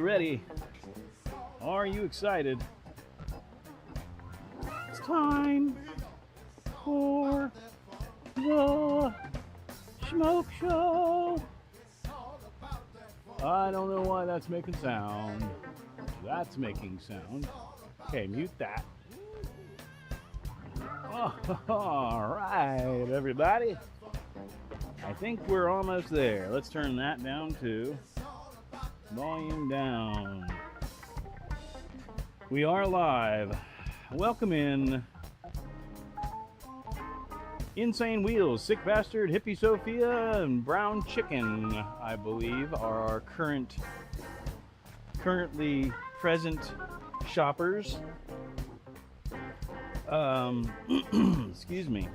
Ready? Are you excited? It's time for the Schmoke Show. I don't know why that's making sound. That's making sound. Okay, mute that. Oh, all right, everybody. I think we're almost there. Let's turn that down to volume down. We are live. Welcome in. Insane Wheels, Sick Bastard, Hippie Sophia, and Brown Chicken, I believe, are our currently present shoppers. Excuse me.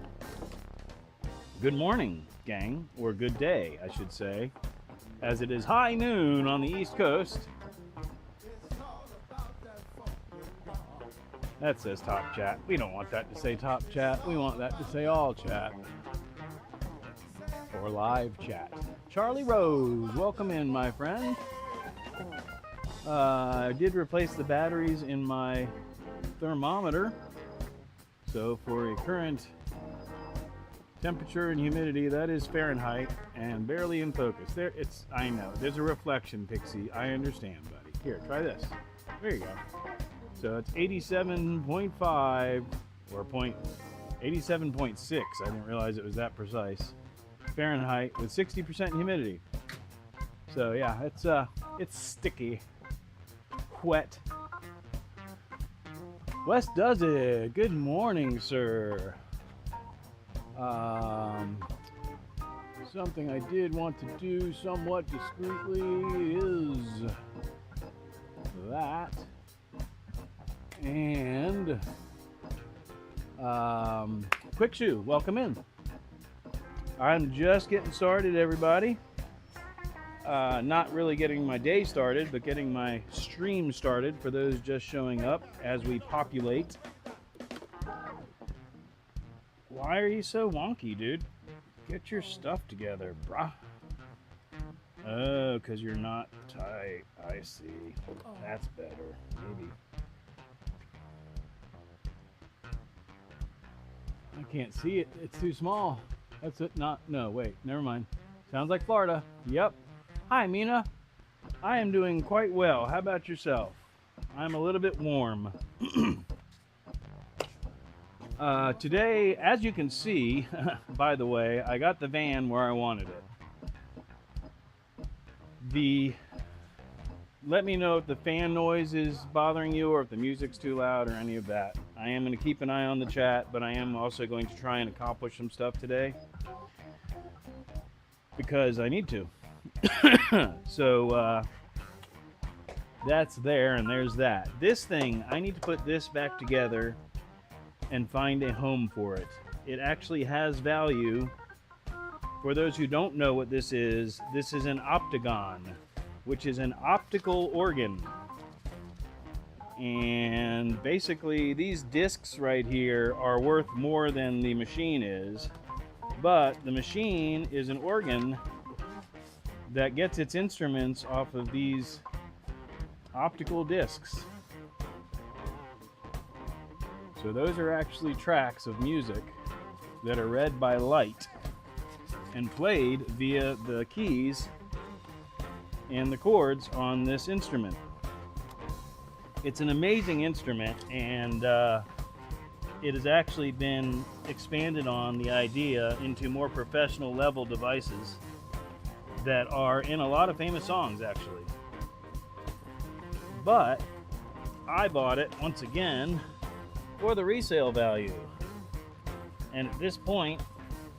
Good morning, gang, or good day, I should say, as it is high noon on the East Coast. That says top chat. We don't want that to say top chat. We want that to say all chat. Or live chat. Charlie Rose, welcome in, my friend. I did replace the batteries in my thermometer. So for a current temperature and humidity, that is Fahrenheit and barely in focus. There, I know, there's a reflection, Pixie. I understand, buddy. Here, try this. There you go. So it's 87.5 or 87.6. I didn't realize it was that precise. Fahrenheit with 60% humidity. So yeah, it's sticky, wet. Wes does it. Good morning, sir. Something I did want to do somewhat discreetly is that. And Quick Shoe, welcome in. I'm just getting started, everybody. Not really getting my day started, but getting my stream started for those just showing up as we populate. Why are you so wonky, dude? Get your stuff together, brah. Oh, because you're not tight. I see. That's better. Maybe. I can't see it. It's too small. That's it. No, wait. Never mind. Sounds like Florida. Yep. Hi, Mina. I am doing quite well. How about yourself? I'm a little bit warm. Today, as you can see, by the way, I got the van where I wanted it. Let me know if the fan noise is bothering you or if the music's too loud or any of that. I am going to keep an eye on the chat, but I am also going to try and accomplish some stuff today because I need to. So that's there, and there's that. This thing, I need to put this back together and find a home for it. It actually has value. For those who don't know what this is an optagon, which is an optical organ. And basically these discs right here are worth more than the machine is, but the machine is an organ that gets its instruments off of these optical discs. So those are actually tracks of music that are read by light and played via the keys and the chords on this instrument. It's an amazing instrument, and it has actually been expanded on the idea into more professional level devices that are in a lot of famous songs, actually. But I bought it once again for the resale value. And at this point,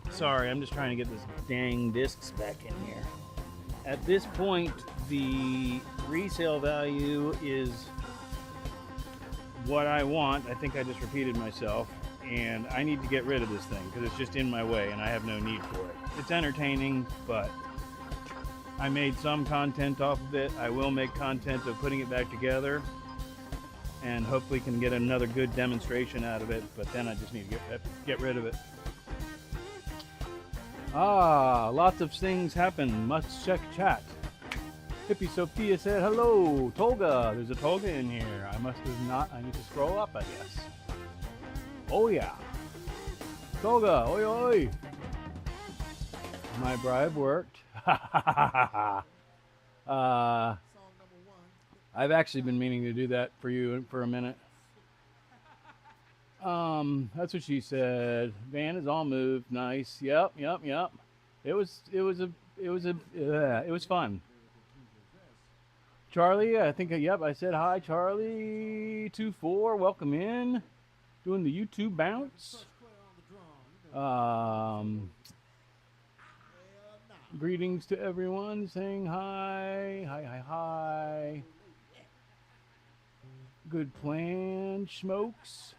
sorry, I'm just trying to get this dang discs back in here. At this point, the resale value is what I want. I think I just repeated myself, and I need to get rid of this thing because it's just in my way and I have no need for it. It's entertaining, but I made some content off of it. I will make content of putting it back together and hopefully can get another good demonstration out of it, but then I just need to get rid of it. Lots of things happen. Must check chat. Hippie Sophia said hello. Tolga, there's a Tolga in here. I must have not. I need to scroll up, I guess. Oh yeah. Tolga, oi oi. My bribe worked. I've actually been meaning to do that for you for a minute. That's what she said. Van is all moved. Nice. Yep. It was fun. Charlie, I think, yep, I said hi, Charlie24, welcome in. Doing the YouTube bounce. Greetings to everyone, saying hi. Hi. Good plan, Schmokes.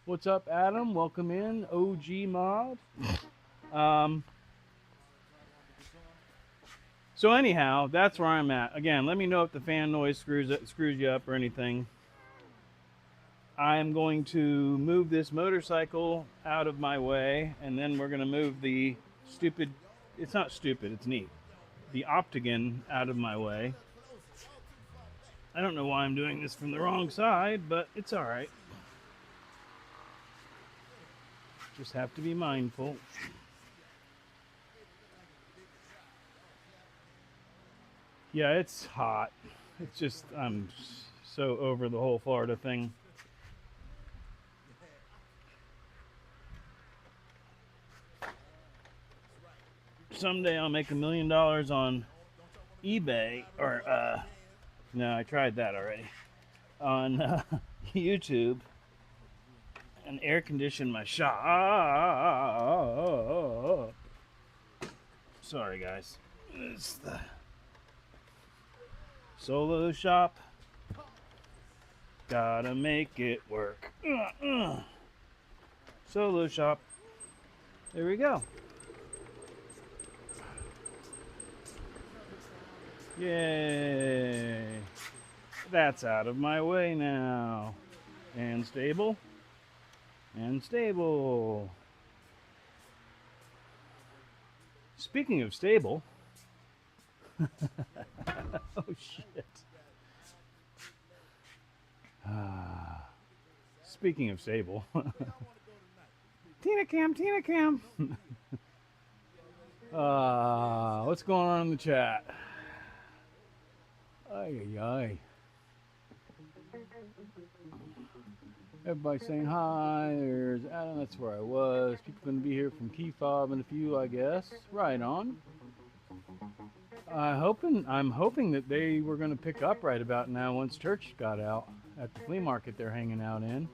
What's up, Adam? Welcome in, OG mod. So anyhow, that's where I'm at. Again, let me know if the fan noise screws you up or anything. I'm going to move this motorcycle out of my way, and then we're going to move the stupid, it's not stupid, it's neat, the Octagon out of my way. I don't know why I'm doing this from the wrong side, but it's all right. Just have to be mindful. Yeah, it's hot. It's just, I'm so over the whole Florida thing. Someday I'll make $1 million on eBay, or, no, I tried that already, on YouTube, and air condition my shop. Sorry, guys. It's the solo shop. Gotta make it work. Solo shop. There we go. Yay. That's out of my way now. And stable. And stable. Speaking of stable. Oh shit. Speaking of stable. Tina Cam. What's going on in the chat? Ay. Everybody saying hi. There's Adam. That's where I was. People going to be here from Key Fob and a few, I guess. Right on. I'm hoping that they were going to pick up right about now once church got out at the flea market they're hanging out in.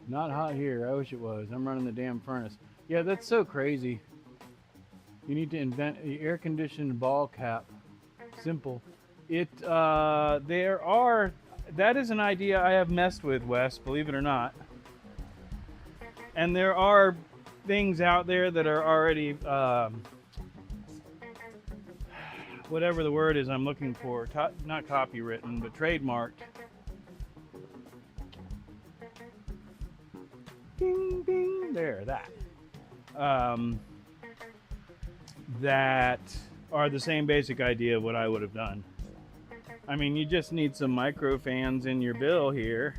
Not hot here. I wish it was. I'm running the damn furnace. Yeah, that's so crazy. You need to invent the air-conditioned ball cap. Simple. That is an idea I have messed with, Wes, believe it or not. And there are things out there that are already, whatever the word is I'm looking for, not copywritten, but trademarked. Ding, ding, there, that. That are the same basic idea of what I would have done. I mean, you just need some micro fans in your bill here,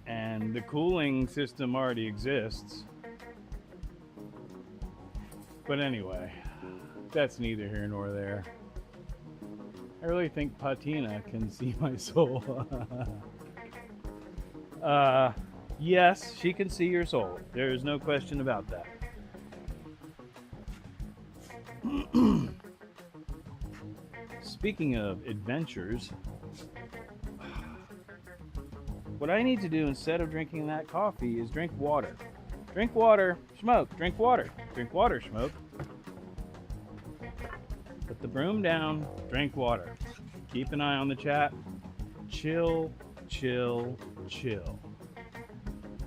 and the cooling system already exists. But anyway, that's neither here nor there. I really think Patina can see my soul. Yes, she can see your soul. There is no question about that. Speaking of adventures, what I need to do instead of drinking that coffee is drink water. Drink water, smoke, drink water. Drink water, smoke. Put the broom down, drink water. Keep an eye on the chat. Chill.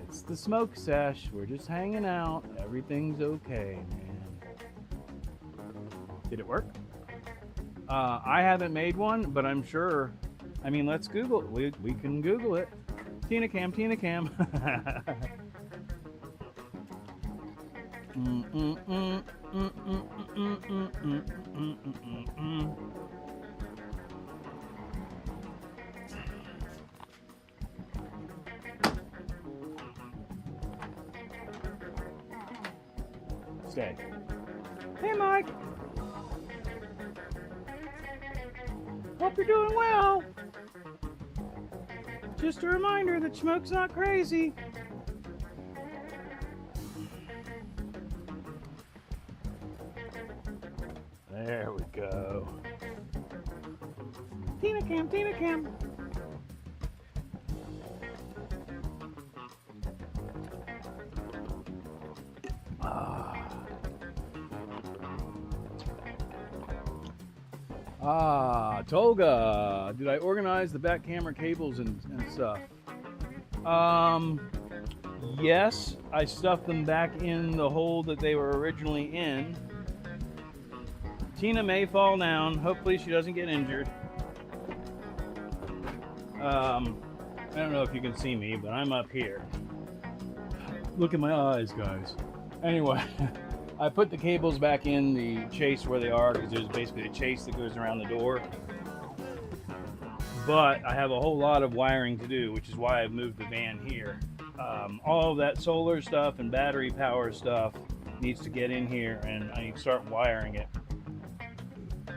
It's the Schmoke Sesh. We're just hanging out. Everything's okay, man. Did it work? I haven't made one, but I'm sure. I mean, let's Google it. We can Google it. Tina Cam. Stay. Hey, Mike. Hope you're doing well. Just a reminder that Schmoke's not crazy. There we go. Tina Cam, Tina Cam. Toga. Did I organize the back camera cables and stuff? Yes, I stuffed them back in the hole that they were originally in. Tina may fall down. Hopefully she doesn't get injured. I don't know if you can see me, but I'm up here. Look at my eyes, guys. Anyway, I put the cables back in the chase where they are because there's basically a chase that goes around the door. But I have a whole lot of wiring to do, which is why I've moved the van here. All of that solar stuff and battery power stuff needs to get in here, and I need to start wiring it.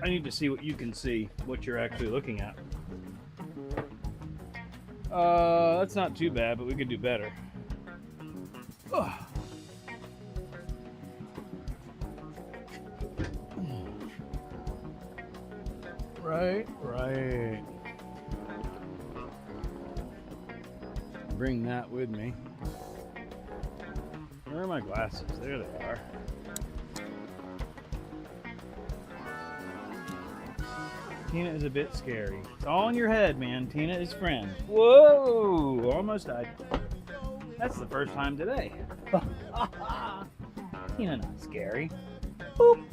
I need to see what you can see, what you're actually looking at. That's not too bad, but we could do better. Ugh. Right. Bring that with me. Where are my glasses? There they are. Tina is a bit scary. It's all in your head, man. Tina is friend. Whoa! Almost died. That's the first time today. Tina not scary. Boop.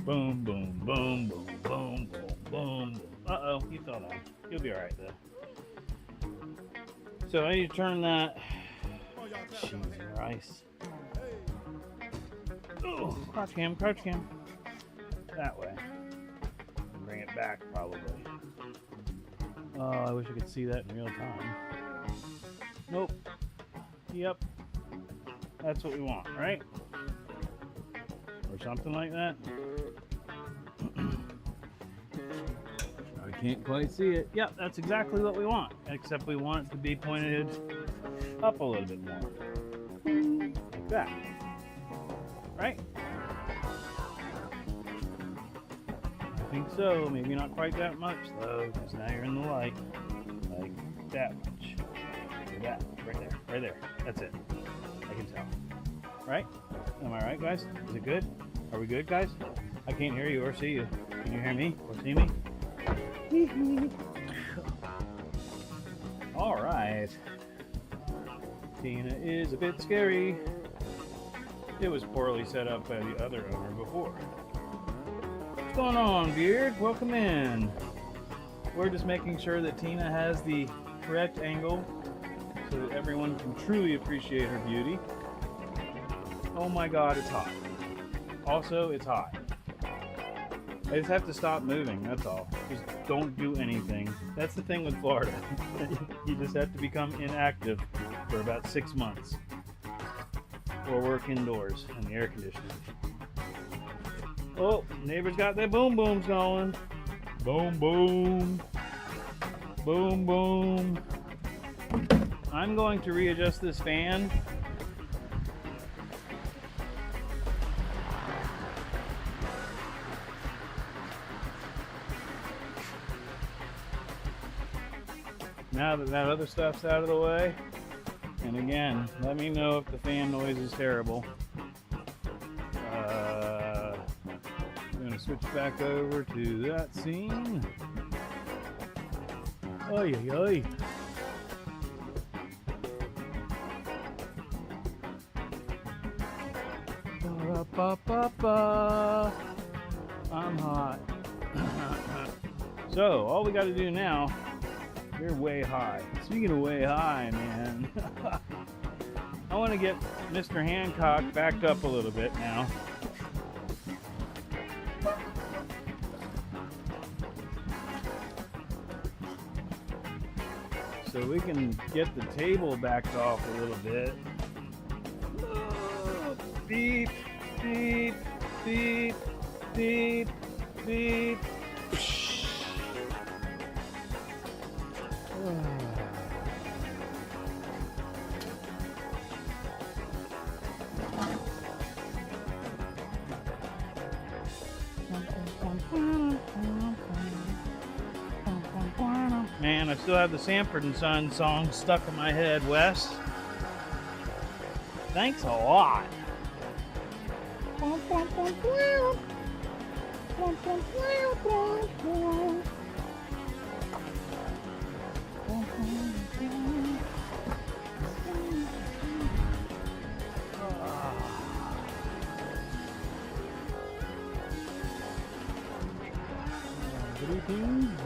Boom, boom, boom, boom, boom, boom, boom. Uh-oh, he fell down. You'll be alright though. So I need to turn that. Jesus Christ. Oh, crouch cam. That way. Bring it back probably. Oh, I wish I could see that in real time. Nope. Yep. That's what we want, right? Or something like that. I can't quite see it. Yep, that's exactly what we want. Except we want it to be pointed up a little bit more. Like that. Right? I think so. Maybe not quite that much though, because now you're in the light. Like that much. Like that. Right there. That's it. I can tell. Right? Am I right, guys? Is it good? Are we good, guys? I can't hear you or see you. Can you hear me or see me? All right. Tina is a bit scary. It was poorly set up by the other owner before. What's going on, Beard? Welcome in. We're just making sure that Tina has the correct angle so that everyone can truly appreciate her beauty. Oh my God, it's hot. Also, it's hot. I just have to stop moving, that's all. Just don't do anything. That's the thing with Florida. You just have to become inactive for about 6 months. Or work indoors in the air conditioning. Oh, neighbor's got their boom booms going. Boom, boom. Boom, boom. I'm going to readjust this fan. Now that that other stuff's out of the way, and again, let me know if the fan noise is terrible. I'm going to switch back over to that scene. Oy, oy, oy. Ba-ba-ba-ba. I'm hot. So, all we got to do now You're way high. Speaking of way high, man, I want to get Mr. Hancock backed up a little bit now. So we can get the table backed off a little bit. Oh, beep, beep, beep, beep, beep. Man, I still have the Sanford and Son song stuck in my head, Wes. Thanks a lot.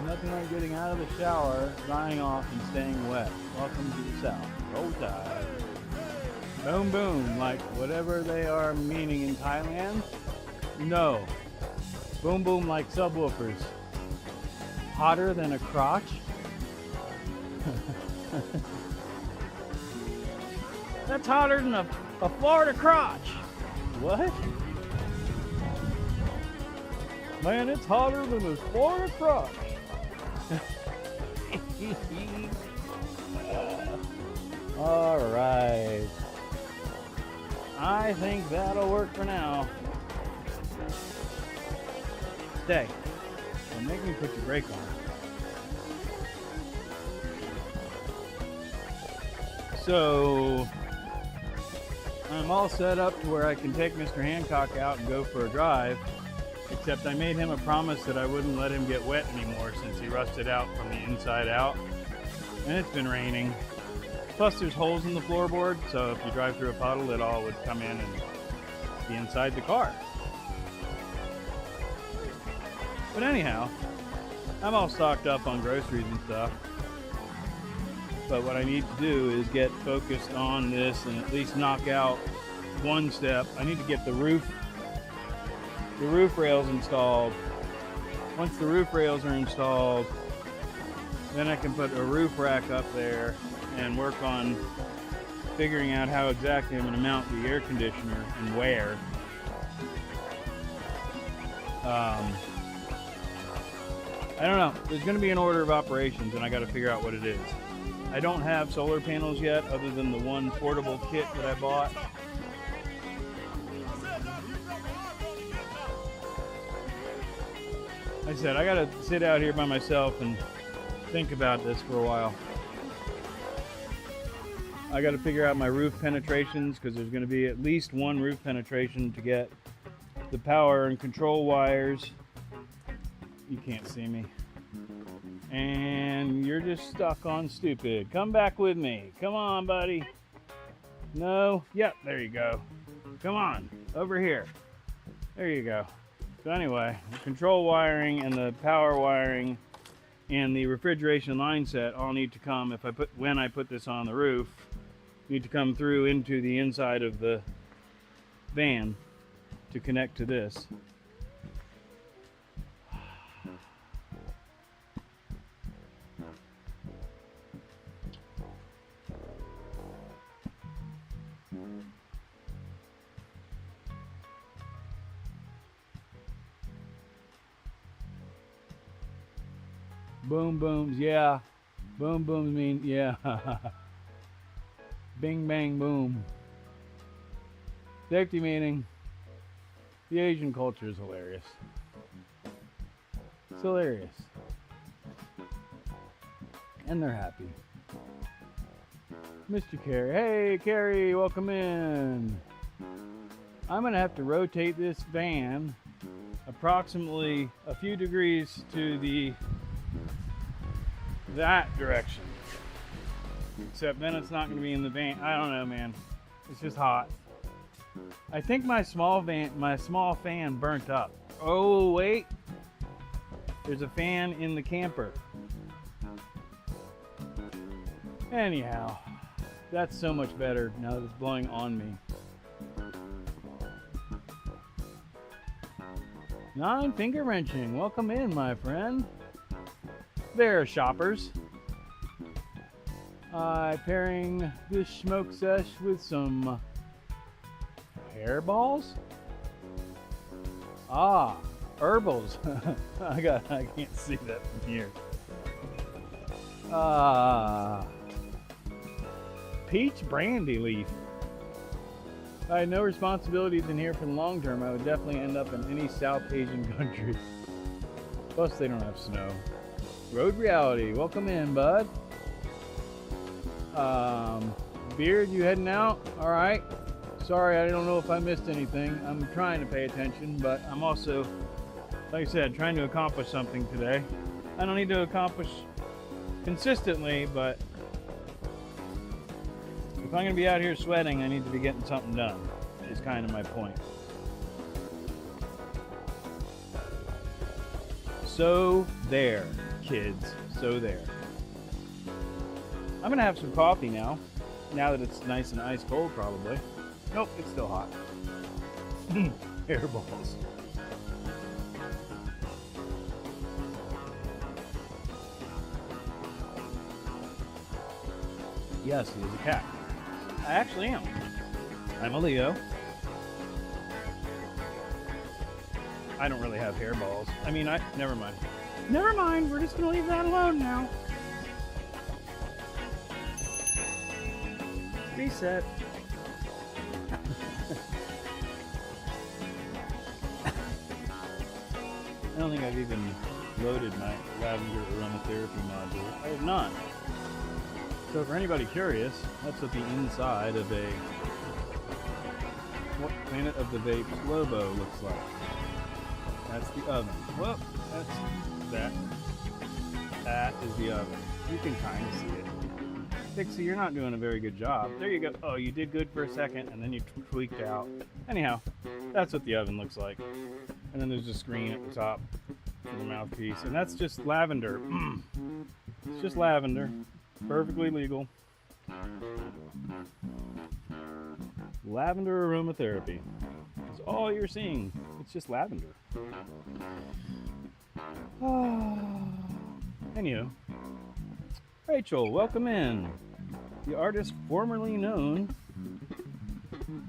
Nothing like getting out of the shower, drying off, and staying wet. Welcome to the South. Roll Tide. Boom boom, like whatever they are meaning in Thailand? No. Boom boom like subwoofers. Hotter than a crotch? That's hotter than a Florida crotch. What? Man, it's hotter than a Florida crotch. All right. I think that'll work for now. Stay. Don't make me put your brake on. So I'm all set up to where I can take Mr. Hancock out and go for a drive. Except I made him a promise that I wouldn't let him get wet anymore since he rusted out from the inside out. And it's been raining. Plus there's holes in the floorboard, so if you drive through a puddle, it all would come in and be inside the car. But anyhow, I'm all stocked up on groceries and stuff. But what I need to do is get focused on this and at least knock out one step. I need to get the roof rails installed. Once the roof rails are installed, then I can put a roof rack up there and work on figuring out how exactly I'm going to mount the air conditioner and where. I don't know. There's going to be an order of operations and I got to figure out what it is. I don't have solar panels yet other than the one portable kit that I bought. Like I said, I gotta sit out here by myself and think about this for a while. I gotta figure out my roof penetrations because there's gonna be at least one roof penetration to get the power and control wires. You can't see me. And you're just stuck on stupid. Come back with me. Come on, buddy. No? Yep, there you go. Come on, over here. There you go. So anyway, the control wiring and the power wiring and the refrigeration line set all need to come when I put this on the roof, need to come through into the inside of the van to connect to this. Boom booms, yeah. Boom booms mean, yeah. Bing bang boom. Safety meeting. The Asian culture is hilarious. It's hilarious. And they're happy. Mr. Carey. Hey, Carey, welcome in. I'm going to have to rotate this van approximately a few degrees to that direction. Except then it's not going to be in the van. I don't know, man. It's just hot. I think my small fan burnt up. Oh, wait. There's a fan in the camper. Anyhow, that's so much better now that it's blowing on me. 9 finger wrenching, welcome in, my friend. There, shoppers. Pairing this Schmoke Sesh with some hairballs. Ah, herbals. I can't see that from here. Peach brandy leaf. If I had no responsibilities in here for the long term, I would definitely end up in any South Asian country. Plus, they don't have snow. Road reality, welcome in, bud. Beard, you heading out? All right. Sorry, I don't know if I missed anything. I'm trying to pay attention, but I'm also, like I said, trying to accomplish something today. I don't need to accomplish consistently, but if I'm going to be out here sweating, I need to be getting something done, is kind of my point. So there, kids, so there. I'm going to have some coffee now that it's nice and ice cold probably. Nope, it's still hot. Hairballs. Yes, he is a cat. I actually am. I'm a Leo. I don't really have hairballs. I mean, never mind. Never mind, we're just gonna leave that alone now. Reset. I don't think I've even loaded my lavender aromatherapy module. I have not. So for anybody curious, that's what the inside of a What Planet of the Vapes Lobo looks like. That's the oven. Well, that's that. That is the oven. You can kind of see it. Dixie, you're not doing a very good job. There you go. Oh, you did good for a second, and then you tweaked out. Anyhow, that's what the oven looks like. And then there's a screen at the top for the mouthpiece, and that's just lavender. It's just lavender. Perfectly legal. Lavender aromatherapy. That's all you're seeing. It's just lavender. Anywho, Rachel, welcome in. The artist formerly known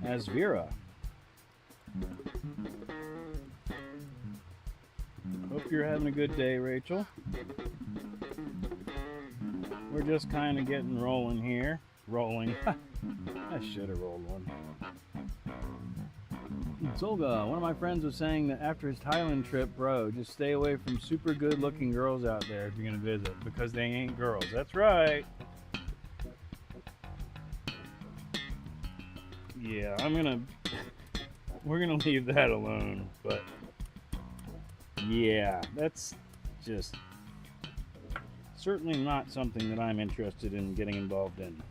as Vera. Hope you're having a good day, Rachel. We're just kind of getting rolling here. Rolling. I should have rolled one. Zolga, one of my friends was saying that after his Thailand trip, bro, just stay away from super good looking girls out there if you're going to visit, because they ain't girls. That's right. Yeah, we're going to leave that alone, but yeah, that's just certainly not something that I'm interested in getting involved in.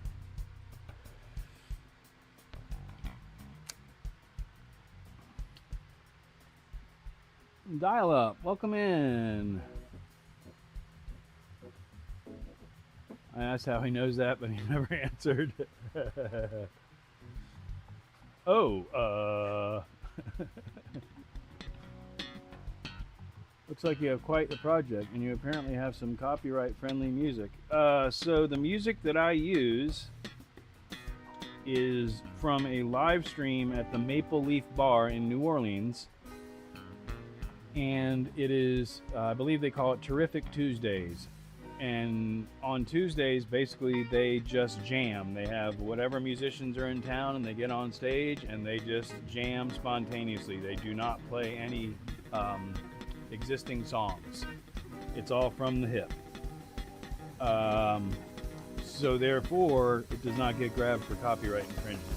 Dial up, welcome in. I asked how he knows that, but he never answered. Looks like you have quite the project, and you apparently have some copyright-friendly music. So the music that I use is from a live stream at the Maple Leaf Bar in New Orleans. And it is, I believe they call it Terrific Tuesdays. And on Tuesdays, basically, they just jam. They have whatever musicians are in town, and they get on stage, and they just jam spontaneously. They do not play any existing songs. It's all from the hip. So therefore, it does not get grabbed for copyright infringement.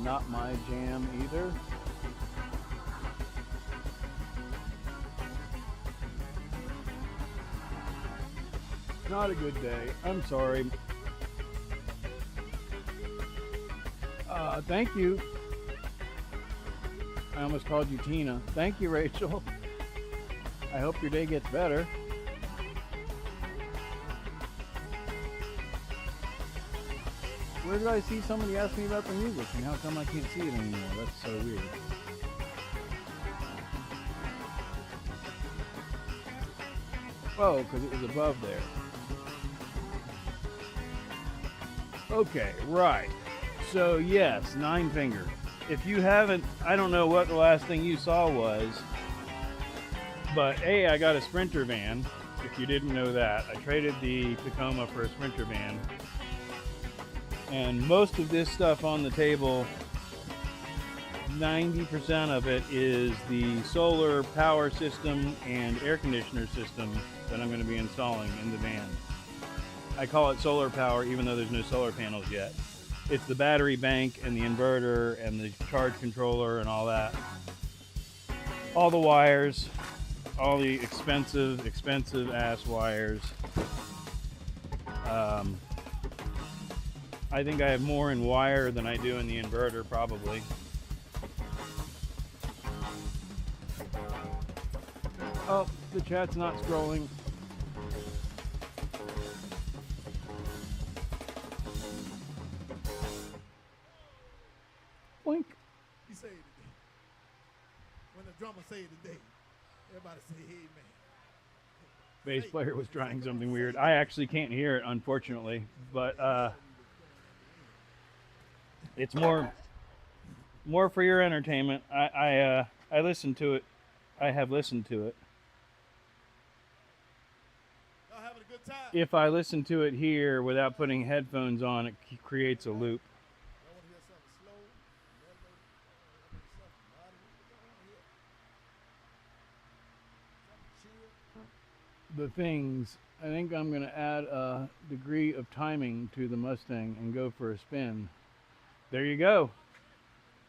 Not my jam either. Not a good day. I'm sorry. Thank you. I almost called you Tina. Thank you, Rachel. I hope your day gets better. Where did I see somebody ask me about the music, and how come I can't see it anymore? That's so weird. Oh, because it was above there. Okay, right. So yes, 9 finger. If you haven't, I don't know what the last thing you saw was, but I got a Sprinter van. If you didn't know that, I traded the Tacoma for a Sprinter van. And most of this stuff on the table, 90% of it is the solar power system and air conditioner system that I'm going to be installing in the van. I call it solar power even though there's no solar panels yet. It's the battery bank and the inverter and the charge controller and all that. All the wires, all the expensive ass wires. I think I have more in wire than I do in the inverter, probably. Oh, the chat's not scrolling. Boink. He say it today. When the drummer say it today, everybody say amen. Bass player was trying something weird. I actually can't hear it, unfortunately, but it's more for your entertainment. I listen to it. I have listened to it. Y'all having a good time? If I listen to it here without putting headphones on, it creates a loop. Y'all want to hear something slow? The things, I think I'm going to add a degree of timing to the Mustang and go for a spin. There you go.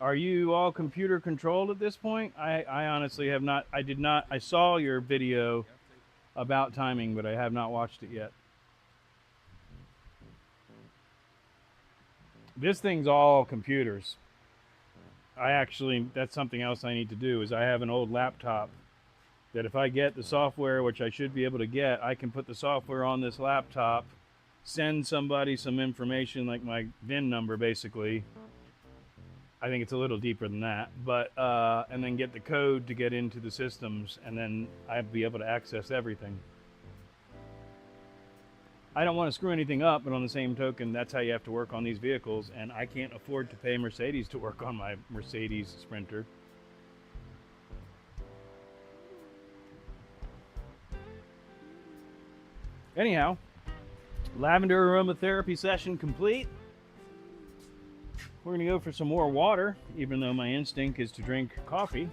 Are you all computer controlled at this point? I honestly have not. I saw your video about timing, but I have not watched it yet. This thing's all computers. That's something else I need to do, is I have an old laptop that if I get the software, which I should be able to get, I can put the software on this laptop, send somebody some information like my VIN number basically. I think it's a little deeper than that, but and then get the code to get into the systems, and then I'd be able to access everything. I don't want to screw anything up, but on the same token, that's how you have to work on these vehicles, and I can't afford to pay Mercedes to work on my Mercedes Sprinter. Anyhow, lavender aromatherapy session complete. We're going to go for some more water, even though my instinct is to drink coffee.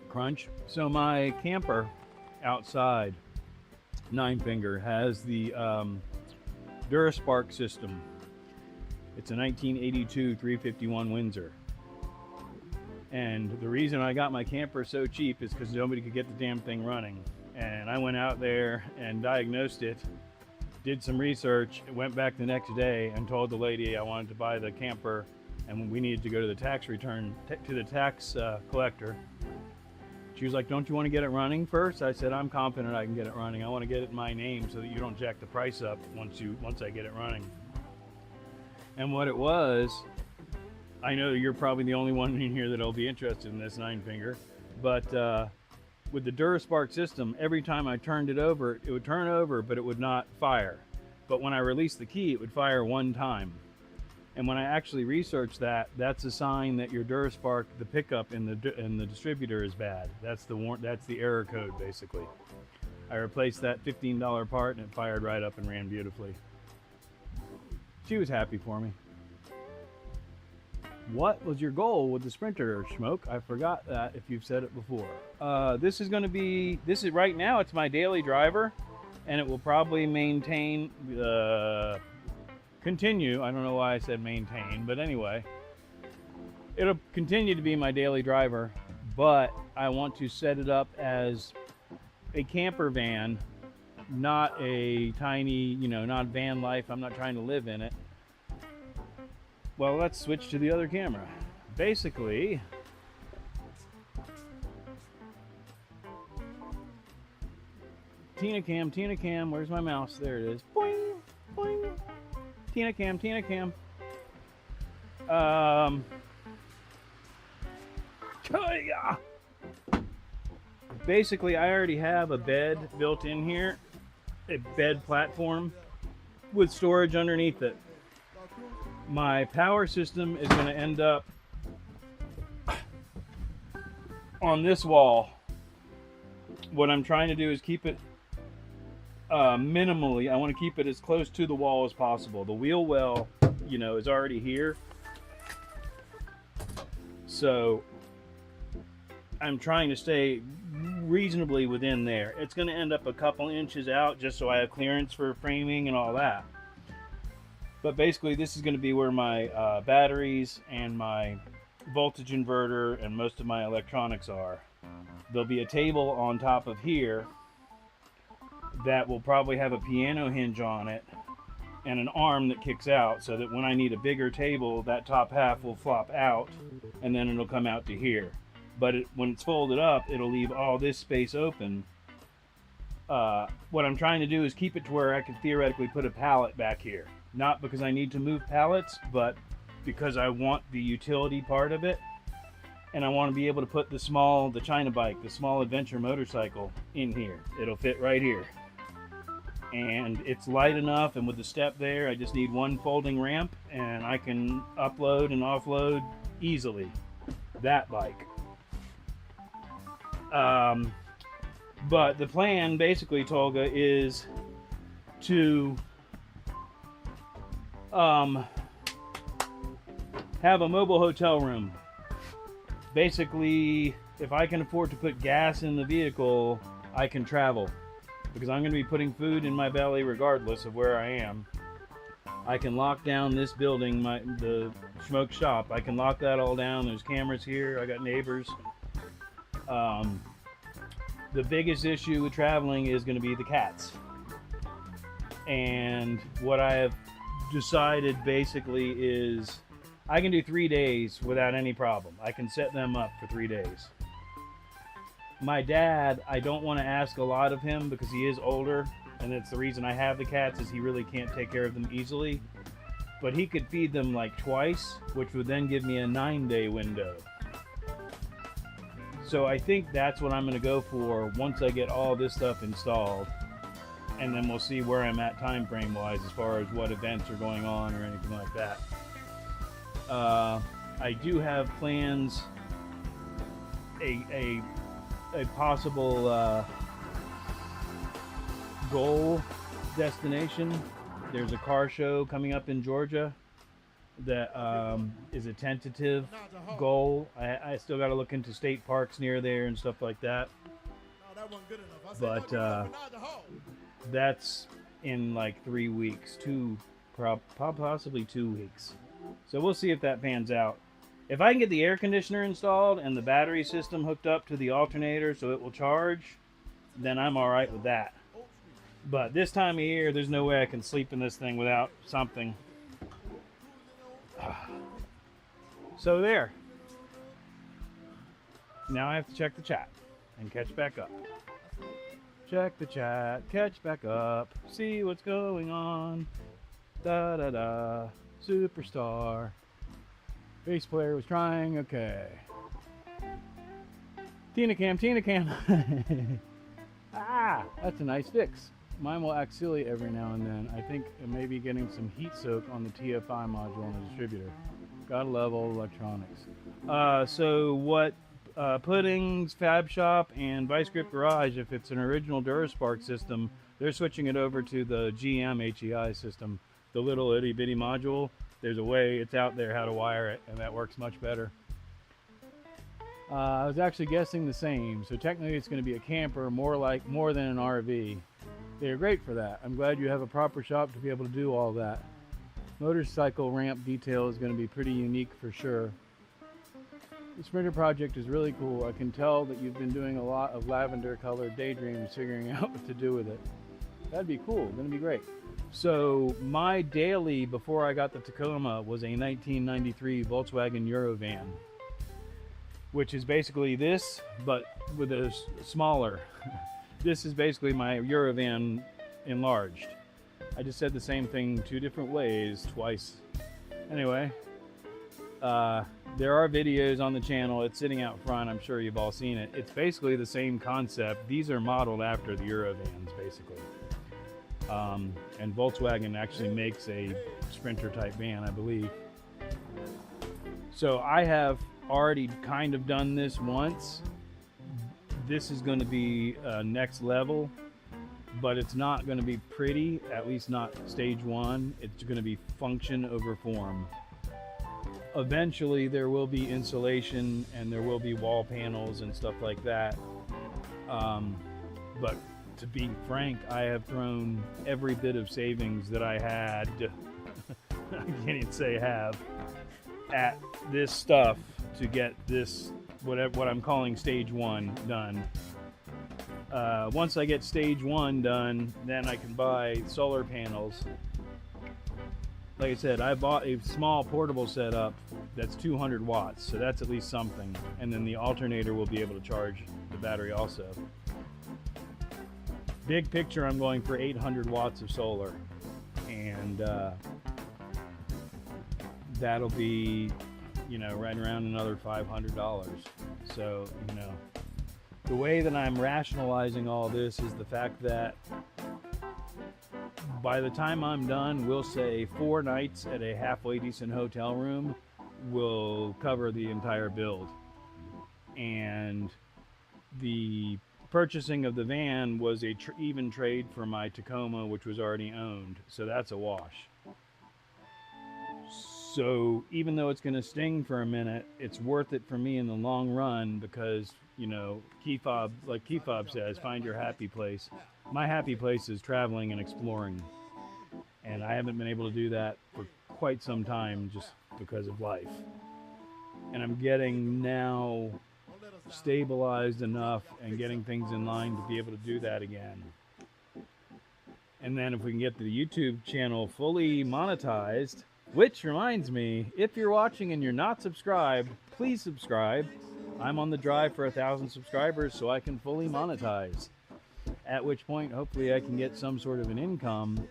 Crunch. So my camper outside, 9 finger, has the Duraspark system. It's a 1982 351 Windsor. And the reason I got my camper so cheap is because nobody could get the damn thing running. And I went out there and diagnosed it, did some research, went back the next day and told the lady I wanted to buy the camper and we needed to go to the tax return, to the tax collector. She was like, don't you want to get it running first? I said, I'm confident I can get it running. I want to get it in my name so that you don't jack the price up once I get it running. And what it was, I know you're probably the only one in here that'll be interested in this 9 finger, but with the Duraspark system, every time I turned it over, it would turn over, but it would not fire. But when I released the key, it would fire one time. And when I actually researched that, that's a sign that your Duraspark, the pickup in the distributor is bad. That's the error code, basically. I replaced that $15 part and it fired right up and ran beautifully. She was happy for me. What was your goal with the Sprinter, Schmoke? I forgot that if you've said it before. Right now, it's my daily driver, and it will probably continue. I don't know why I said maintain, but anyway, it'll continue to be my daily driver, but I want to set it up as a camper van, not a tiny, you know, not van life. I'm not trying to live in it. Well, let's switch to the other camera. Basically, Tina Cam, where's my mouse? There it is. Boing, boing. Tina Cam. Basically, I already have a bed built in here, a bed platform with storage underneath it. My power system is going to end up on this wall. What I'm trying to do is keep it minimally. I want to keep it as close to the wall as possible. The wheel well, you know, is already here. So I'm trying to stay reasonably within there. It's going to end up a couple inches out just so I have clearance for framing and all that. But basically this is going to be where my batteries and my voltage inverter and most of my electronics are. There'll be a table on top of here that will probably have a piano hinge on it and an arm that kicks out, so that when I need a bigger table, that top half will flop out and then it'll come out to here. But when it's folded up, it'll leave all this space open. What I'm trying to do is keep it to where I could theoretically put a pallet back here. Not because I need to move pallets, but because I want the utility part of it. And I want to be able to put the China bike, the small adventure motorcycle in here. It'll fit right here. And it's light enough, and with the step there, I just need one folding ramp and I can upload and offload easily that bike. But the plan basically, Tolga, is to have a mobile hotel room. Basically, if I can afford to put gas in the vehicle, I can travel, because I'm going to be putting food in my belly regardless of where I am. I can lock down this building, the Schmoke shop. I can lock that all down. There's cameras here. I got neighbors. The biggest issue with traveling is going to be the cats. And what I have decided basically is I can do 3 days without any problem. I can set them up for 3 days. My dad, I don't want to ask a lot of him because he is older, and that's the reason I have the cats, is he really can't take care of them easily. But he could feed them like twice, which would then give me a 9-day window. So I think that's what I'm going to go for once I get all this stuff installed, and then we'll see where I'm at time frame wise as far as what events are going on or anything like that. I do have plans, a possible goal destination. There's a car show coming up in Georgia that is a tentative goal. I still got to look into state parks near there and stuff like that. But that's in like 3 weeks, possibly 2 weeks. So we'll see if that pans out. If I can get the air conditioner installed and the battery system hooked up to the alternator so it will charge, then I'm all right with that. But this time of year, there's no way I can sleep in this thing without something. So there. Now I have to check the chat and catch back up. Check the chat, catch back up, see what's going on. Da da da. Superstar. Bass player was trying. Okay. Tina Cam. Ah, that's a nice fix. Mine will act silly every now and then. I think it may be getting some heat soak on the TFI module on the distributor. Gotta love old electronics. So what Pudding's Fab Shop and Vice Grip Garage, if it's an original DuraSpark system, they're switching it over to the GM HEI system. The little itty bitty module, there's a way, it's out there how to wire it, and that works much better. I was actually guessing the same, so technically it's going to be a camper, more than an RV. They're great for that. I'm glad you have a proper shop to be able to do all that. Motorcycle ramp detail is going to be pretty unique for sure. The Sprinter project is really cool. I can tell that you've been doing a lot of lavender colored daydreams figuring out what to do with it. That'd be cool. Gonna be great. So my daily before I got the Tacoma was a 1993 Volkswagen Eurovan, which is basically this, but with a smaller. This is basically my Eurovan enlarged. I just said the same thing 2 different ways twice. Anyway, there are videos on the channel. It's sitting out front. I'm sure you've all seen it. It's basically the same concept. These are modeled after the Eurovans, basically. And Volkswagen actually makes a Sprinter type van, I believe. So I have already kind of done this once. This is going to be next level, but it's not going to be pretty, at least not stage 1. It's going to be function over form. Eventually there will be insulation and there will be wall panels and stuff like that. But to be frank, I have thrown every bit of savings that I had, I can't even say have, at this stuff to get this, what I'm calling stage 1 done. Once I get stage 1 done, then I can buy solar panels. Like I said, I bought a small portable setup that's 200 watts, so that's at least something. And then the alternator will be able to charge the battery also. Big picture, I'm going for 800 watts of solar. And that'll be, you know, right around another $500. So, you know, the way that I'm rationalizing all this is the fact that by the time I'm done, we'll say 4 nights at a halfway decent hotel room will cover the entire build. And the purchasing of the van was a even trade for my Tacoma, which was already owned. So that's a wash. So even though it's going to sting for a minute, it's worth it for me in the long run because, you know, key fob, like key fob says, find your happy place. My happy place is traveling and exploring. And I haven't been able to do that for quite some time just because of life. And I'm getting now stabilized enough and getting things in line to be able to do that again. And then if we can get the YouTube channel fully monetized, which reminds me, if you're watching and you're not subscribed, please subscribe. I'm on the drive for 1,000 subscribers so I can fully monetize. At which point, hopefully I can get some sort of an income,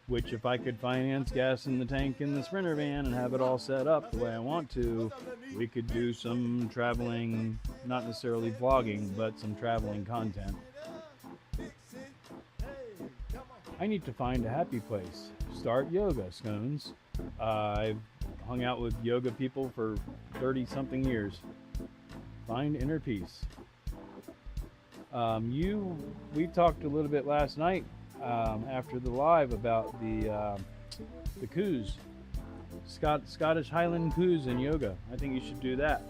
which if I could finance gas in the tank in the Sprinter van and have it all set up the way I want to, we could do some traveling, not necessarily vlogging, but some traveling content. I need to find a happy place. Start yoga, Scones. I've hung out with yoga people for 30-something years. Find inner peace. We talked a little bit last night after the live about the coups, Scottish Highland coups in yoga. I think you should do that.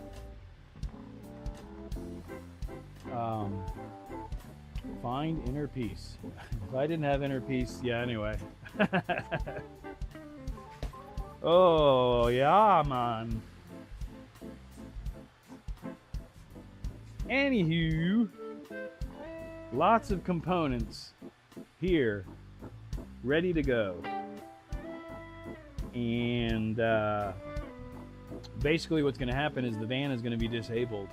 Find inner peace. If I didn't have inner peace, yeah, anyway. Oh, yeah, man. Anywho, lots of components here, ready to go. And basically what's going to happen is the van is going to be disabled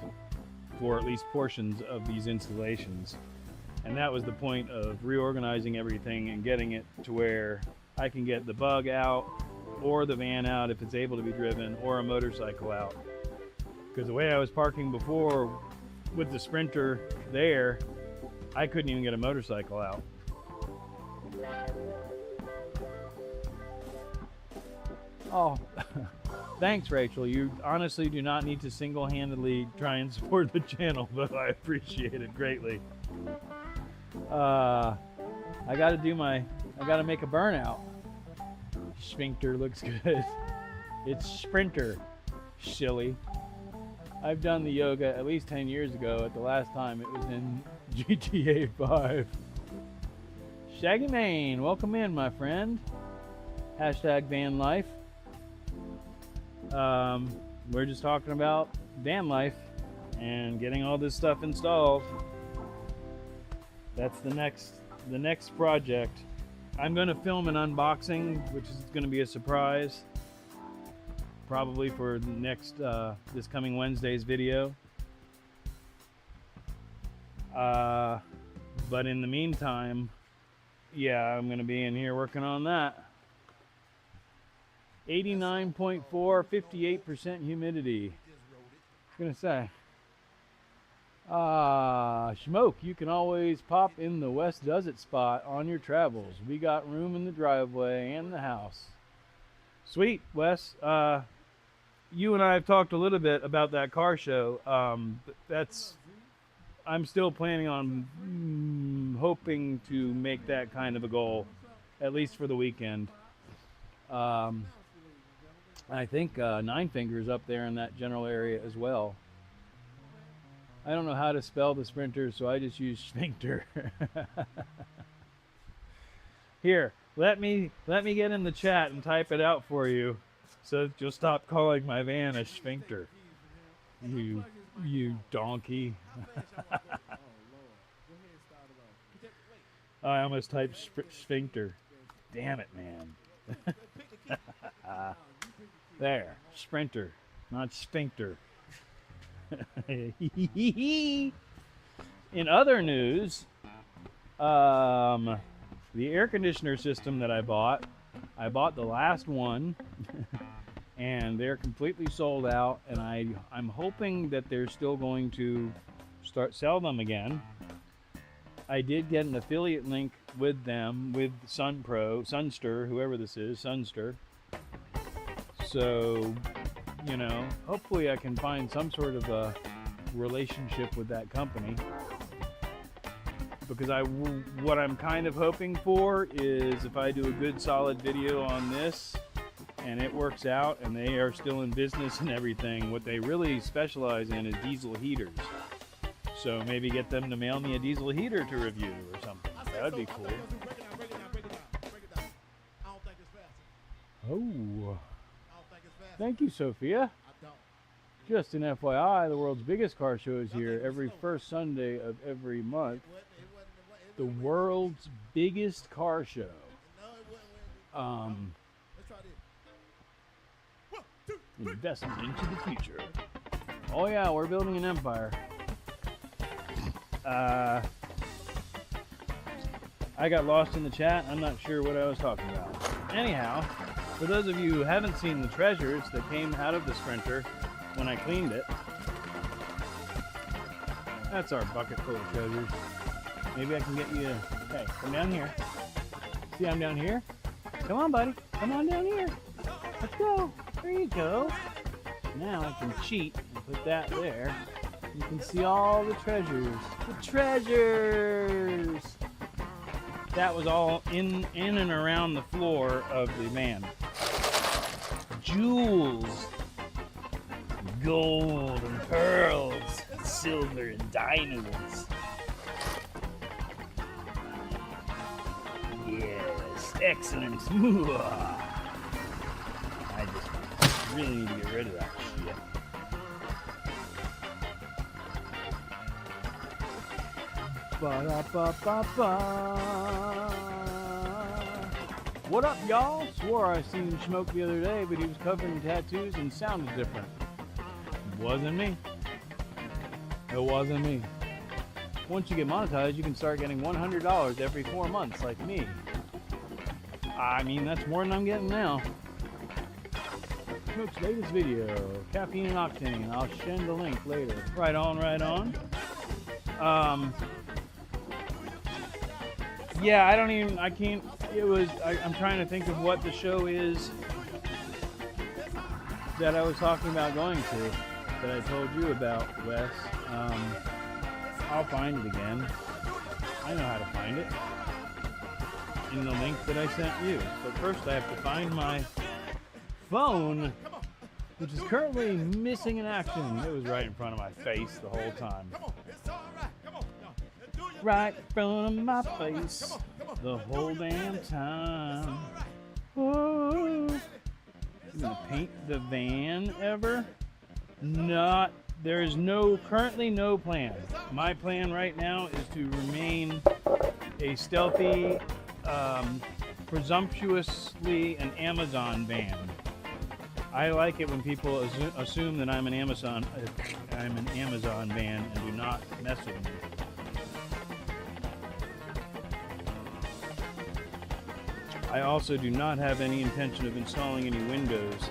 for at least portions of these installations. And that was the point of reorganizing everything and getting it to where I can get the bug out or the van out if it's able to be driven, or a motorcycle out. Because the way I was parking before with the Sprinter there, I couldn't even get a motorcycle out. Oh, thanks, Rachel. You honestly do not need to single-handedly try and support the channel, but I appreciate it greatly. I gotta make a burnout. Sphincter looks good. It's Sprinter, silly. I've done the yoga at least 10 years ago. At the last time it was in GTA 5. Shaggy Mane, welcome in, my friend. Hashtag van life. We're just talking about van life and getting all this stuff installed. That's the next project. I'm going to film an unboxing, which is going to be a surprise, probably for the next this coming Wednesday's video. But in the meantime, yeah, I'm going to be in here working on that. 89.4, 58% humidity. I was going to say, Schmoke, you can always pop in the West Does It spot on your travels. We got room in the driveway and the house. Sweet, Wes. You and I have talked a little bit about that car show. I'm still planning on hoping to make that kind of a goal, at least for the weekend. I think Nine Fingers up there in that general area as well. I don't know how to spell the Sprinter, so I just use Sphincter. Here, let me get in the chat and type it out for you, so you'll stop calling my van a Sphincter. You donkey. I almost typed Sphincter. Damn it, man. There, Sprinter, not Sphincter. In other news, the air conditioner system that I bought the last one, and they're completely sold out, and I'm hoping that they're still going to sell them again. I did get an affiliate link with them, with Sunster, whoever this is, Sunster. So, you know, hopefully I can find some sort of a relationship with that company, because what I'm kind of hoping for is if I do a good solid video on this and it works out and they are still in business and everything, what they really specialize in is diesel heaters. So maybe get them to mail me a diesel heater to review or something. That would be cool. Oh. Thank you, Sophia. Just an FYI, the world's biggest car show is here every first Sunday of every month. The world's biggest car show. Investment into the future. Oh yeah, we're building an empire. I got lost in the chat. I'm not sure what I was talking about. Anyhow, for those of you who haven't seen the treasures that came out of the Sprinter when I cleaned it, that's our bucket full of treasures. Maybe I can get you to, hey, come down here. See, I'm down here? Come on, buddy. Come on down here. Let's go. There you go. Now I can cheat and put that there. You can see all the treasures. The treasures! That was all in and around the floor of the van. Jewels, gold and pearls, silver and diamonds. Yes, excellent. I just really need to get rid of that shit. Ba-da-ba-ba-ba. What up, y'all? Swore I seen Schmoke the other day, but he was covered in tattoos and sounded different. Wasn't me. It wasn't me. Once you get monetized, you can start getting $100 every 4 months, like me. I mean, that's more than I'm getting now. Schmoke's latest video, Caffeine and Octane. I'll send a link later. Right on, right on. Yeah, I'm trying to think of what the show is that I was talking about going to, that I told you about, Wes. I'll find it again. I know how to find it in the link that I sent you. But first I have to find my phone, which is currently missing in action. It was right in front of my face the whole time. Right in front of my face the whole damn time. Oh, you gonna paint the van ever? Not there is currently no plan. My plan right now is to remain a stealthy, presumptuously an Amazon van. I like it when people assume that I'm an Amazon van and do not mess with me. I also do not have any intention of installing any windows.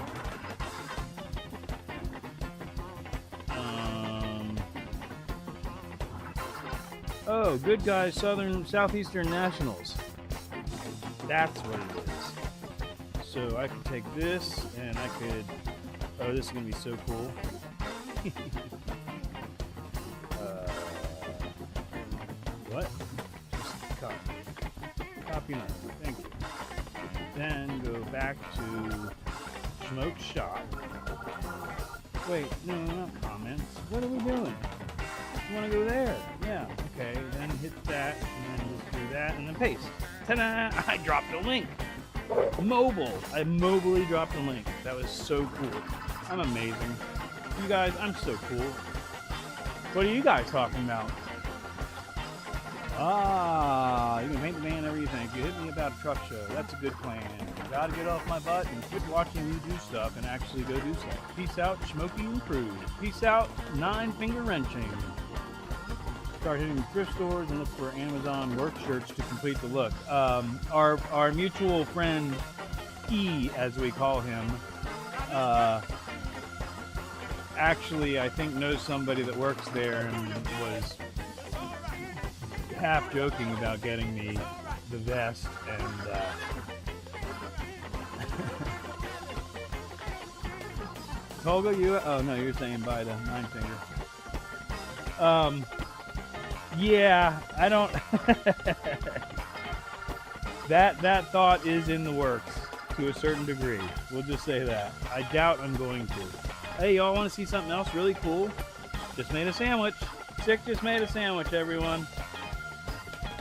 Oh, good guys, Southeastern Nationals. That's what it is. So I could take this and I could, oh, this is gonna be so cool. What? Just copy now, thank you. Then go back to Schmoke Shop. Wait, no, not comments. What are we doing? You want to go there? Yeah, okay. Then hit that, and then just do that, and then paste. Ta-da! I dropped a link. Mobile. I mobily dropped a link. That was so cool. I'm amazing. You guys, I'm so cool. What are you guys talking about? Ah, you can paint the van whenever you think. You hit me about a truck show. That's a good plan. Gotta get off my butt and quit watching you do stuff and actually go do stuff. Peace out, Smoking Crew. Peace out, 9-finger wrenching. Start hitting thrift stores and look for Amazon work shirts to complete the look. Our mutual friend E, as we call him, actually I think knows somebody that works there and was half joking about getting me the vest and Tolga, oh no, you're saying buy the 9-finger. Yeah, I don't that thought is in the works to a certain degree. We'll just say that. I doubt I'm going to. Hey, y'all want to see something else really cool? Just made a sandwich. Sick just made a sandwich, everyone.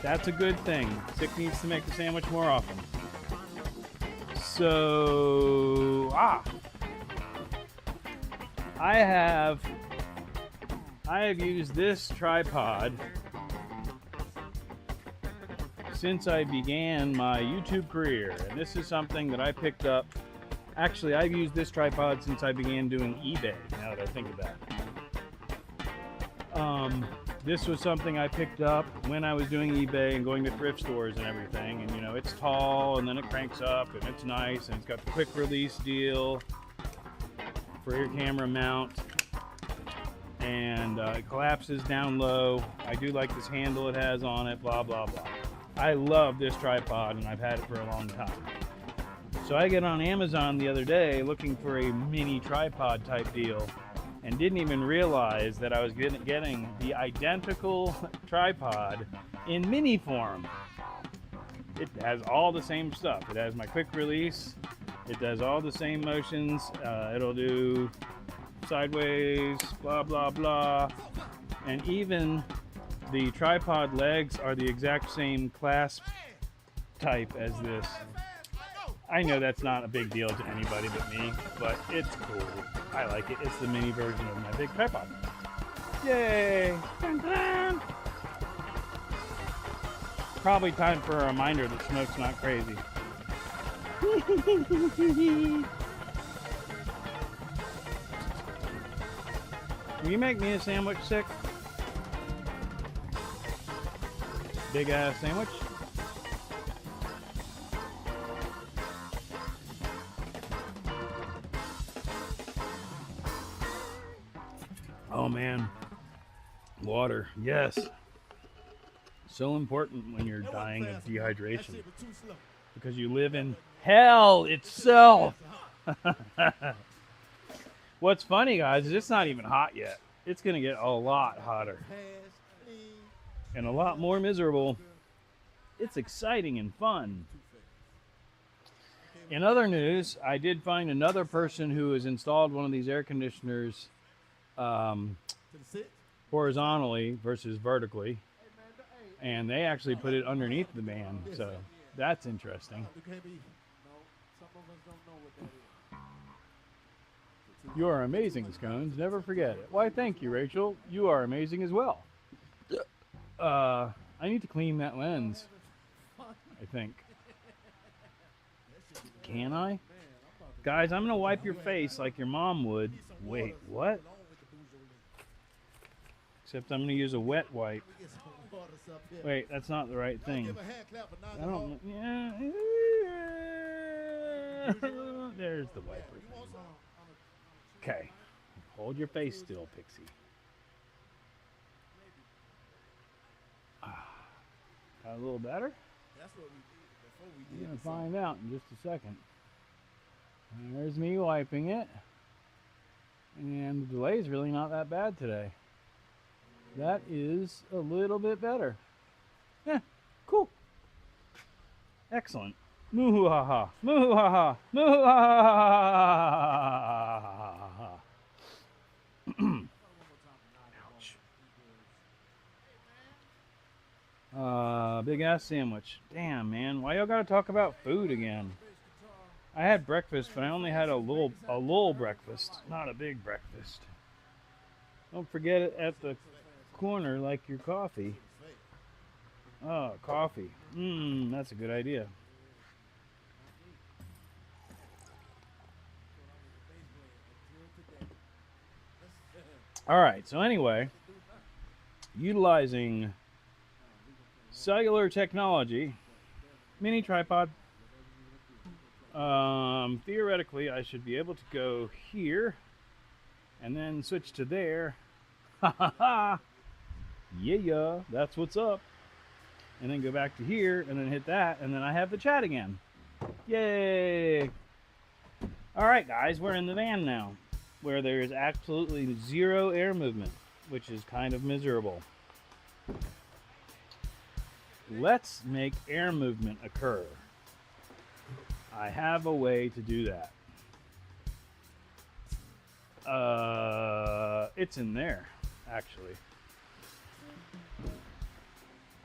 That's a good thing. Sick needs to make the sandwich more often. So, I have used this tripod since I began my YouTube career, and this is something that I picked up. Actually, I've used this tripod since I began doing eBay, now that I think about it. This was something I picked up when I was doing eBay and going to thrift stores and everything, and you know, it's tall and then it cranks up and it's nice and it's got the quick release deal for your camera mount, and it collapses down low. I do like this handle it has on it, blah blah blah. I love this tripod and I've had it for a long time. So I get on Amazon the other day looking for a mini tripod type deal and didn't even realize that I was getting the identical tripod in mini form. It has all the same stuff. It has my quick release. It does all the same motions. It'll do sideways, blah, blah, blah. And even the tripod legs are the exact same clasp type as this. I know that's not a big deal to anybody but me, but it's cool. I like it. It's the mini version of my big tripod. Yay! Dun, dun. Probably time for a reminder that Schmoke's not crazy. Will you make me a sandwich, Sick? Big ass sandwich? Oh man, water, yes. So important when you're dying of dehydration because you live in hell itself. What's funny, guys, is it's not even hot yet. It's gonna get a lot hotter and a lot more miserable. It's exciting and fun. In other news, I did find another person who has installed one of these air conditioners horizontally versus vertically, and they actually put it underneath the van, so that's interesting. You are amazing, Scones. Never forget it. Why, thank you, Rachel. You are amazing as well. I need to clean that lens, I think. Can I? Guys, I'm going to wipe your face like your mom would. Wait, what? Except I'm going to use a wet wipe. Wait, that's not the right thing. I don't. Yeah. There's the wiper. Okay. Hold your face still, Pixie. Got a little better? We're going to find out in just a second. There's me wiping it. And the delay is really not that bad today. That is a little bit better. Yeah, cool. Excellent. Moo-hoo-ha-ha. Moo-hoo-ha-ha. Moo-hoo-ha-ha. Ouch. Big ass sandwich. Damn, man. Why y'all gotta talk about food again? I had breakfast, but I only had a little breakfast, not a big breakfast. Don't forget it at the corner like your coffee. Oh, coffee. That's a good idea. All right, so anyway, utilizing cellular technology, mini tripod. Theoretically, I should be able to go here and then switch to there. Ha ha ha! Yeah, that's what's up. And then go back to here and then hit that, and then I have the chat again. Yay! All right, guys, we're in the van now, where there is absolutely zero air movement, which is kind of miserable. Let's make air movement occur. I have a way to do that. It's in there, actually.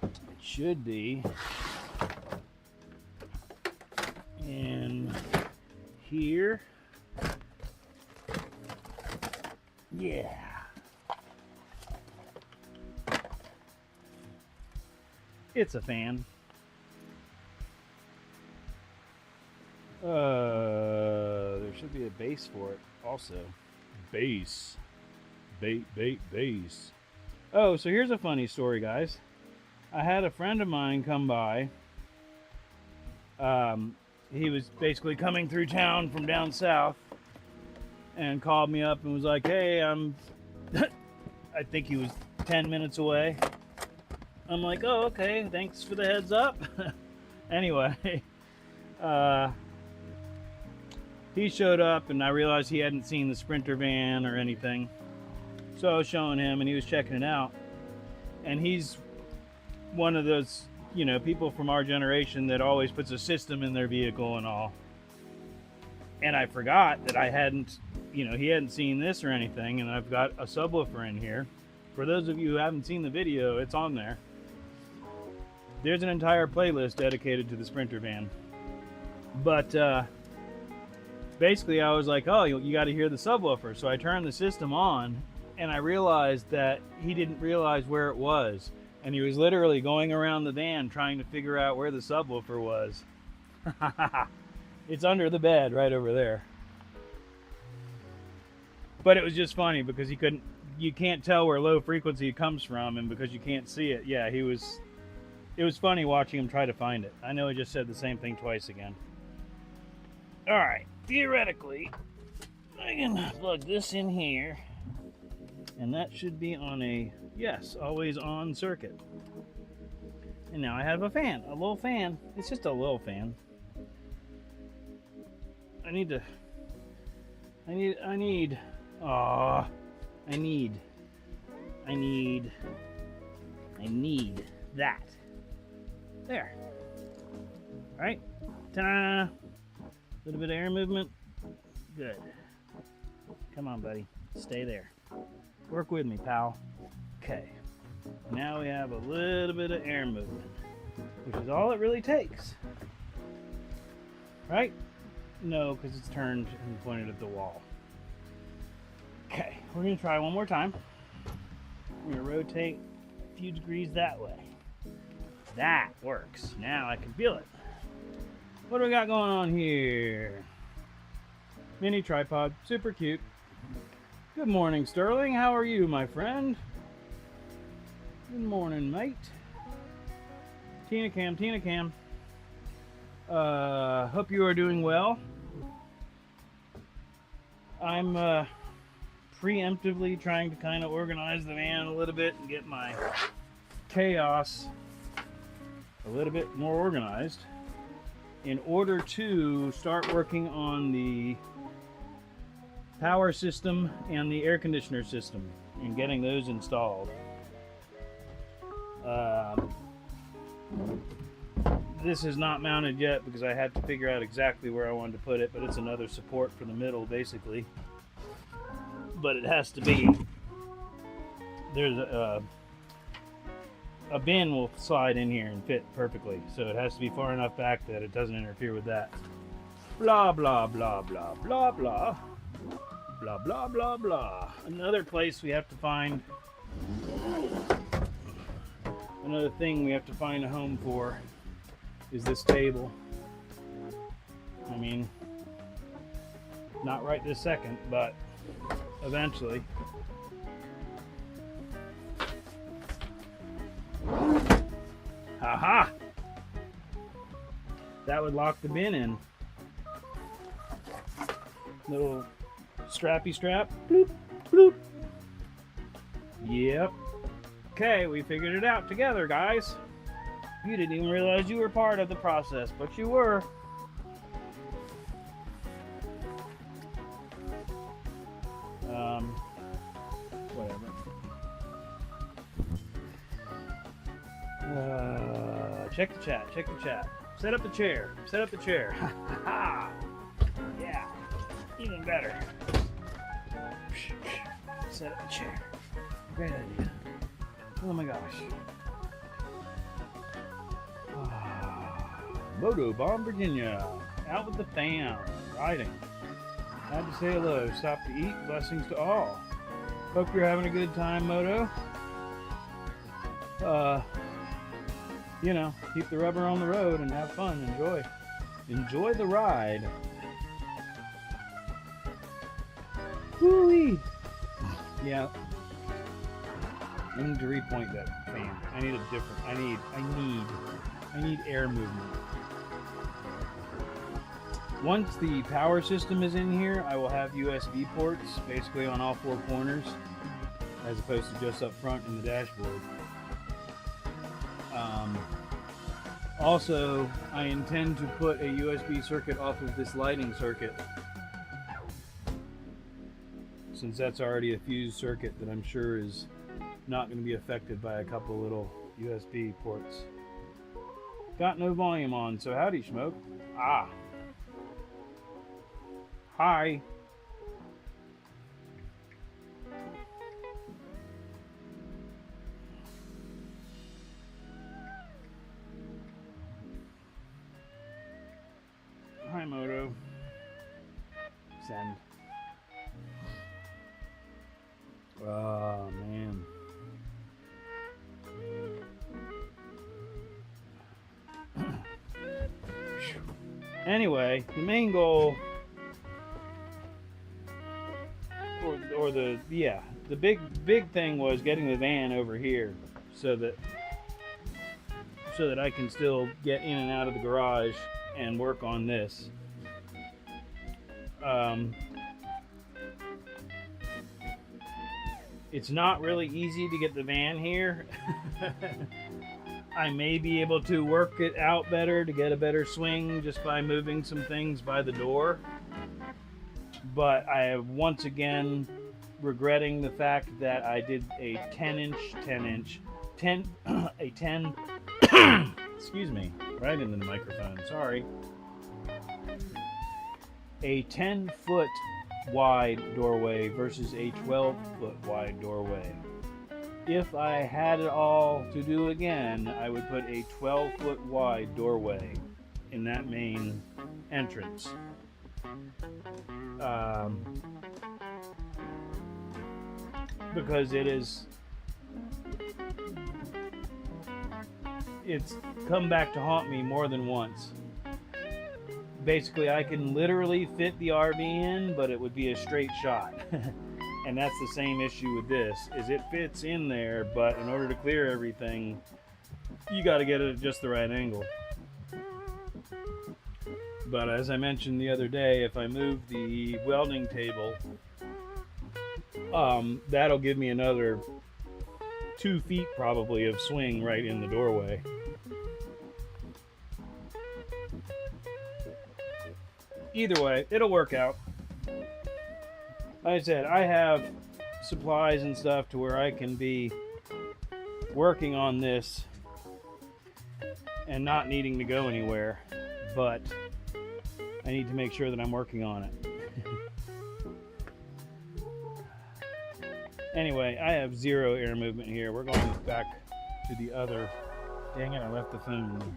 It should be in here. Yeah. It's a fan. There should be a base for it also. Base. Base. Oh, so here's a funny story, guys. I had a friend of mine come by. He was basically coming through town from down south and called me up and was like, hey, I'm I think he was 10 minutes away. I'm like, oh, okay, thanks for the heads up. Anyway, he showed up and I realized he hadn't seen the Sprinter van or anything. So I was showing him and he was checking it out. And he's one of those, you know, people from our generation that always puts a system in their vehicle and all. And I forgot that I hadn't, you know, he hadn't seen this or anything. And I've got a subwoofer in here. For those of you who haven't seen the video, it's on there. There's an entire playlist dedicated to the Sprinter van. But basically I was like, oh, you got to hear the subwoofer. So I turned the system on and I realized that he didn't realize where it was. And he was literally going around the van trying to figure out where the subwoofer was. It's under the bed right over there. But it was just funny because you can't tell where low frequency comes from, and because you can't see it, yeah, it was funny watching him try to find it. I know he just said the same thing twice again. Alright, theoretically, I can plug this in here, and that should be on a, yes, always on circuit. And now I have a fan, a little fan. It's just a little fan. I need that. There. Alright. Ta-da! Little bit of air movement. Good. Come on, buddy. Stay there. Work with me, pal. Okay. Now we have a little bit of air movement, which is all it really takes. Right? No, because it's turned and pointed at the wall. we're going to try one more time. We're going to rotate a few degrees that way. That works. Now I can feel it. What do we got going on here? Mini tripod, super cute. Good morning, Sterling. How are you, my friend? Good morning, mate. Tina Cam. Hope you are doing well. I'm preemptively trying to kind of organize the van a little bit and get my chaos a little bit more organized in order to start working on the power system and the air conditioner system and getting those installed. This is not mounted yet because I had to figure out exactly where I wanted to put it, but it's another support for the middle basically. But it has to be. There's a bin will slide in here and fit perfectly, so it has to be far enough back that it doesn't interfere with that. Blah blah blah blah blah blah blah blah blah blah. Another place we have to find, another thing we have to find a home for is this table. I mean, not right this second, but eventually. Haha! That would lock the bin in. Little strappy strap. Bloop, bloop. Yep. Okay, we figured it out together, guys. You didn't even realize you were part of the process, but you were. Whatever. Check the chat. Set up the chair. Yeah. Even better. Set up the chair. Great idea. Oh my gosh. Moto Bomb, Virginia. Out with the fam. Riding. Had to say hello. Stop to eat. Blessings to all. Hope you're having a good time, Moto. You know, keep the rubber on the road and have fun. Enjoy the ride. Woo-wee. Yeah. I need to repoint that fan. I need a different. I need air movement. Once the power system is in here, I will have USB ports basically on all four corners, as opposed to just up front in the dashboard. Also, I intend to put a USB circuit off of this lighting circuit, since that's already a fused circuit that I'm sure is not going to be affected by a couple little USB ports. Got no volume on, so howdy, Schmoke. Ah. Hi. Hi, Moto. Send. Oh, man. Anyway, the main goal, or the big thing was getting the van over here so that I can still get in and out of the garage and work on this. It's not really easy to get the van here. I may be able to work it out better to get a better swing just by moving some things by the door. But I am once again regretting the fact that I did a 10 excuse me, right into the microphone, sorry. A 10-foot wide doorway versus a 12-foot wide doorway. If I had it all to do again, I would put a 12-foot wide doorway in that main entrance. because it's come back to haunt me more than once. Basically, I can literally fit the RV in, but it would be a straight shot. And that's the same issue with this, is it fits in there, but in order to clear everything, you got to get it at just the right angle. But as I mentioned the other day, if I move the welding table, that'll give me another 2 feet probably of swing right in the doorway. Either way, it'll work out. Like I said, I have supplies and stuff to where I can be working on this and not needing to go anywhere, but I need to make sure that I'm working on it. Anyway, I have 0 air movement here. We're going back to the other... Dang it, I left the phone there.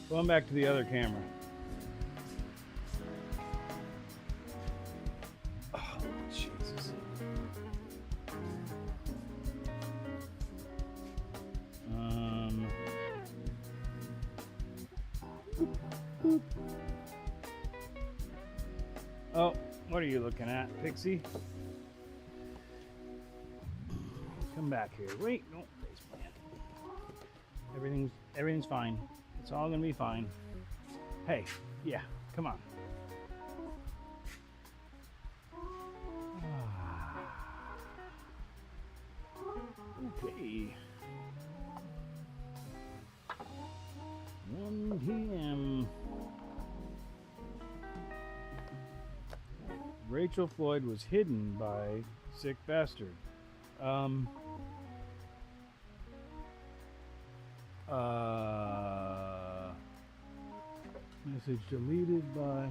Going back to the other camera. Oh, Jesus. Oh, what are you looking at, Pixie? Come back here. Wait, no, face plant. Everything's fine. It's all gonna be fine. Hey, yeah, come on. Okay. 1 p.m. Rachel Floyd was hidden by sick bastard. Message deleted by...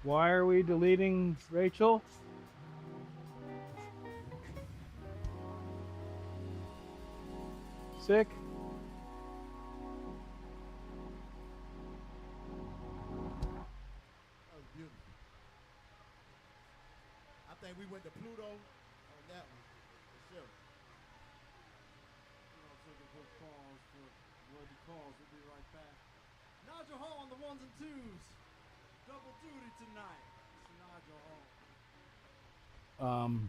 Why are we deleting Rachel? Sick? That was beautiful. I think we went to Pluto on that one, for sure. You know, take a quick pause for worthy calls. We'll be right back. Nigel Hall on the 1s and 2s. Double duty tonight. It's Nigel Hall.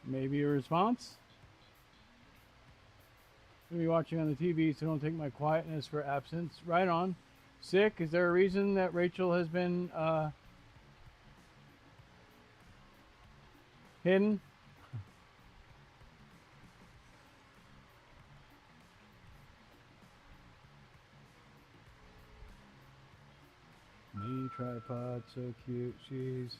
Maybe a response? Maybe watching on the TV, so don't take my quietness for absence. Right on. Sick? Is there a reason that Rachel has been hidden? Me tripod, so cute. Jeez.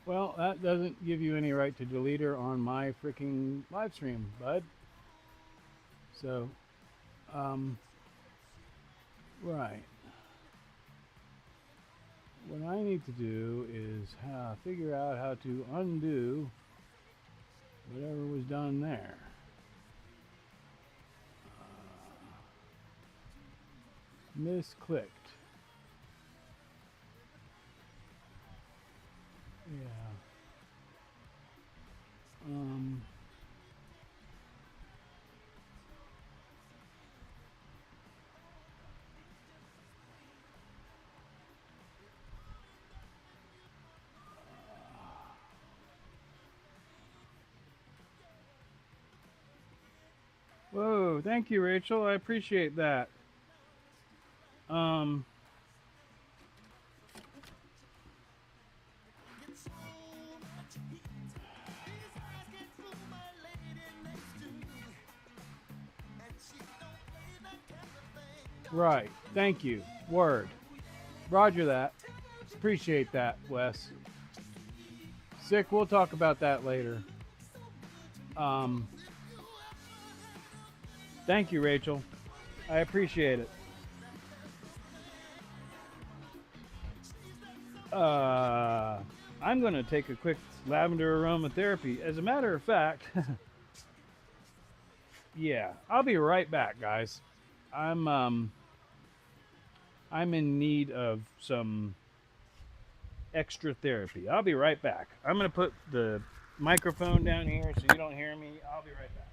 Well, that doesn't give you any right to delete her on my freaking live stream, bud. So, right. What I need to do is figure out how to undo whatever was done there. Misclicked. Yeah. Whoa, thank you, Rachel. I appreciate that. Right. Thank you. Word. Roger that. Appreciate that, Wes. Sick. We'll talk about that later. Thank you, Rachel. I appreciate it. I'm going to take a quick lavender aromatherapy. As a matter of fact, yeah, I'll be right back, guys. I'm I'm in need of some extra therapy. I'll be right back. I'm going to put the microphone down here so you don't hear me. I'll be right back.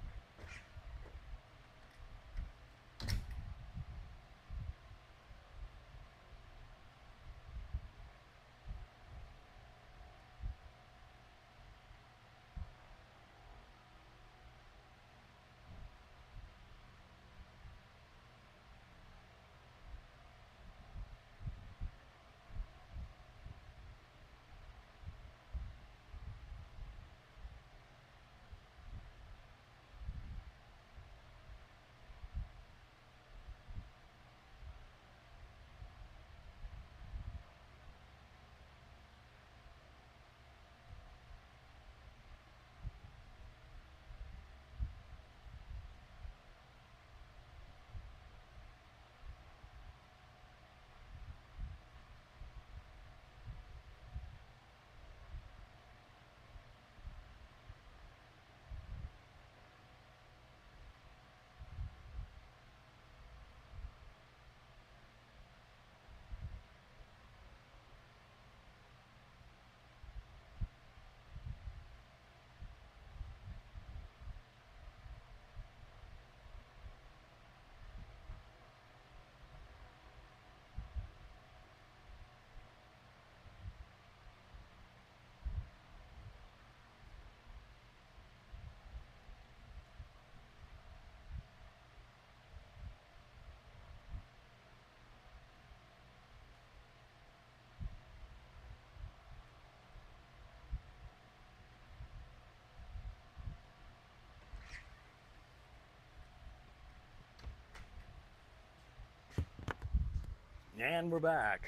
And we're back.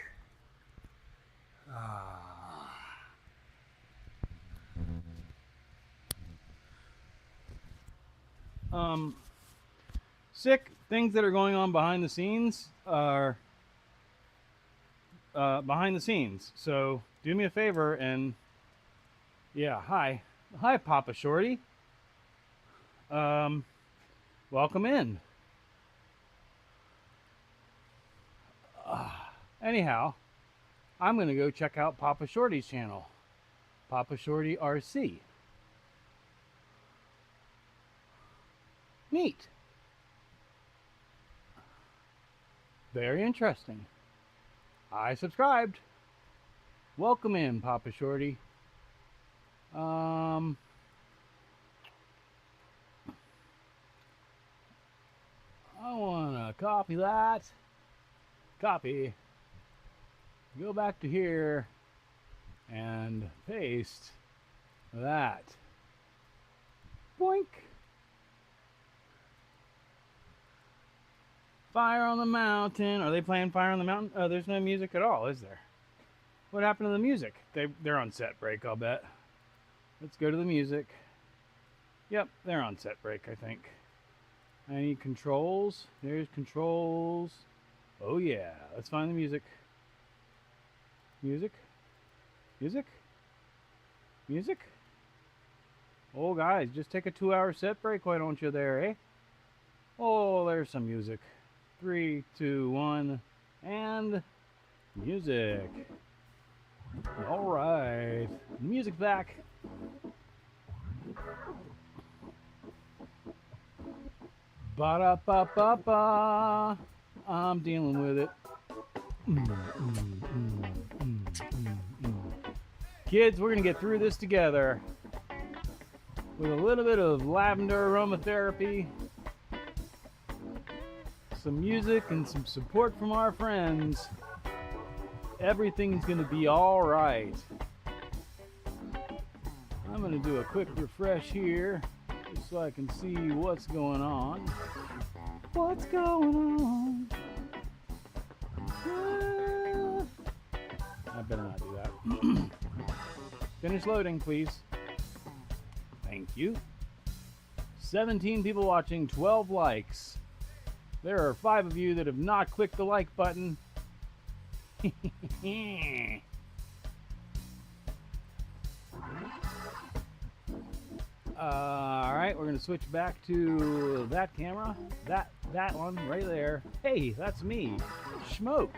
Sick things that are going on behind the scenes are behind the scenes. So do me a favor and hi Papa Shorty. Welcome in. Anyhow, I'm gonna go check out Papa Shorty's channel, Papa Shorty RC. Neat. Very interesting. I subscribed. Welcome in, Papa Shorty. I wanna copy that. Copy. Go back to here and paste that. Boink. Fire on the Mountain. Are they playing Fire on the Mountain? Oh, there's no music at all, is there? What happened to the music? They're on set break, I'll bet. Let's go to the music. Yep, they're on set break, I think. I need controls. There's controls. Oh yeah, let's find the music. Music? Music? Music? Oh guys, just take a 2-hour set break, why don't you there, eh? Oh, there's some music. 3, 2, 1, and music. Alright, the music's back. Ba-da-ba-ba-ba. I'm dealing with it. Kids, we're gonna get through this together with a little bit of lavender aromatherapy, some music, and some support from our friends. Everything's gonna be all right. I'm gonna do a quick refresh here just so I can see what's going on. What's going on? I better not do that. Finish loading, please. Thank you. 17 people watching, 12 likes. There are 5 of you that have not clicked the like button. Alright, we're going to switch back to that camera. That one right there. Hey, that's me. Schmoke.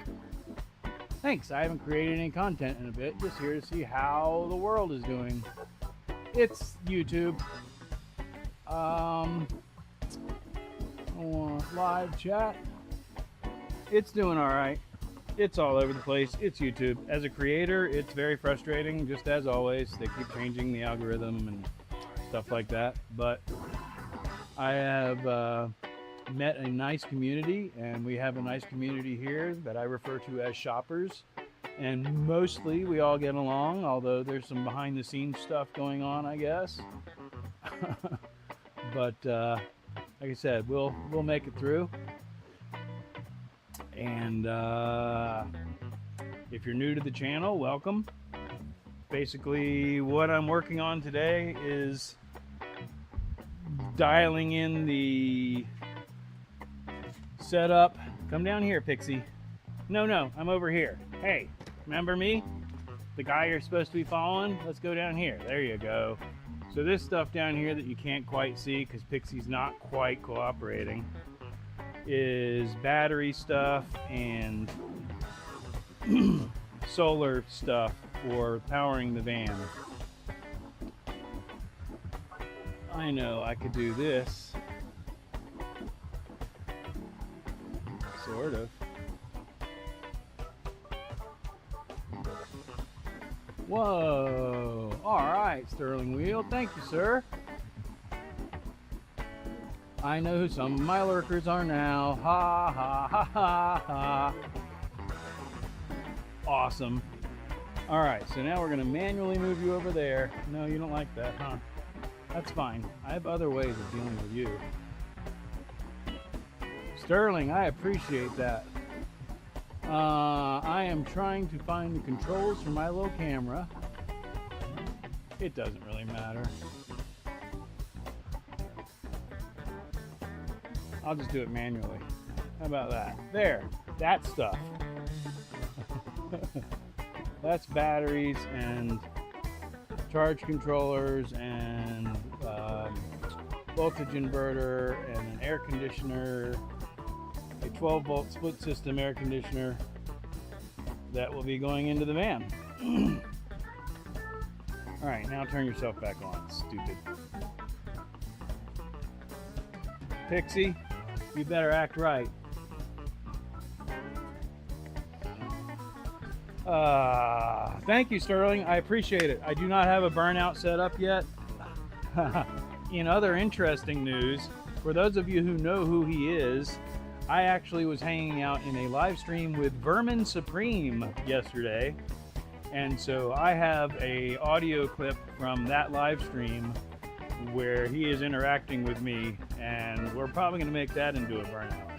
Thanks, I haven't created any content in a bit, just here to see how the world is doing. It's YouTube. Live chat. It's doing alright. It's all over the place. It's YouTube. As a creator, it's very frustrating, just as always. They keep changing the algorithm and stuff like that. But I have met a nice community, and we have a nice community here that I refer to as Shoppers. And mostly we all get along, although there's some behind the scenes stuff going on, I guess. But like I said, we'll make it through. And if you're new to the channel, welcome. Basically, what I'm working on today is dialing in the setup. Come down here, Pixie. No, I'm over here. Hey, remember me? The guy you're supposed to be following? Let's go down here. There you go. So this stuff down here that you can't quite see because Pixie's not quite cooperating is battery stuff and solar stuff for powering the van. I know I could do this. Sort of. Whoa. All right, Sterling Wheel. Thank you, sir. I know who some of my lurkers are now. Ha ha ha ha ha. Awesome. All right, so now we're gonna manually move you over there. No, you don't like that, huh? That's fine. I have other ways of dealing with you. Sterling, I appreciate that. I am trying to find the controls for my little camera. It doesn't really matter. I'll just do it manually. How about that? There, that stuff. That's batteries and charge controllers and voltage inverter and an air conditioner, a 12-volt split system air conditioner that will be going into the van. All right, now turn yourself back on, stupid. Pixie, you better act right. Thank you, Sterling. I appreciate it. I do not have a burnout set up yet. In other interesting news, for those of you who know who he is, I actually was hanging out in a live stream with Vermin Supreme yesterday. And so I have a audio clip from that live stream where he is interacting with me, and we're probably going to make that into a burnout.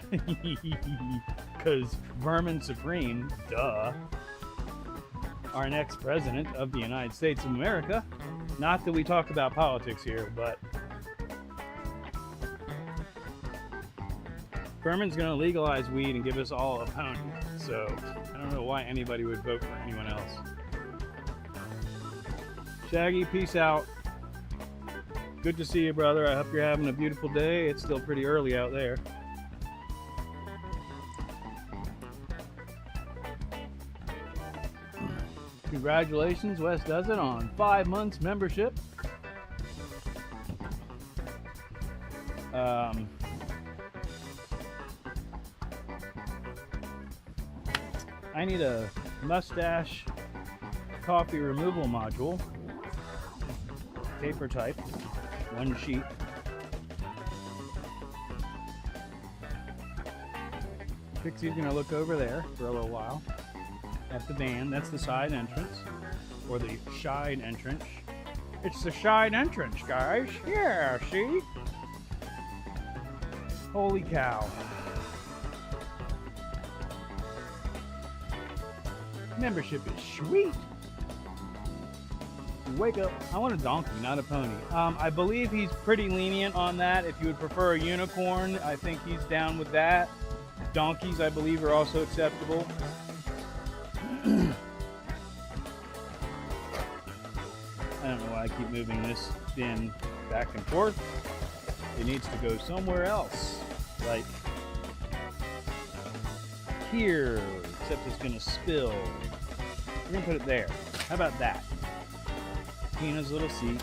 Because Vermin Supreme, duh, our next president of the United States of America. Not that we talk about politics here, but Vermin's going to legalize weed and give us all a pony. So I don't know why anybody would vote for anyone else. Shaggy, peace out. Good to see you, brother. I hope you're having a beautiful day. It's still pretty early out there. Congratulations, Wes does it on 5 months membership. I need a mustache coffee removal module, paper type, 1 sheet. Pixie's gonna look over there for a little while at the van. That's the side entrance, or the side entrance. It's the side entrance, guys. Yeah, see? Holy cow. Membership is sweet. Wake up. I want a donkey, not a pony. I believe he's pretty lenient on that. If you would prefer a unicorn, I think he's down with that. Donkeys, I believe, are also acceptable. I don't know why I keep moving this bin back and forth. It needs to go somewhere else. Like here, except it's gonna spill. We're gonna put it there. How about that? Tina's little seat.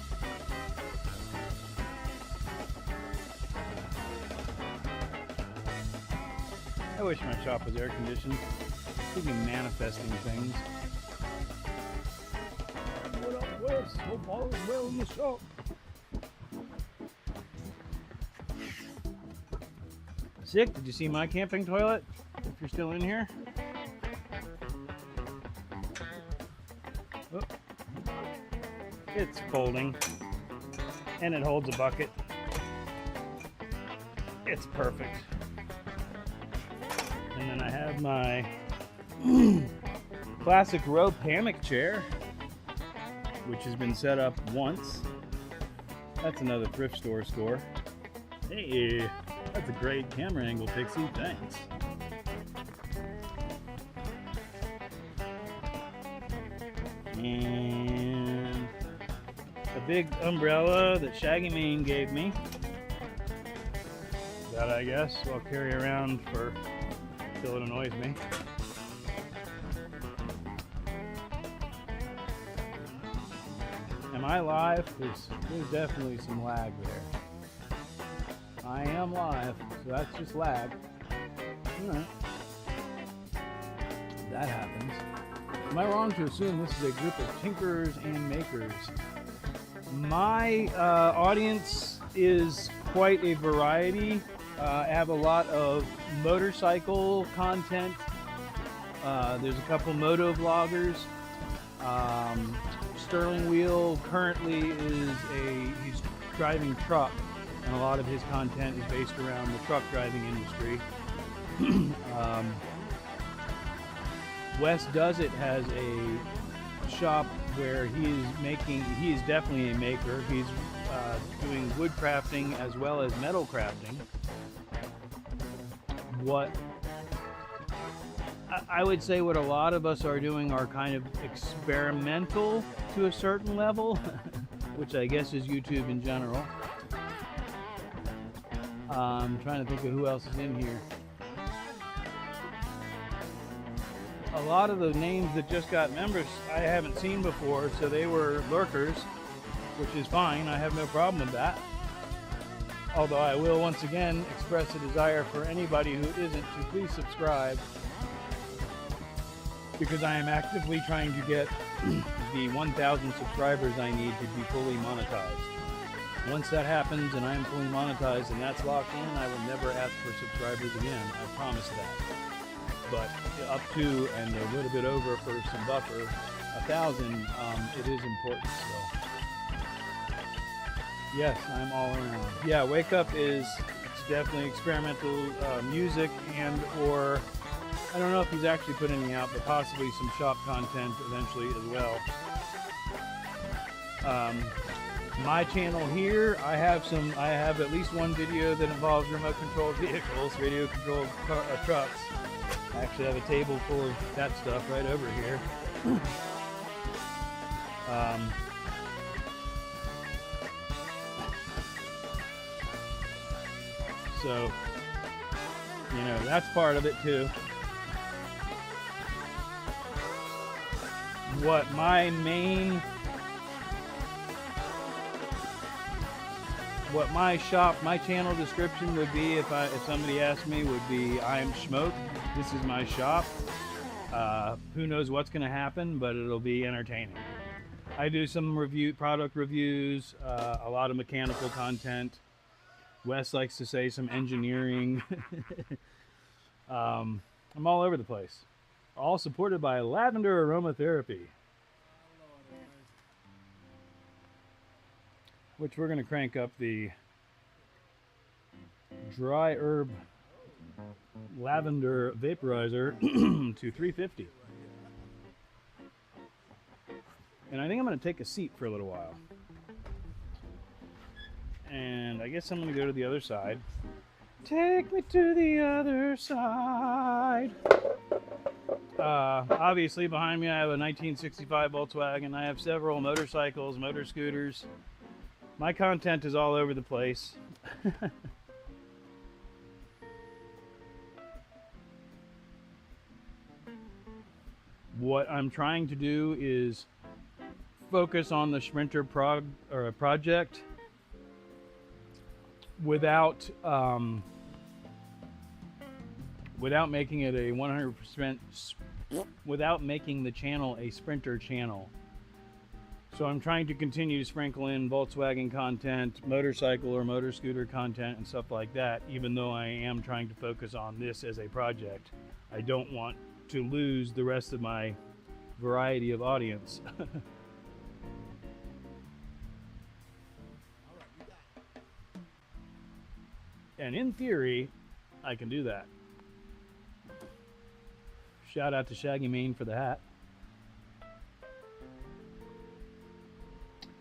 I wish my shop was air conditioned. Speaking manifesting things. What up, Wes? Hope all is well in the shop. Sick, did you see my camping toilet? If you're still in here. Oh. It's folding. And it holds a bucket. It's perfect. And then I have my classic rope hammock chair, which has been set up once. That's another thrift store score. Hey, that's a great camera angle, Pixie. Thanks. And a big umbrella that Shaggy Mane gave me. That, I guess, I'll carry around till it annoys me. Am I live? There's definitely some lag there. I am live, so that's just lag. Alright. That happens. Am I wrong to assume this is a group of tinkerers and makers? My audience is quite a variety. I have a lot of motorcycle content. There's a couple moto vloggers. Sterling Wheel currently he's driving truck, and a lot of his content is based around the truck driving industry. Wes Does It has a shop where he is definitely a maker. He's doing wood crafting as well as metal crafting. What I would say what a lot of us are doing are kind of experimental to a certain level, which I guess is YouTube in general. I'm trying to think of who else is in here. A lot of the names that just got members I haven't seen before, so they were lurkers, which is fine. I have no problem with that. Although I will once again express a desire for anybody who isn't to please subscribe, because I am actively trying to get the 1,000 subscribers I need to be fully monetized. Once that happens and I am fully monetized and that's locked in, I will never ask for subscribers again. I promise that. But up to and a little bit over for some buffer, 1,000, it is important still. Yes, I'm all around. Yeah, Wake Up it's definitely experimental music or I don't know if he's actually put any out, but possibly some shop content eventually as well. My channel here, I have at least one video that involves remote controlled vehicles, radio controlled trucks. I actually have a table full of that stuff right over here. So, that's part of it too. What my channel description would be if somebody asked me would be, I am Schmoke. This is my shop. Who knows what's going to happen, but it'll be entertaining. I do some product reviews, a lot of mechanical content. Wes likes to say some engineering. I'm all over the place. All supported by lavender aromatherapy, which we're going to crank up the dry herb lavender vaporizer to 350. And I think I'm going to take a seat for a little while. And I guess I'm going to go to the other side. Take me to the other side. Obviously behind me I have a 1965 Volkswagen. I have several motorcycles, motor scooters. My content is all over the place. What I'm trying to do is focus on the Sprinter project without making it a 100%, without making the channel a Sprinter channel. So I'm trying to continue to sprinkle in Volkswagen content, motorcycle or motor scooter content and stuff like that, even though I am trying to focus on this as a project. I don't want to lose the rest of my variety of audience. All right, you got it. And in theory, I can do that. Shout out to Shaggy Mane for the hat.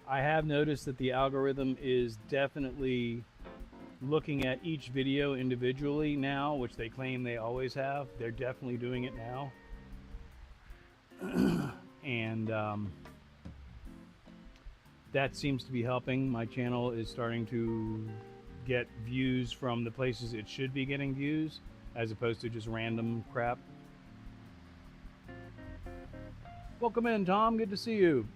I have noticed that the algorithm is definitely looking at each video individually now, which they claim they always have. They're definitely doing it now. And that seems to be helping. My channel is starting to get views from the places it should be getting views, as opposed to just random crap. Welcome in, Tom. Good to see you.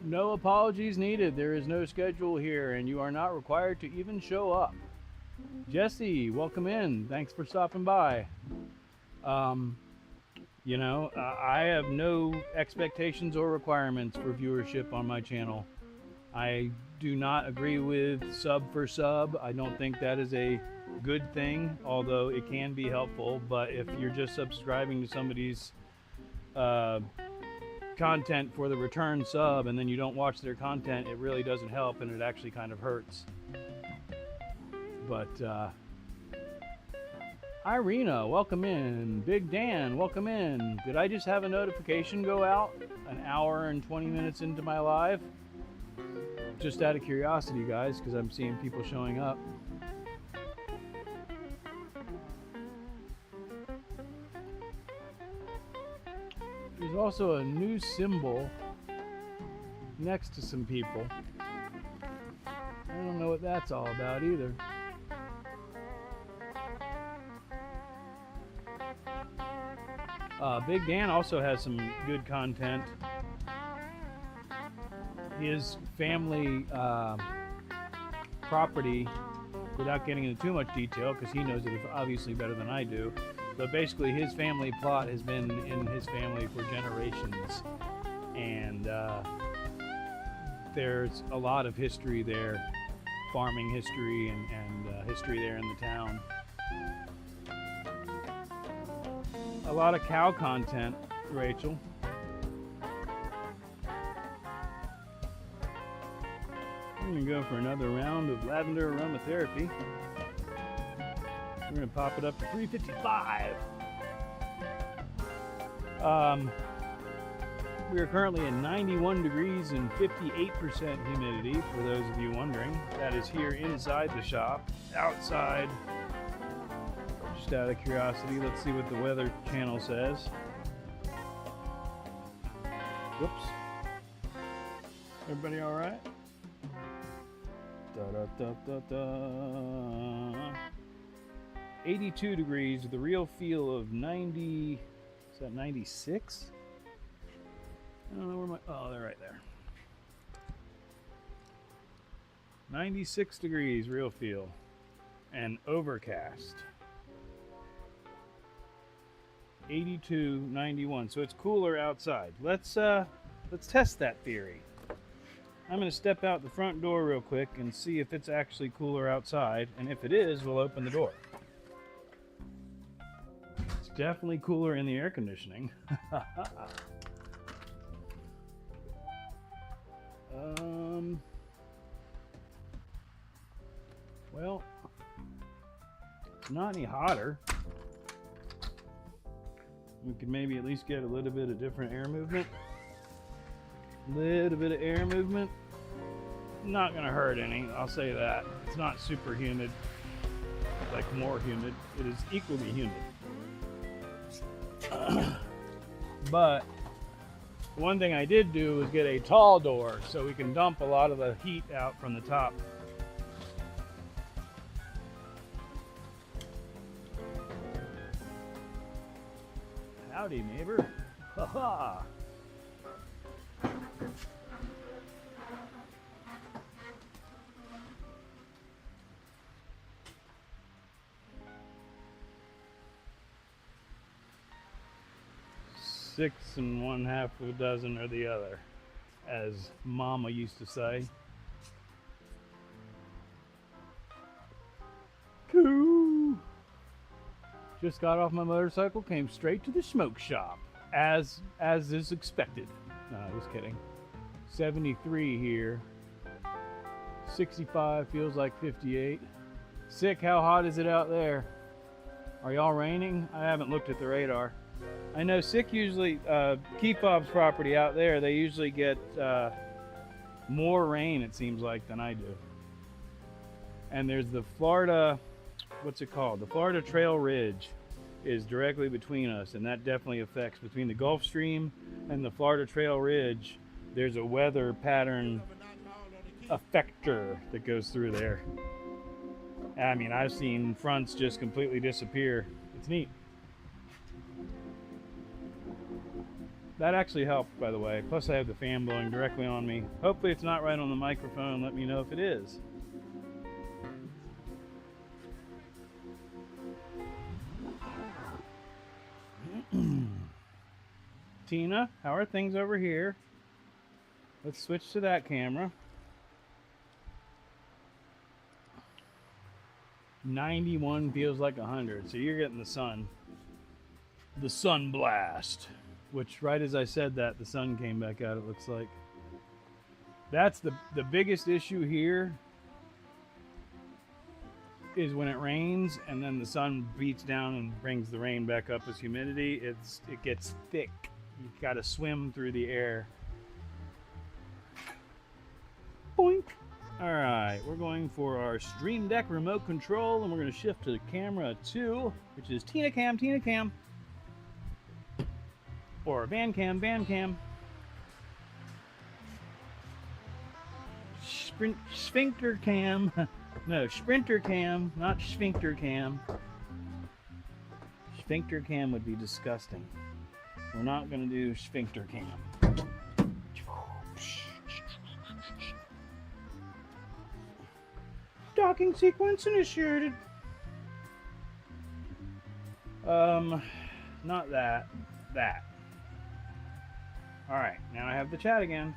No apologies needed. There is no schedule here, and you are not required to even show up. Jesse, welcome in. Thanks for stopping by. You know, I have no expectations or requirements for viewership on my channel. I do not agree with sub for sub. I don't think that is a good thing, although it can be helpful. But if you're just subscribing to somebody's content for the return sub and then you don't watch their content, it really doesn't help, and it actually kind of hurts. But Irina, welcome in. Big Dan, welcome in. Did I just have a notification go out an hour and 20 minutes into my live? Just out of curiosity, guys, because I'm seeing people showing up. There's also a new symbol next to some people. I don't know what that's all about either. Big Dan also has some good content. His family property, without getting into too much detail, because he knows it obviously better than I do, but basically his family plot has been in his family for generations, and there's a lot of history there, farming history and history there in the town. A lot of cow content, Rachel. I'm gonna go for another round of lavender aromatherapy. We're gonna pop it up to 355. We are currently at 91 degrees and 58% humidity, for those of you wondering. That is here inside the shop. Outside, just out of curiosity, let's see what the weather channel says. Whoops. Everybody all right? Da, da, da, da, da. 82 degrees with a real feel of 90. Is that 96? I don't know where my. Oh, they're right there. 96 degrees real feel and overcast. 82, 91. So it's cooler outside. Let's test that theory. I'm going to step out the front door real quick and see if it's actually cooler outside, and if it is, we'll open the door. It's definitely cooler in the air conditioning. Well, it's not any hotter. We could maybe at least get a little bit of different air movement. Little bit of air movement. Not gonna hurt any, I'll say that. It's not super humid, like more humid. It is equally humid. But one thing I did do was get a tall door so we can dump a lot of the heat out from the top. Howdy, neighbor. Ha ha. Six and 1/2 of a dozen or the other, as Mama used to say. Coo! Just got off my motorcycle, came straight to the smoke shop, as is expected. No, just kidding. 73 here. 65 feels like 58. Sick, how hot is it out there? Are y'all raining? I haven't looked at the radar. I know Sick usually, Keefob's property out there, they usually get more rain, it seems like, than I do. And there's the Florida, what's it called? The Florida Trail Ridge is directly between us, and that definitely affects between the Gulf Stream and the Florida Trail Ridge. There's a weather pattern effector that goes through there. I mean, I've seen fronts just completely disappear. It's neat. That actually helped, by the way. Plus I have the fan blowing directly on me. Hopefully it's not right on the microphone. Let me know if it is. Tina, how are things over here? Let's switch to that camera. 91 feels like 100, so you're getting the sun. The sun blast. Which, right as I said that, the sun came back out, it looks like. That's the biggest issue here, is when it rains and then the sun beats down and brings the rain back up as humidity. It gets thick. You gotta swim through the air. Boink. Alright, we're going for our Stream Deck remote control, and we're gonna shift to camera 2, which is Tina Cam. Or Van Cam. Sphincter Cam. No, Sprinter Cam, not Sphincter Cam. Sphincter Cam would be disgusting. We're not going to do Sphincter Cam. Docking sequence initiated. Not that. That. Alright, now I have the chat again.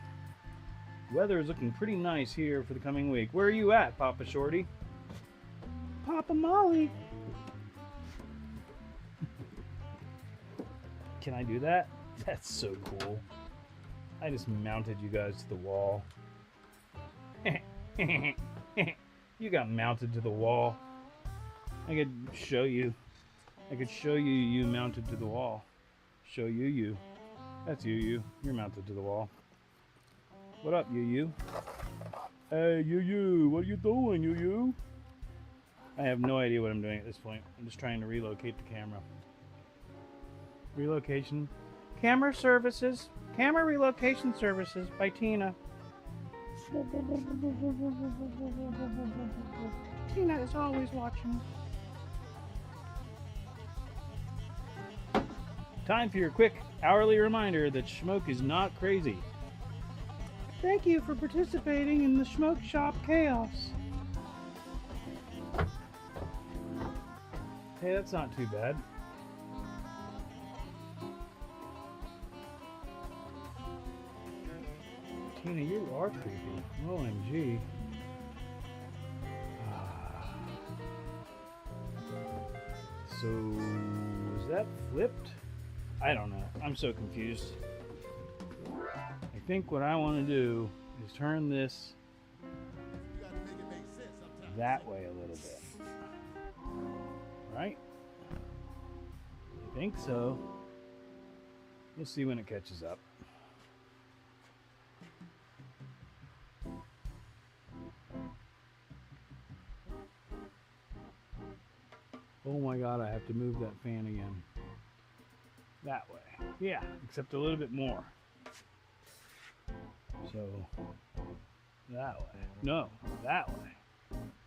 Weather is looking pretty nice here for the coming week. Where are you at, Papa Shorty? Papa Molly. Can I do that? That's so cool. I just mounted you guys to the wall. You got mounted to the wall. I could show you. You mounted to the wall. Show you. That's you. You're mounted to the wall. What up, you? Hey, you. What are you doing, you? I have no idea what I'm doing at this point. I'm just trying to relocate the camera. Relocation. Camera services. Camera relocation services by Tina. Tina is always watching. Time for your quick hourly reminder that Schmoke is not crazy. Thank you for participating in the Schmoke Shop chaos. Hey, that's not too bad. Tina, you are creepy. OMG. So, is that flipped? I don't know. I'm so confused. I think what I want to do is turn this that way a little bit. Right? I think so. We'll see when it catches up. Oh my god, I have to move that fan again. That way. Yeah, except a little bit more. So, that way. No, that way.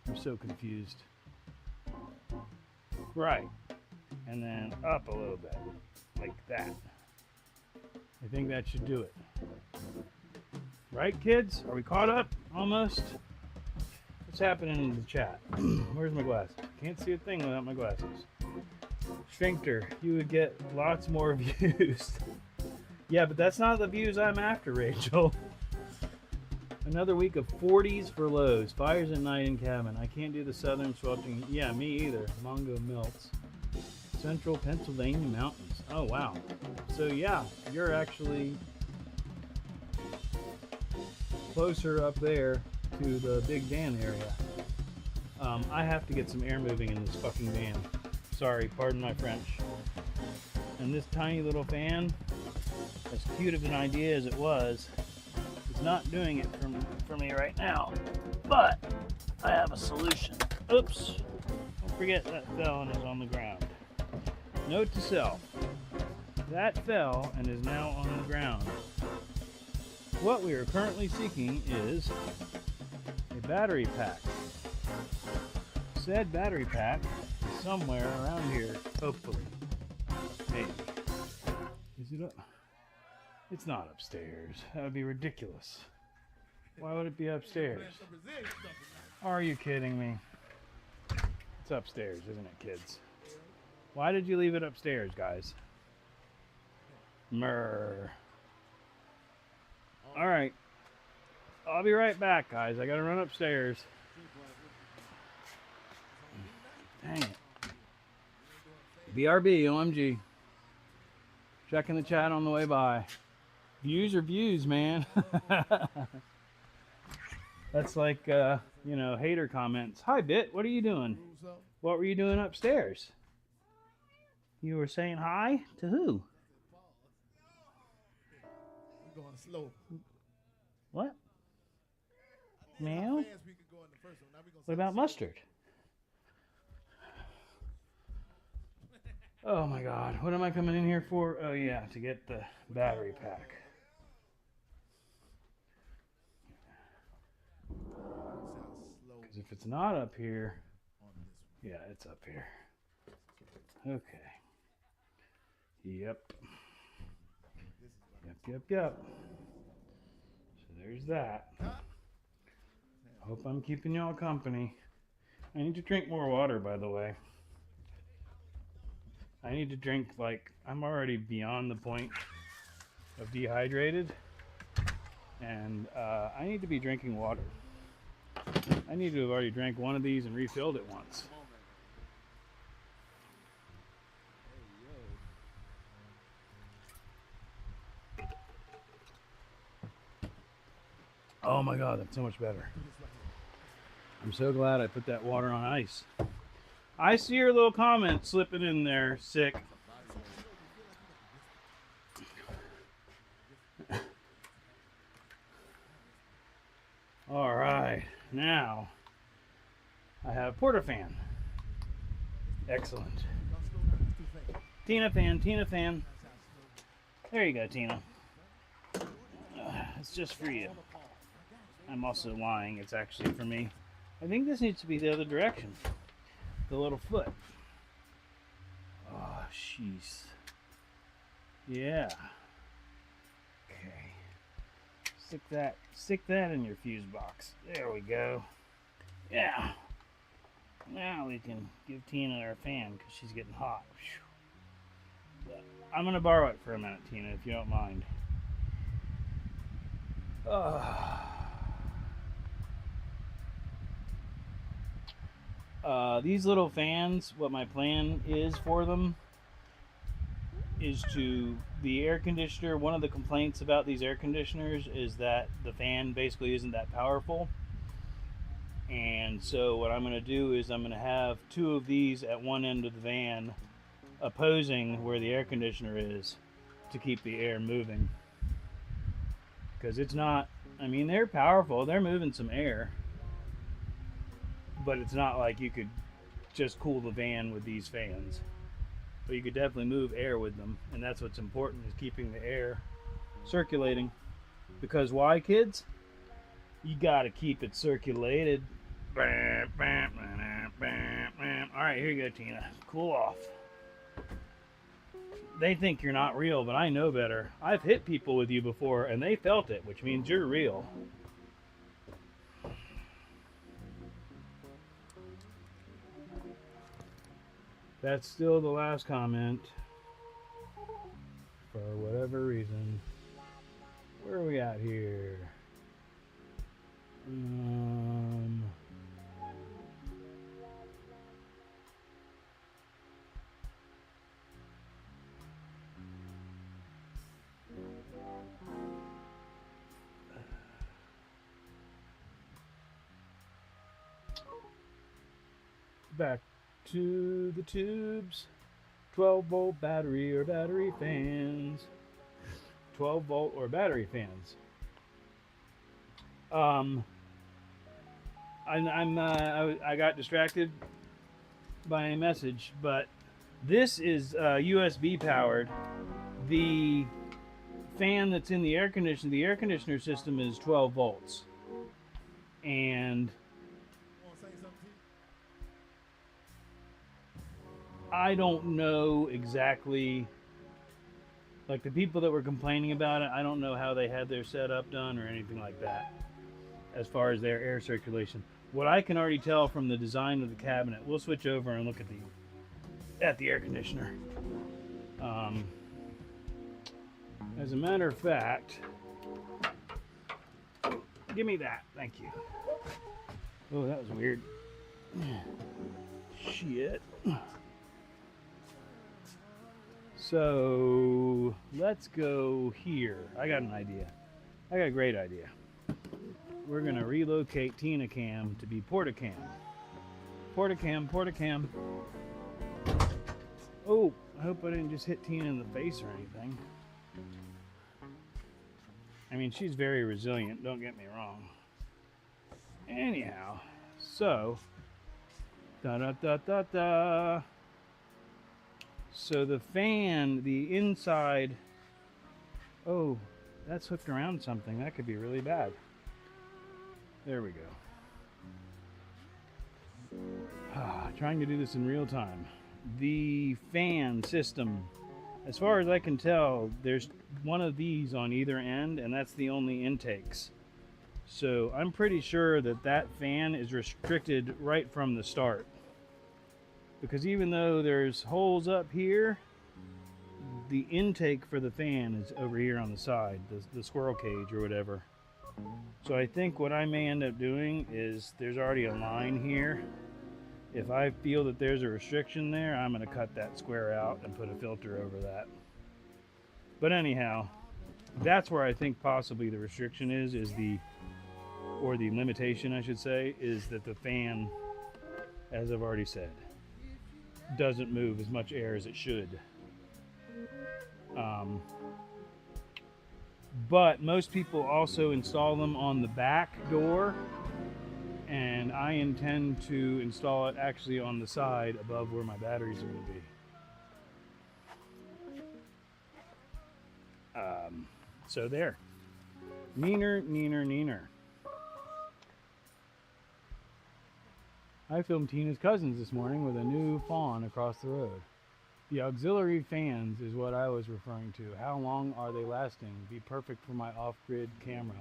I'm so confused. Right. And then up a little bit. like that. I think that should do it. Right, kids? Are we caught up? Almost? What's happening in the chat? Where's my glasses? Can't see a thing without my glasses. Sphincter, you would get lots more views. Yeah, but that's not the views I'm after, Rachel. Another week of 40s for lows. Fires at night in cabin. I can't do the southern sweltering. Yeah, me either. Mongo melts. Central Pennsylvania mountains. Oh, wow. So, yeah, you're actually closer up there to the Big Dan area. I have to get some air moving in this fucking van. Sorry, pardon my French. And this tiny little fan, as cute of an idea as it was, is not doing it for me right now. But I have a solution. Oops. Don't forget that fell and is on the ground. Note to self. That fell and is now on the ground. What we are currently seeking is a battery pack. Said battery pack is somewhere around here, hopefully. Maybe. Is it up? It's not upstairs. That would be ridiculous. Why would it be upstairs? Are you kidding me? It's upstairs, isn't it, kids? Why did you leave it upstairs, guys? Myrrh. Alright. I'll be right back, guys. I gotta run upstairs. Dang it. BRB, OMG. Checking the chat on the way by. Views are views, man. That's like, you know, hater comments. Hi, Bit. What are you doing? What were you doing upstairs? You were saying hi? To who? We're going slow. What? Meow? What about mustard? Oh my god. What am I coming in here for? Oh yeah, to get the battery pack. Because if it's not up here, yeah, it's up here. Okay. Yep. Yep. So there's that. Hope I'm keeping y'all company. I need to drink more water, by the way. I need to drink, like, I'm already beyond the point of dehydrated. And I need to be drinking water. I need to have already drank one of these and refilled it once. Oh my god, that's so much better. I'm so glad I put that water on ice. I see your little comment slipping in there, sick. All right, now I have portafan. Excellent. Tina fan. There you go, Tina. It's just for you. I'm also lying. It's actually for me. I think this needs to be the other direction. The little foot. Oh, jeez. Yeah. Okay. Stick that in your fuse box. There we go. Yeah. Now we can give Tina our fan because she's getting hot. But I'm going to borrow it for a minute, Tina, if you don't mind. These little fans, what my plan is for them is to, the air conditioner, one of the complaints about these air conditioners is that the fan basically isn't that powerful. And so what I'm going to do is I'm going to have two of these at one end of the van opposing where the air conditioner is to keep the air moving. Because it's not, I mean, they're powerful, they're moving some air, but it's not like you could just cool the van with these fans. But you could definitely move air with them, and that's what's important, is keeping the air circulating. Because why, kids? You gotta keep it circulated. Alright, here you go, Tina. Cool off. they think you're not real, but I know better. I've hit people with you before, and they felt it, which means you're real. That's still the last comment. For whatever reason. Where are we at here? Back to the tubes. 12-volt battery or battery fans. 12-volt or battery fans. I got distracted by a message, but this is USB powered. The fan that's in the air conditioner system is 12 volts. And Want to say something to you? I don't know exactly, like the people that were complaining about it, I don't know how they had their setup done or anything like that as far as their air circulation. What I can already tell from the design of the cabinet, we'll switch over and look at the air conditioner. As a matter of fact, give me that, thank you. Oh, that was weird. Shit. So let's go here. I got an idea. I got a great idea. We're gonna relocate Tina Cam to be Portacam. Portacam. Oh, I hope I didn't just hit Tina in the face or anything. I mean, she's very resilient, don't get me wrong. Anyhow, so da. So the fan, the inside, oh, that's hooked around something. That could be really bad. There we go. Trying to do this in real time. The fan system, as far as I can tell, there's one of these on either end, and that's the only intakes. So I'm pretty sure that that fan is restricted right from the start. Because even though there's holes up here, the intake for the fan is over here on the side, the squirrel cage or whatever. So I think what I may end up doing is there's already a line here. If I feel that there's a restriction there, I'm going to cut that square out and put a filter over that. But anyhow, that's where I think possibly the restriction is the limitation, I should say, is that the fan, as I've already said, doesn't move as much air as it should. But most people also install them on the back door, and I intend to install it actually on the side above where my batteries are going to be. So there. Neener. I filmed Tina's cousins this morning with a new fawn across the road. The auxiliary fans is what I was referring to. How long are they lasting? Be perfect for my off-grid camera.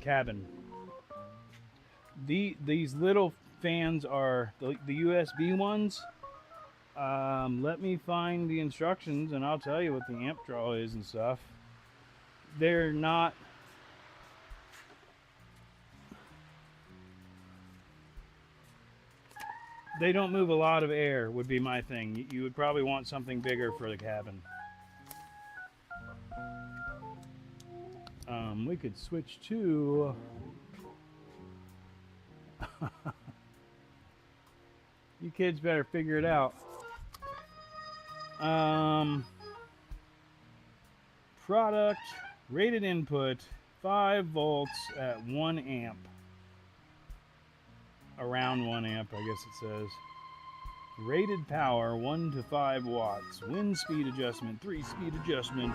Cabin. These little fans are the USB ones. Let me find the instructions and I'll tell you what the amp draw is and stuff. They're not... They don't move a lot of air, would be my thing. You would probably want something bigger for the cabin. We could switch to... You kids better figure it out. Product, rated input, 5 volts at 1 amp. Around 1 amp, I guess it says. Rated power 1 to 5 watts. Wind speed adjustment, 3 speed adjustment.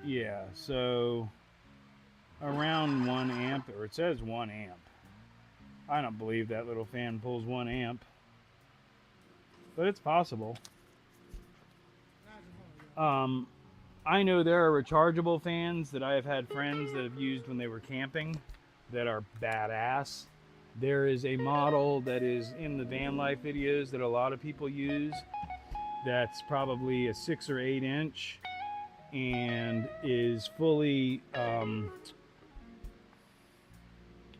Yeah, so around 1 amp, or it says 1 amp. I don't believe that little fan pulls 1 amp, but it's possible. I know there are rechargeable fans that I have had friends that have used when they were camping that are badass. There is a model that is in the van life videos that a lot of people use that's probably a 6 or 8 inch and is fully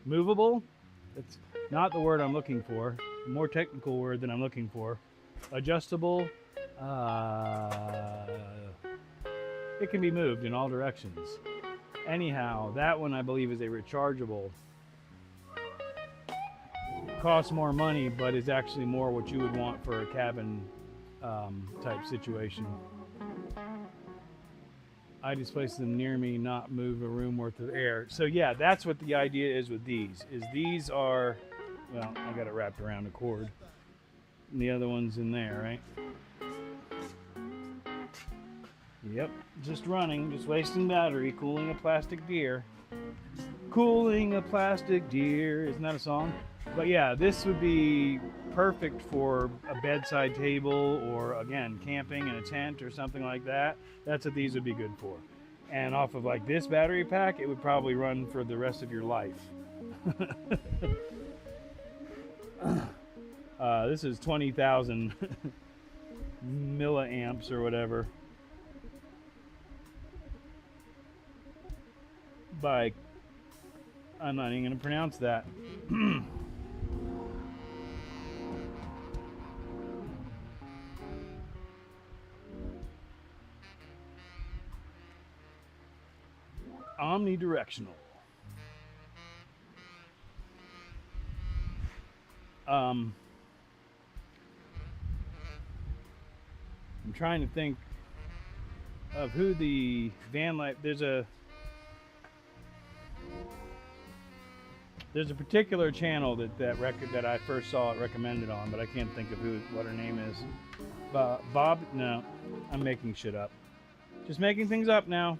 movable. That's not the word I'm looking for. A more technical word than I'm looking for. Adjustable. It can be moved in all directions. Anyhow, that one I believe is a rechargeable. Costs more money, but is actually more what you would want for a cabin type situation. I just place them near me, not move a room worth of air. So yeah, that's what the idea is with these. Is these are, well, I got it wrapped around a cord. And the other one's in there, right? Yep, just running, just wasting battery, cooling a plastic deer. Cooling a plastic deer, isn't that a song? But yeah, this would be perfect for a bedside table or, again, camping in a tent or something like that. That's what these would be good for. And off of like this battery pack, it would probably run for the rest of your life. This is 20,000 milliamps or whatever. By, I'm not even going to pronounce that. Omnidirectional. I'm trying to think of who the van life. There's a particular channel that I first saw it recommended on, but I can't think of what her name is. Bob? No, I'm making shit up. Just making things up now.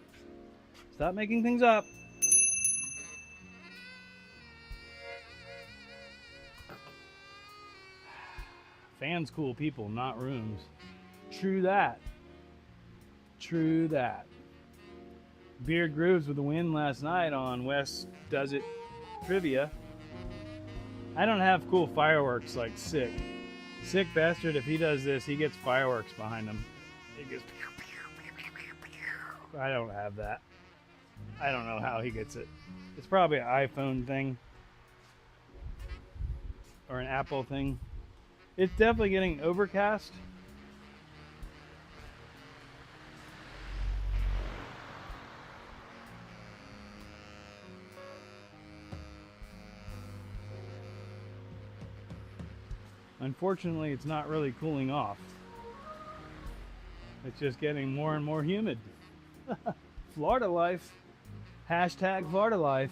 Stop making things up. Fans cool people, not rooms. True that. True that. Beard Grooves with the win last night on West Does It Trivia. I don't have cool fireworks like Sick. Sick bastard, if he does this, he gets fireworks behind him. It goes. I don't have that. I don't know how he gets it. It's probably an iPhone thing. Or an Apple thing. It's definitely getting overcast. Unfortunately, it's not really cooling off. It's just getting more and more humid. Florida life. Hashtag Florida life.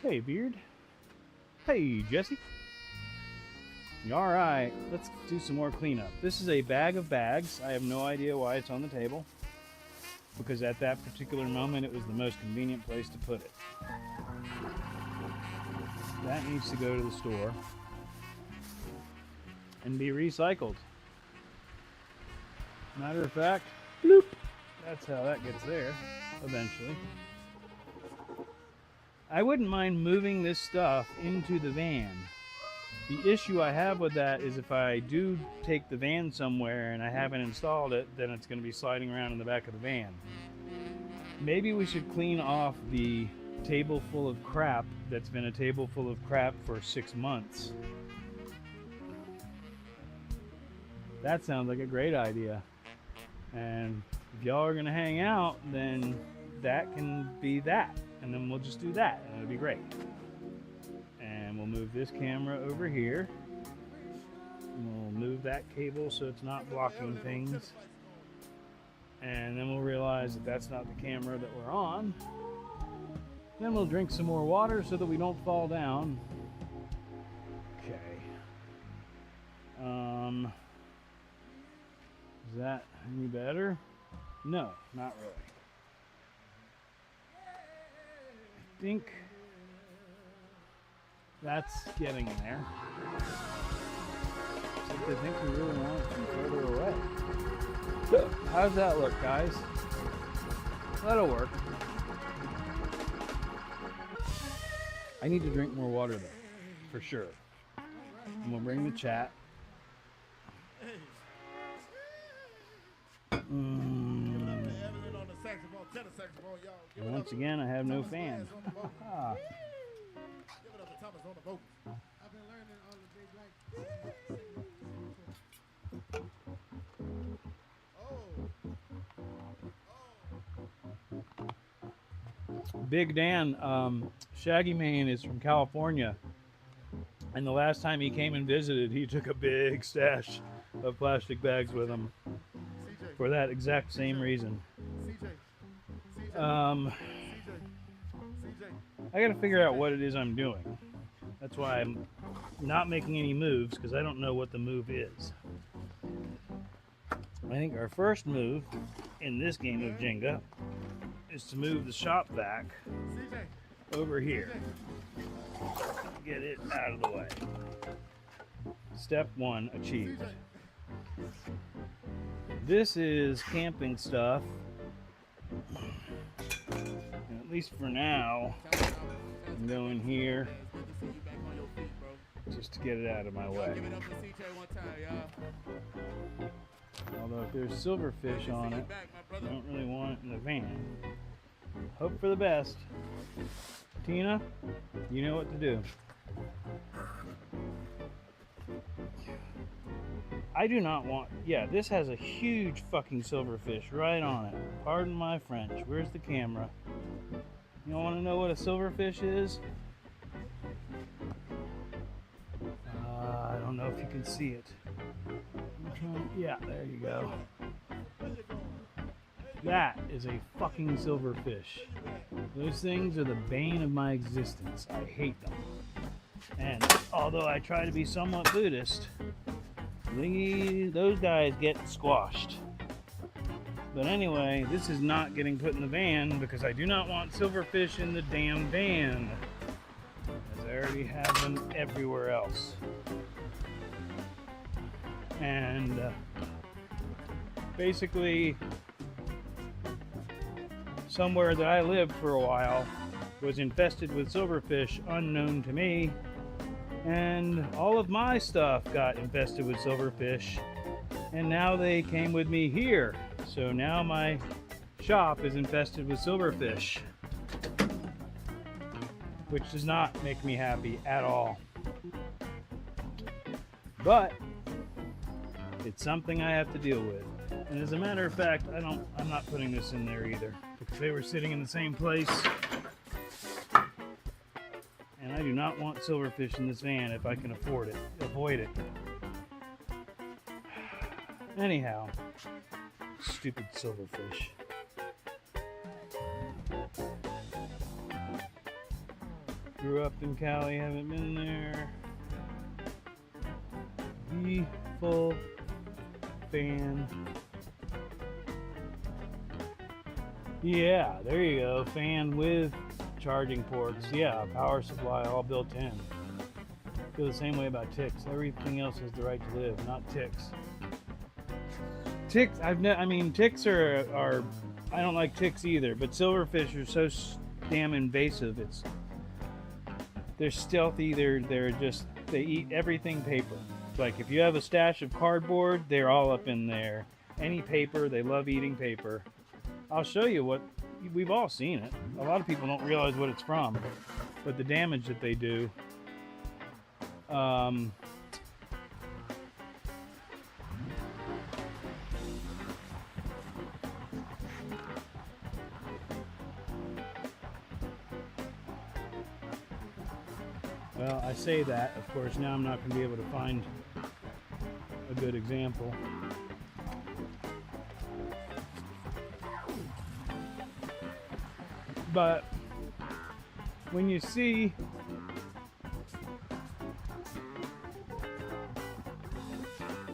Hey, Beard. Hey, Jesse. All right, let's do some more cleanup. This is a bag of bags. I have no idea why it's on the table, because at that particular moment, it was the most convenient place to put it. That needs to go to the store and be recycled. Matter of fact, bloop, that's how that gets there eventually. I wouldn't mind moving this stuff into the van. The issue I have with that is if I do take the van somewhere and I haven't installed it, then it's going to be sliding around in the back of the van. Maybe we should clean off the table full of crap that's been a table full of crap for 6 months. That sounds like a great idea. And if y'all are going to hang out, then that can be that. And then we'll just do that, and it'll be great. And we'll move this camera over here. And we'll move that cable so it's not blocking things. And then we'll realize that that's not the camera that we're on. Then we'll drink some more water so that we don't fall down. Okay. Is that any better? No, not really. I think That's getting there. Except I think we really want it from further away. So, how's that look, guys? That'll work. I need to drink more water though, for sure. I'm gonna bring the chat. Once again, I have no fan. Give it up to Thomas on the vocals. I've been learning all the big like. Big Dan, Shaggy Man is from California, and the last time he came and visited, he took a big stash of plastic bags with him for that exact same reason. I gotta figure out what it is I'm doing. That's why I'm not making any moves, because I don't know what the move is. I think our first move in this game of Jenga is to move the shop vac over here. Get it out of the way. Step 1 achieved. This is camping stuff. And at least for now, I'm going here just to get it out of my way. Although if there's silverfish on it, I don't really want it in the van. Hope for the best. Tina, you know what to do. I do not want... Yeah, this has a huge fucking silverfish right on it. Pardon my French. Where's the camera? You want to know what a silverfish is? I don't know if you can see it. Yeah, there you go. That is a fucking silverfish. Those things are the bane of my existence. I hate them. And although I try to be somewhat Buddhist, those guys get squashed. But anyway, this is not getting put in the van because I do not want silverfish in the damn van, as I already have them everywhere else. And basically, somewhere that I lived for a while was infested with silverfish unknown to me, and all of my stuff got infested with silverfish, and now they came with me here. So now my shop is infested with silverfish, which does not make me happy at all. But it's something I have to deal with. And as a matter of fact, I'm not putting this in there either, because they were sitting in the same place. And I do not want silverfish in this van if I can avoid it. Anyhow, stupid silverfish. Grew up in Cali, haven't been there. The full fan. Yeah, there you go. Fan with charging ports. Yeah, power supply all built in. Feel the same way about ticks. Everything else has the right to live, not ticks. Ticks, ticks are I don't like ticks either, but silverfish are so damn invasive. They're stealthy. They eat everything paper. Like if you have a stash of cardboard, they're all up in there. Any paper, they love eating paper. I'll show you what, we've all seen it. A lot of people don't realize what it's from, but the damage that they do. Well, I say that, of course, now I'm not going to be able to find a good example. But when you see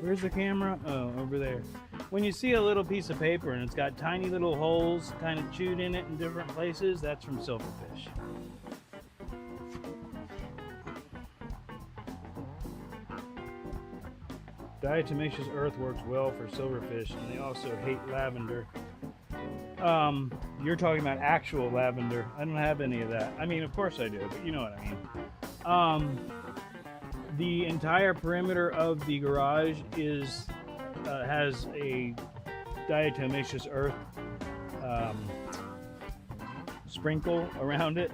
where's the camera? Oh, over there. When you see a little piece of paper and it's got tiny little holes kind of chewed in it in different places, that's from silverfish. Diatomaceous earth works well for silverfish, and they also hate lavender. You're talking about actual lavender. I don't have any of that. I mean, of course I do, but you know what I mean. The entire perimeter of the garage is has a diatomaceous earth sprinkle around it,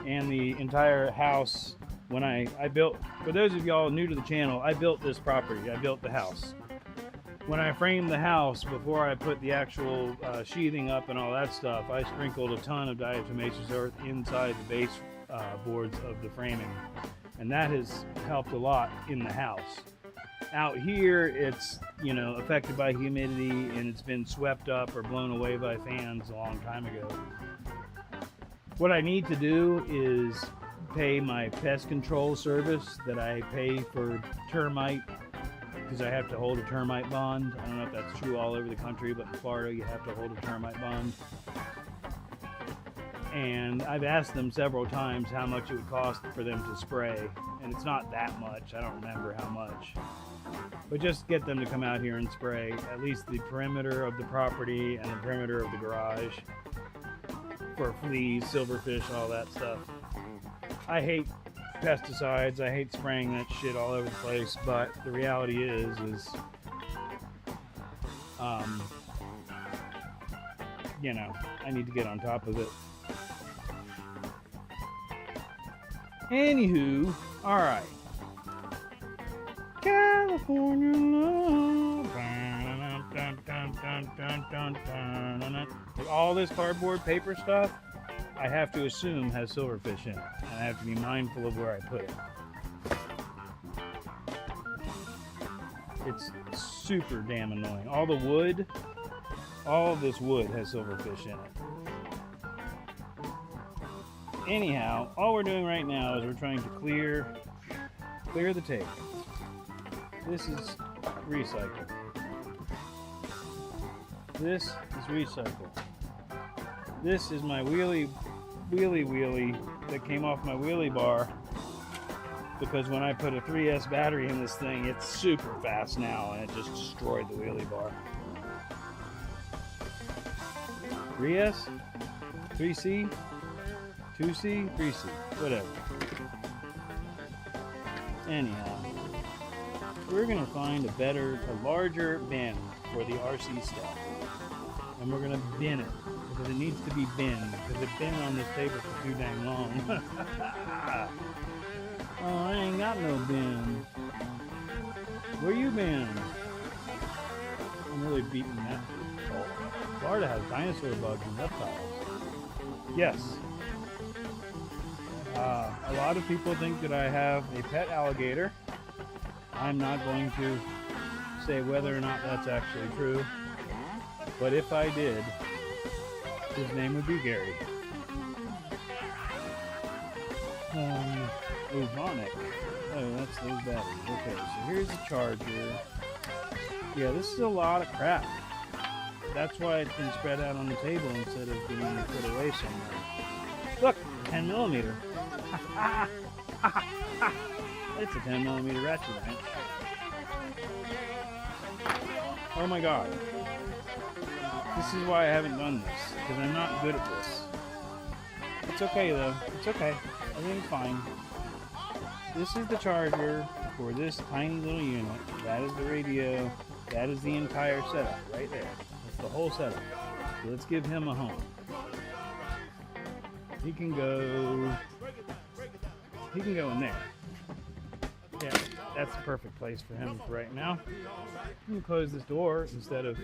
and the entire house. When I built, for those of y'all new to the channel, I built this property. I built the house. When I framed the house, before I put the actual sheathing up and all that stuff, I sprinkled a ton of diatomaceous earth inside the base boards of the framing, and that has helped a lot in the house. Out here, it's, you know, affected by humidity, and it's been swept up or blown away by fans a long time ago. What I need to do is pay my pest control service that I pay for termite, because I have to hold a termite bond. I don't know if that's true all over the country, but in Florida you have to hold a termite bond. And I've asked them several times how much it would cost for them to spray, and it's not that much. I don't remember how much. But just get them to come out here and spray at least the perimeter of the property and the perimeter of the garage for fleas, silverfish, all that stuff. I hate pesticides. I hate spraying that shit all over the place, but the reality is you know, I need to get on top of it. Anywho, all right. California love. Like all this cardboard paper stuff, I have to assume has silverfish in it, and I have to be mindful of where I put it. It's super damn annoying. All the wood, all of this wood has silverfish in it. Anyhow, all we're doing right now is we're trying to clear the tape. This is recycle. This is recycle. This is my wheelie that came off my wheelie bar, because when I put a 3S battery in this thing, it's super fast now, and it just destroyed the wheelie bar. 3S? 3C? 2C? 3C? Whatever. Anyhow, we're gonna find a larger bin for the RC stuff, and we're gonna bin it, because it needs to be binned, because it's been on this table for too dang long. Oh, I ain't got no bin. Where you been? I'm really beating that. Florida has dinosaur bugs and reptiles. Yes. A lot of people think that I have a pet alligator. I'm not going to say whether or not that's actually true, but if I did, his name would be Gary. Ovonic. Oh, that's those batteries. Okay, so here's the charger. Yeah, this is a lot of crap. That's why it's been spread out on the table instead of being put away somewhere. Look, 10 millimeter. It's a 10 millimeter ratchet wrench. Oh my god. This is why I haven't done this, because I'm not good at this. It's okay though. It's okay. Everything's fine. This is the charger for this tiny little unit. That is the radio. That is the entire setup right there. That's the whole setup. So let's give him a home. He can go in there. Yeah, that's the perfect place for him for right now. I'm gonna close this door instead of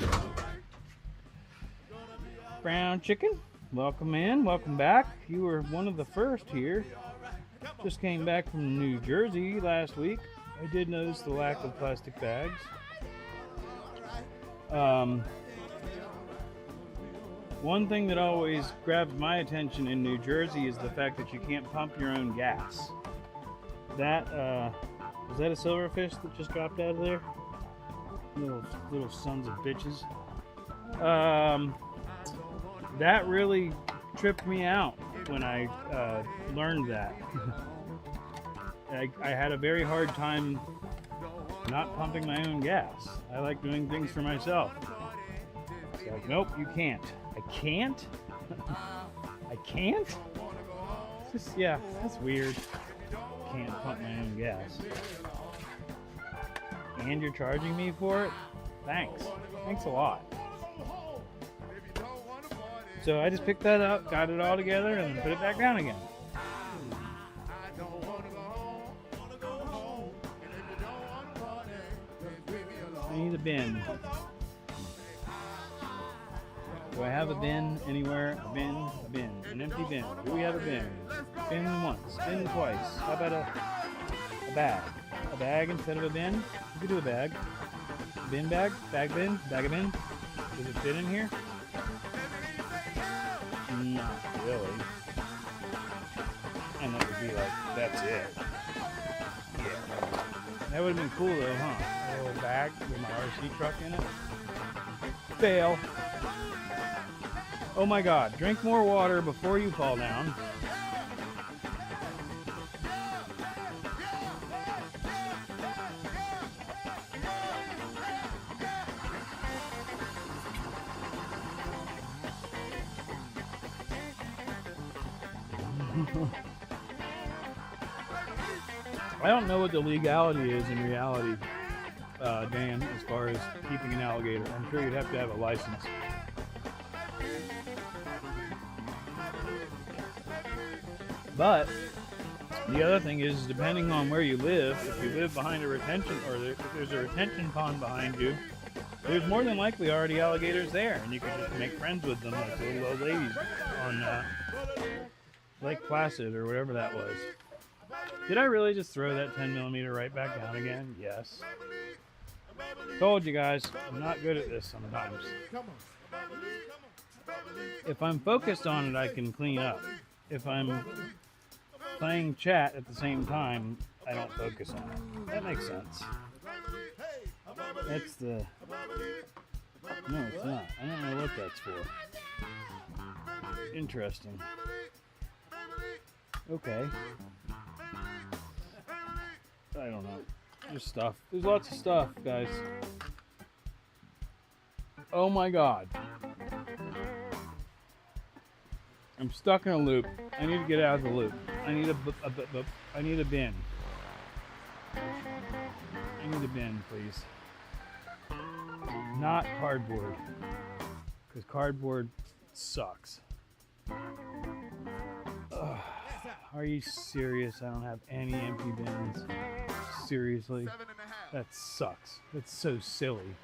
brown chicken. Welcome in, welcome back. You were one of the first here. Just came back from New Jersey last week. I did notice the lack of plastic bags. One thing that always grabs my attention in New Jersey is the fact that you can't pump your own gas. That, is that a silverfish that just dropped out of there? Little sons of bitches. That really tripped me out when I learned that. I had a very hard time not pumping my own gas. I like doing things for myself. It's like, nope, you can't. I can't? I can't? It's just, yeah, that's weird. Can't pump my own gas. And you're charging me for it? Thanks. Thanks a lot. So I just picked that up, got it all together, and then put it back down again. I need a bin. Do I have a bin anywhere? A bin, a bin, an empty bin. Do we have a bin? Bin once, bin twice. How about a bag? A bag instead of a bin? We could do a bag. Bin bag? Bag bin? Bag of bin? Does it fit in here? Not really. And that would be like, that's it. Yeah. That would have been cool though, huh? A little bag with my RC truck in it. Fail. Oh my God, drink more water before you fall down. I don't know what the legality is in reality, Dan, as far as keeping an alligator. I'm sure you'd have to have a license. But the other thing is, depending on where you live, if you live behind a retention, or if there's a retention pond behind you, there's more than likely already alligators there, and you can just make friends with them, like the little old ladies on Lake Placid or whatever that was. Did I really just throw that 10mm right back down again? Yes. Told you guys, I'm not good at this sometimes. If I'm focused on it, I can clean up. If I'm playing chat at the same time, I don't focus on it. That makes sense. That's the... No, it's not. I don't know what that's for. Interesting. Okay. I don't know. There's stuff. There's lots of stuff, guys. Oh my God. I'm stuck in a loop. I need to get out of the loop. I need I need a bin. I need a bin, please. Not cardboard. Because cardboard sucks. Ugh. Are you serious? I don't have any empty bins. Seriously? That sucks. That's so silly.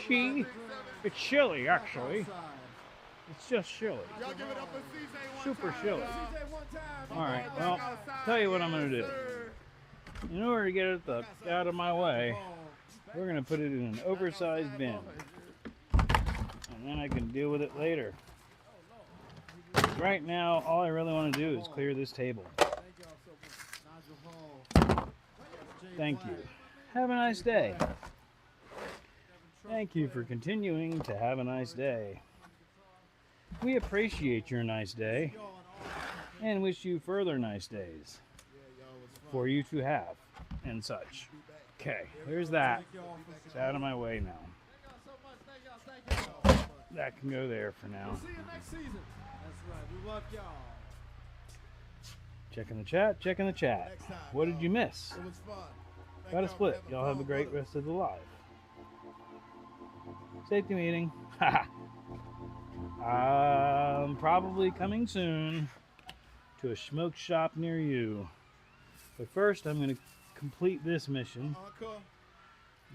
It's chilly, actually. It's just chilly. Super chilly. Alright, well, tell you what I'm going to do. In order to get it out of my way, we're going to put it in an oversized bin. And then I can deal with it later. Right now, all I really want to do is clear this table. Thank you. Have a nice day. Thank you for continuing to have a nice day. We appreciate your nice day and wish you further nice days for you to have and such. Okay, there's that. It's out of my way now. That can go there for now. See you next season. That's right. We love y'all. Checking the chat, checking the chat. What did you miss? It was fun. Got a split. Y'all have a great rest of the live. Safety meeting. Probably coming soon to a smoke shop near you. But first, I'm going to complete this mission.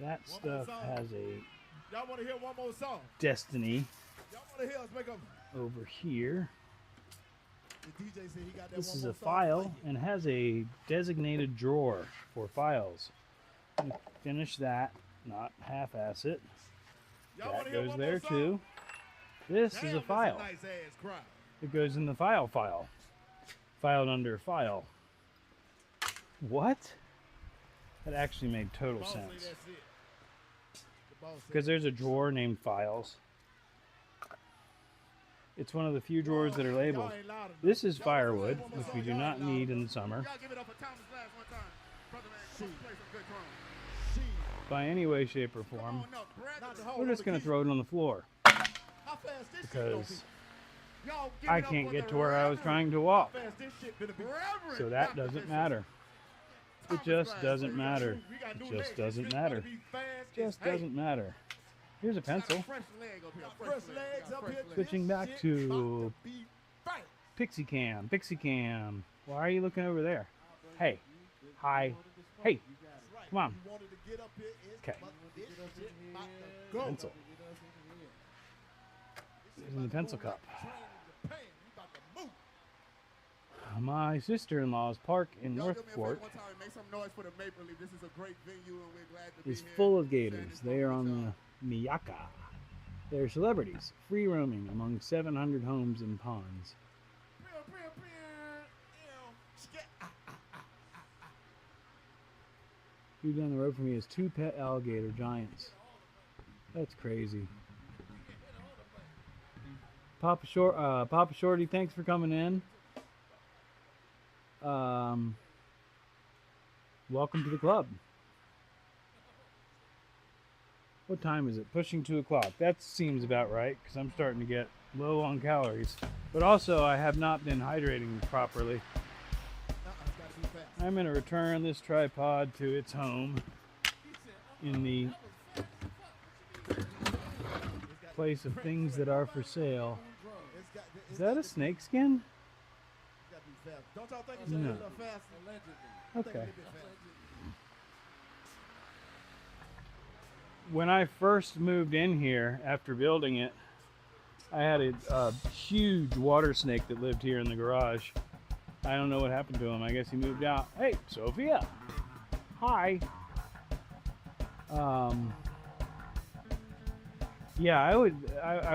That stuff has a Y'all want to hear one more song? destiny Y'all want to hear us make a... over here. The DJ said he got that This one is more a song. file and has a designated drawer for files. I'm gonna finish that, not half-ass it. Y'all wanna That hear goes one there more song? too. This Damn, is a that's file. nice ass crowd. It goes in the file. Filed under file. What? That actually made total Boss say sense. that's it. The boss said Because there's a drawer named files. It's one of the few drawers that are labeled. y'all ain't loud enough. This is Y'all firewood, say one more which song. we do Y'all not ain't loud need in enough. the summer. Y'all give it up for Thomas Glass one time. Brother man, come play some good drums. by any way, shape, or form. Oh, no, grab the hole We're just on going the to throw it on the floor key. How fast this shit gonna because be? Y'all give I it up can't for get the to where I was Reverend. trying to walk. How fast this shit gonna be? So that doesn't matter. It just doesn't matter. It just doesn't matter. Just doesn't matter. Here's a pencil. Fresh leg up here. Fresh legs up here. Switching back to Pixie Cam. Pixie Cam. Why are you looking over there? Hey. Hi. Hey. Come on. Okay. Pencil. Using the pencil cup. My sister-in-law's park in Northport is full of gators. They are on the Miyaka. They're celebrities, free roaming among 700 homes and ponds. Dude down the road from me is 2 pet alligator giants. That's crazy. Papa Shorty, thanks for coming in. Welcome to the club. What time is it? Pushing 2 o'clock. That seems about right because I'm starting to get low on calories. But also, I have not been hydrating properly. I'm going to return this tripod to its home in the place of things that are for sale. Is that a snake skin? Don't y'all think it's No. a little fast? Okay. When I first moved in here after building it, I had a huge water snake that lived here in the garage. I don't know what happened to him. I guess he moved out. Hey, Sophia. Hi. Yeah, I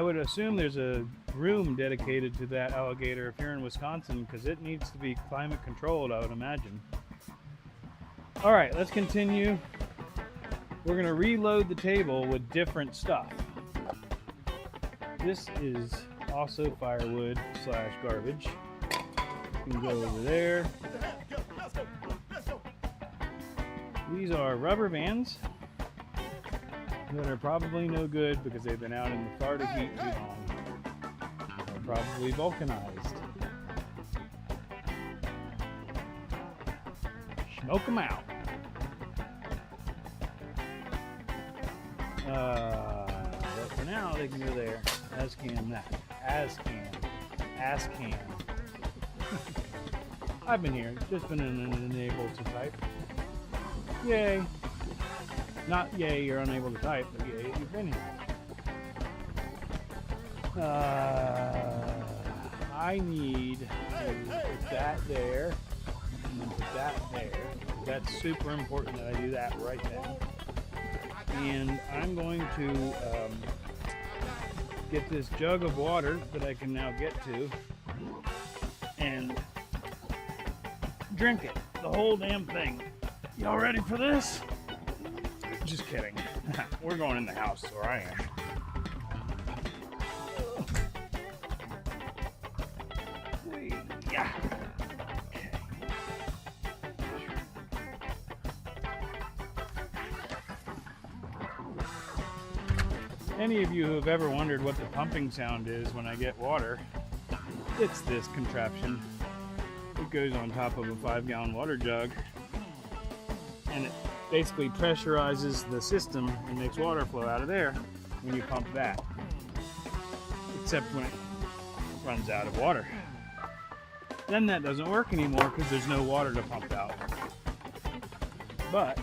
would assume there's a room dedicated to that alligator if you're in Wisconsin because it needs to be climate controlled, I would imagine. All right, let's continue. We're going to reload the table with different stuff. This is also firewood / garbage. You can go over there. These are rubber bands that are probably no good because they've been out in the Florida heat too long. They're probably vulcanized. Smoke them out. But for now, they can go there. As can that. As can. I've been here. Just been unable to type. Yay. Not yay, you're unable to type, but yay, you've been here. I need to put that there, and then put that there. That's super important that I do that right then. And I'm going to get this jug of water that I can now get to and drink it, the whole damn thing. Y'all ready for this? Just kidding. We're going in the house where I am. Yeah. Okay. Any of you who have ever wondered what the pumping sound is when I get water, it's this contraption. It goes on top of a 5-gallon water jug, and it basically pressurizes the system and makes water flow out of there when you pump that. Except when it runs out of water. Then that doesn't work anymore because there's no water to pump out. But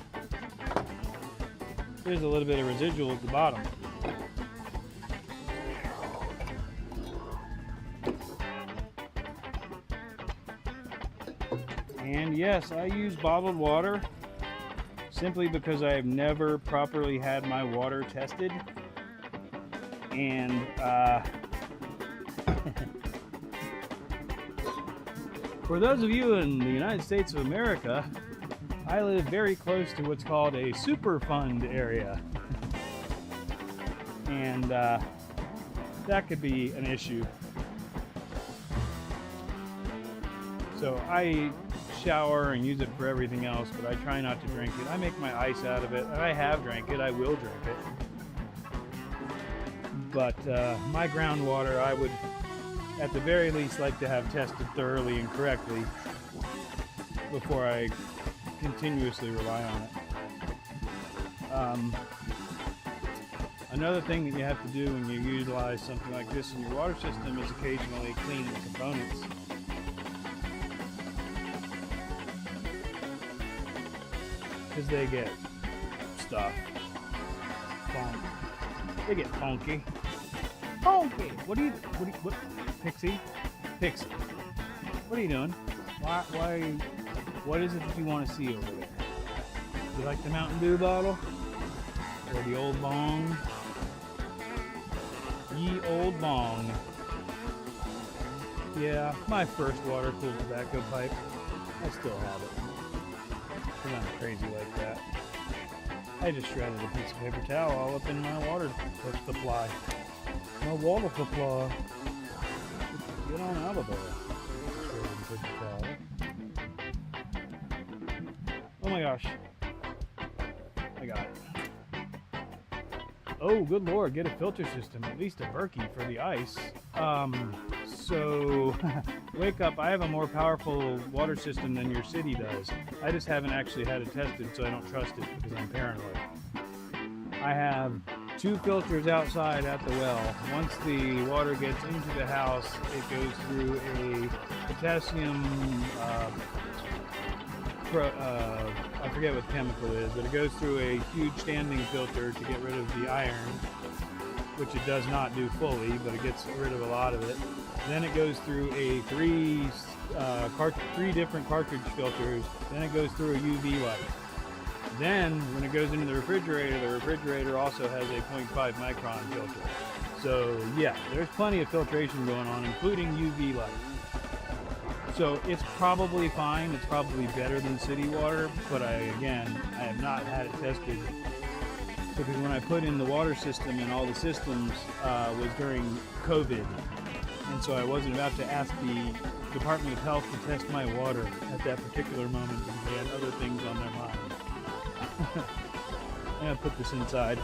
there's a little bit of residual at the bottom. And yes, I use bottled water simply because I have never properly had my water tested. And for those of you in the United States of America, I live very close to what's called a Superfund area. And that could be an issue. So I shower and use it for everything else, but I try not to drink it. I make my ice out of it. I have drank it. I will drink it. But my groundwater, I would, at the very least, like to have tested thoroughly and correctly before I continuously rely on it. Another thing that you have to do when you utilize something like this in your water system is occasionally clean the components. Because they get stuff. Funk. They get funky. Funky! What, Pixie? Pixie. What are you doing? What is it that you want to see over there? You like the Mountain Dew bottle? Or the old bong? Ye old bong. Yeah, my first water-cooled tobacco pipe. I still have it. I'm not crazy like that. I just shredded a piece of paper towel all up in my water supply. My water supply. Get on out of there. Shredded paper towel. Oh my gosh. I got it. Oh, good lord, get a filter system, at least a Berkey for the ice. So, wake up, I have a more powerful water system than your city does. I just haven't actually had it tested, so I don't trust it because I'm paranoid. I have 2 filters outside at the well. Once the water gets into the house, it goes through a potassium, I forget what the chemical is, but it goes through a huge standing filter to get rid of the iron, which it does not do fully, but it gets rid of a lot of it. Then it goes through a 3 different cartridge filters. Then it goes through a UV light. Then when it goes into the refrigerator also has a 0.5 micron filter. So yeah, there's plenty of filtration going on, including UV light. So it's probably fine. It's probably better than city water, but I have not had it tested. Because when I put in the water system and all the systems was during COVID. And so I wasn't about to ask the Department of Health to test my water at that particular moment because they had other things on their mind. I'm going to put this inside.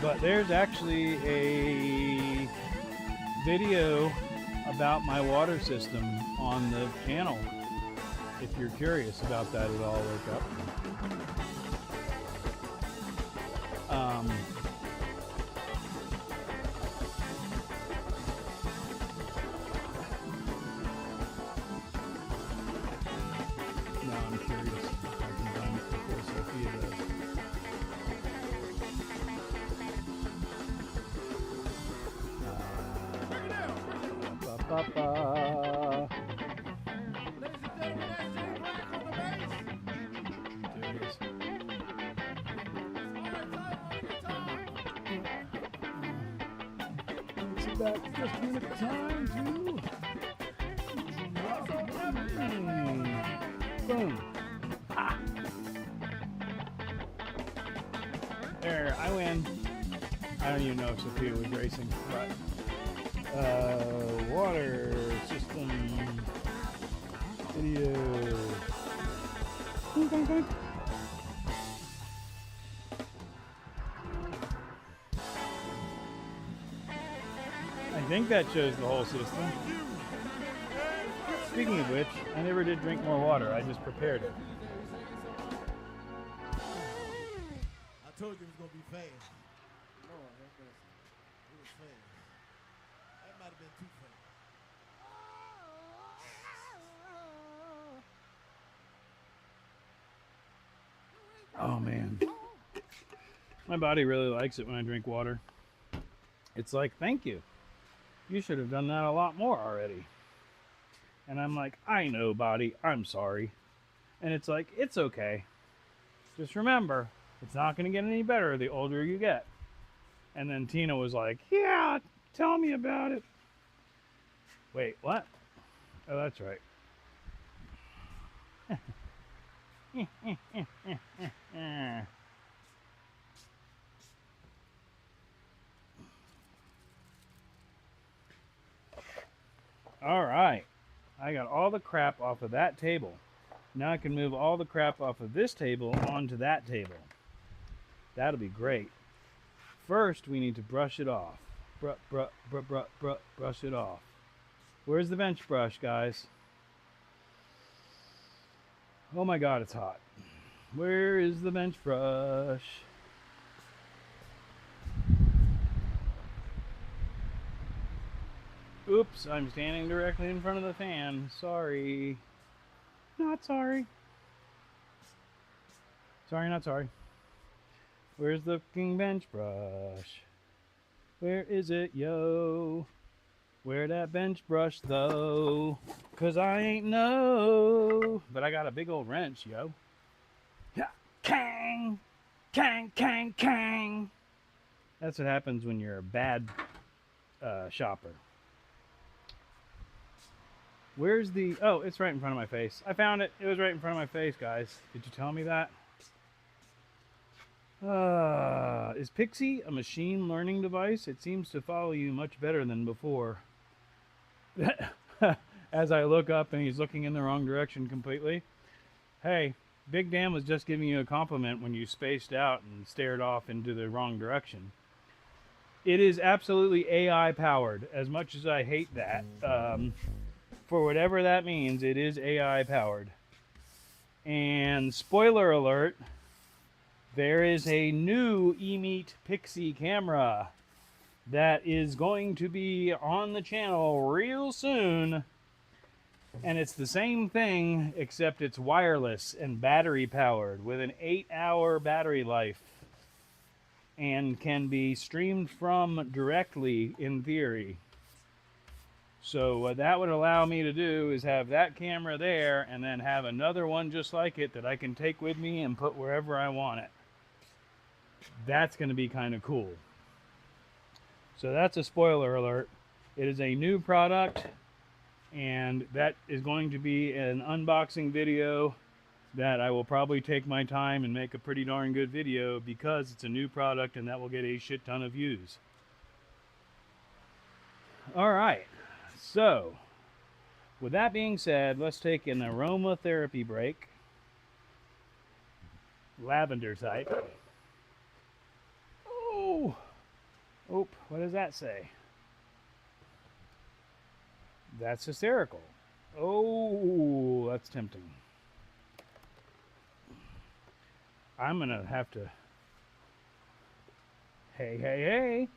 But there's actually a video about my water system on the channel if you're curious about that at all. Look up. No, I'm curious if I can find it before Sophia does. Ba-ba-ba. There it is. It's about just minute time to boom. Ah. There, I win. I don't even know if Sophia was racing, but water system video. I think that shows the whole system. Speaking of which, I never did drink more water. I just prepared it. I told you it was going to be fast. Lord, have mercy. It was fast. That might have been too fast. Oh man. My body really likes it when I drink water. It's like, thank you. You should have done that a lot more already. And I'm like, I know, body, I'm sorry. And it's like, it's okay. Just remember, it's not going to get any better the older you get. And then Tina was like, yeah, tell me about it. Wait, what? Oh, that's right. All right. I got all the crap off of that table. Now I can move all the crap off of this table onto that table. That'll be great. First, we need to brush it off. Brush it off. Where's the bench brush, guys? Oh my God, it's hot. Where is the bench brush? Oops, I'm standing directly in front of the fan. Sorry. Not sorry. Sorry, not sorry. Where's the king bench brush? Where is it, yo? Where that bench brush, though? 'Cause I ain't know. But I got a big old wrench, yo. Yeah. Kang! Kang, kang, kang! That's what happens when you're a bad shopper. Where's the... Oh, it's right in front of my face. I found it. It was right in front of my face, guys. Did you tell me that? Is Pixie a machine learning device? It seems to follow you much better than before. As I look up and he's looking in the wrong direction completely. Hey, Big Dan was just giving you a compliment when you spaced out and stared off into the wrong direction. It is absolutely AI powered, as much as I hate that. For whatever that means, it is AI powered. And spoiler alert, there is a new eMeet Pixie camera that is going to be on the channel real soon. And it's the same thing, except it's wireless and battery powered with an 8-hour battery life and can be streamed from directly in theory. So what that would allow me to do is have that camera there and then have another one just like it that I can take with me and put wherever I want it. That's going to be kind of cool. So that's a spoiler alert. It is a new product, and that is going to be an unboxing video that I will probably take my time and make a pretty darn good video because it's a new product and that will get a shit ton of views. All right. So, with that being said, let's take an aromatherapy break. Lavender type. Oh, what does that say? That's hysterical. Oh, that's tempting. I'm gonna have to... Hey.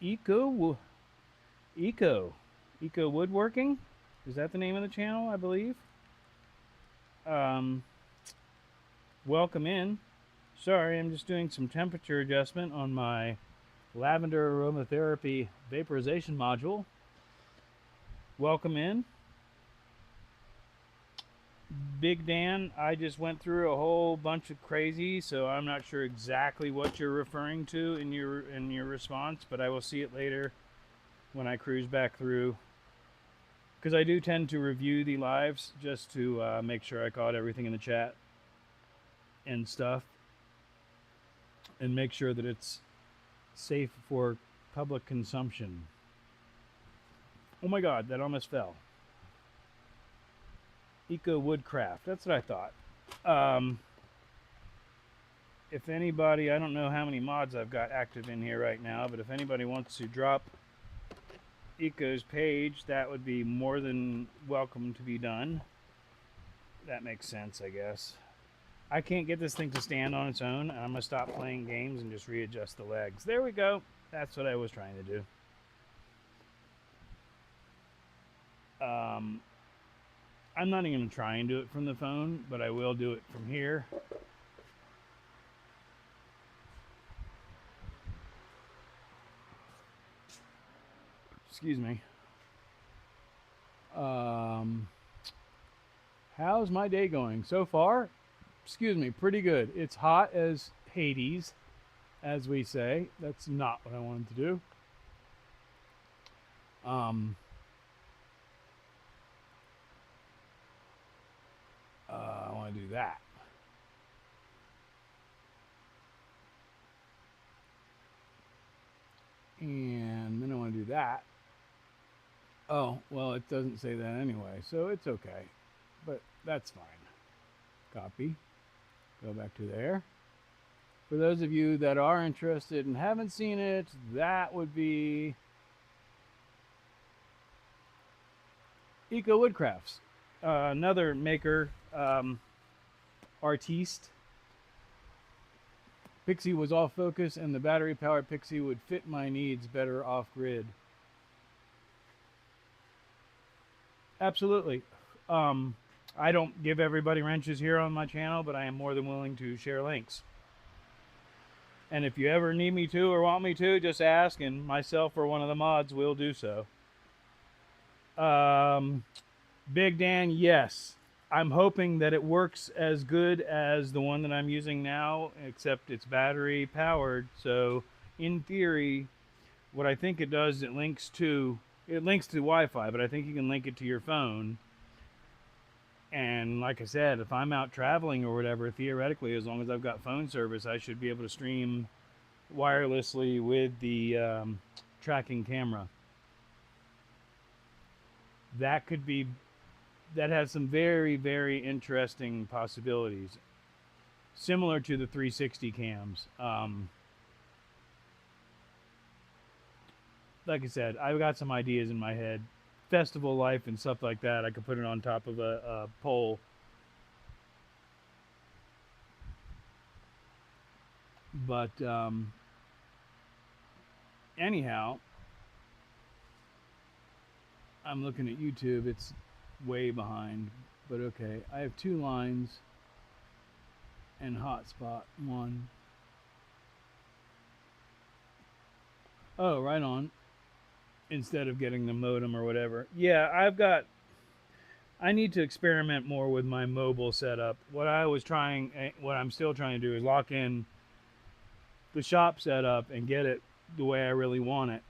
Eco Woodworking? Is that the name of the channel, I believe? Welcome in. Sorry, I'm just doing some temperature adjustment on my lavender aromatherapy vaporization module. Welcome in. Big Dan, I just went through a whole bunch of crazy, so I'm not sure exactly what you're referring to in your response, but I will see it later when I cruise back through, because I do tend to review the lives just to make sure I caught everything in the chat and stuff, and make sure that it's safe for public consumption. Oh my God, that almost fell. Eco Woodcraft, that's what I thought. If anybody, I don't know how many mods I've got active in here right now, but if anybody wants to drop Eco's page, that would be more than welcome to be done. That makes sense, I guess. I can't get this thing to stand on its own, and I'm going to stop playing games and just readjust the legs. There we go. That's what I was trying to do. I'm not even going to try and do it from the phone, but I will do it from here. Excuse me. How's my day going so far? Excuse me, pretty good. It's hot as Hades, as we say. That's not what I wanted to do. I want to do that. And then I want to do that. Oh, well, it doesn't say that anyway, so it's okay. But that's fine. Copy. Go back to there. For those of you that are interested and haven't seen it, that would be Eco Woodcrafts. Another maker, artiste. Pixie was off focus, and the battery powered Pixie would fit my needs better off grid. Absolutely. I don't give everybody wrenches here on my channel, but I am more than willing to share links. And if you ever need me to or want me to, just ask, and myself or one of the mods will do so. Big Dan, yes. I'm hoping that it works as good as the one that I'm using now, except it's battery powered. So in theory, what I think it does, it links to Wi-Fi, but I think you can link it to your phone. And like I said, if I'm out traveling or whatever, theoretically, as long as I've got phone service, I should be able to stream wirelessly with the tracking camera. That has some very, very interesting possibilities, similar to the 360 cams. Like I said, I've got some ideas in my head. Festival life and stuff like that, I could put it on top of a pole. But anyhow, I'm looking at YouTube. It's way behind, but okay. I have 2 lines and hotspot 1. Oh, right on. Instead of getting the modem or whatever. Yeah, I need to experiment more with my mobile setup. What I'm still trying to do is lock in the shop setup and get it the way I really want it.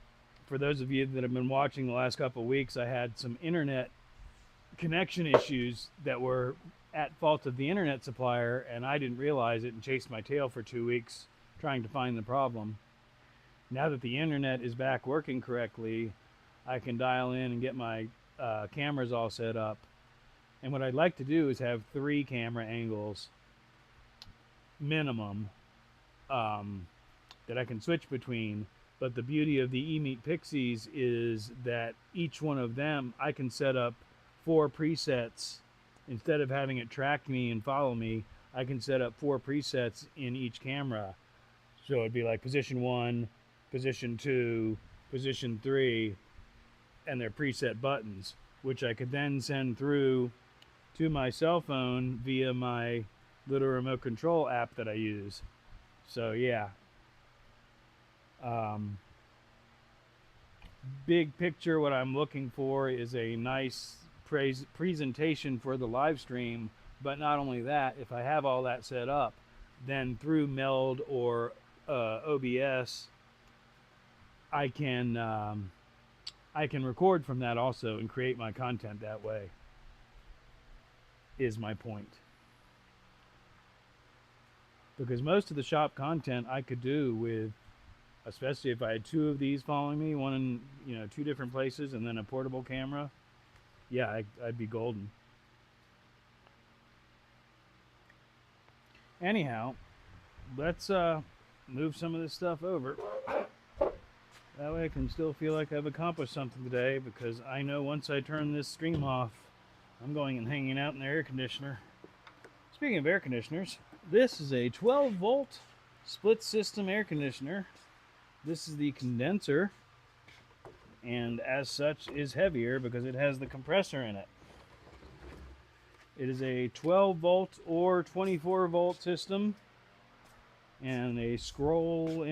For those of you that have been watching the last couple of weeks, I had some internet connection issues that were at fault of the internet supplier, and I didn't realize it and chased my tail for 2 weeks trying to find the problem. Now that the internet is back working correctly, I can dial in and get my cameras all set up. And what I'd like to do is have 3 camera angles minimum that I can switch between. But the beauty of the eMeet Pixies is that each one of them, I can set up 4 presets. Instead of having it track me and follow me, I can set up 4 presets in each camera. So it'd be like position 1, position 2, position 3, and they're preset buttons, which I could then send through to my cell phone via my little remote control app that I use. So yeah. Big picture, what I'm looking for is a nice presentation for the live stream. But not only that, if I have all that set up, then through Meld or OBS, I can record from that also and create my content that way, is my point. Because most of the shop content I could do with, especially if I had 2 of these following me, one in 2 different places and then a portable camera, yeah, I'd be golden. Anyhow, let's move some of this stuff over. That way I can still feel like I've accomplished something today, because I know once I turn this stream off, I'm going and hanging out in the air conditioner. Speaking of air conditioners, this is a 12-volt split system air conditioner. This is the condenser, and as such is heavier because it has the compressor in it. It is a 12-volt or 24-volt system, and a scroll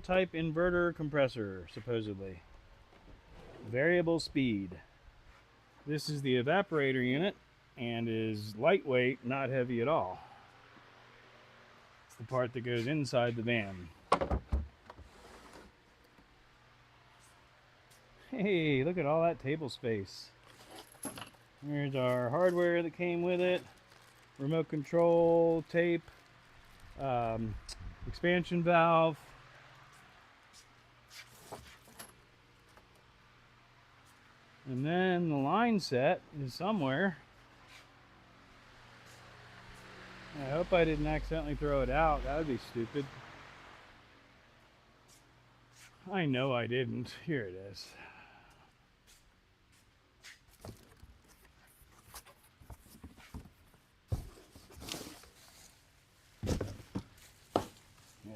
type inverter compressor, supposedly. Variable speed. This is the evaporator unit and is lightweight, not heavy at all. It's the part that goes inside the van. Hey, look at all that table space. Here's our hardware that came with it. remote control, tape, expansion valve. And then the line set is somewhere. I hope I didn't accidentally throw it out. That would be stupid. I know I didn't. Here it is. Yeah.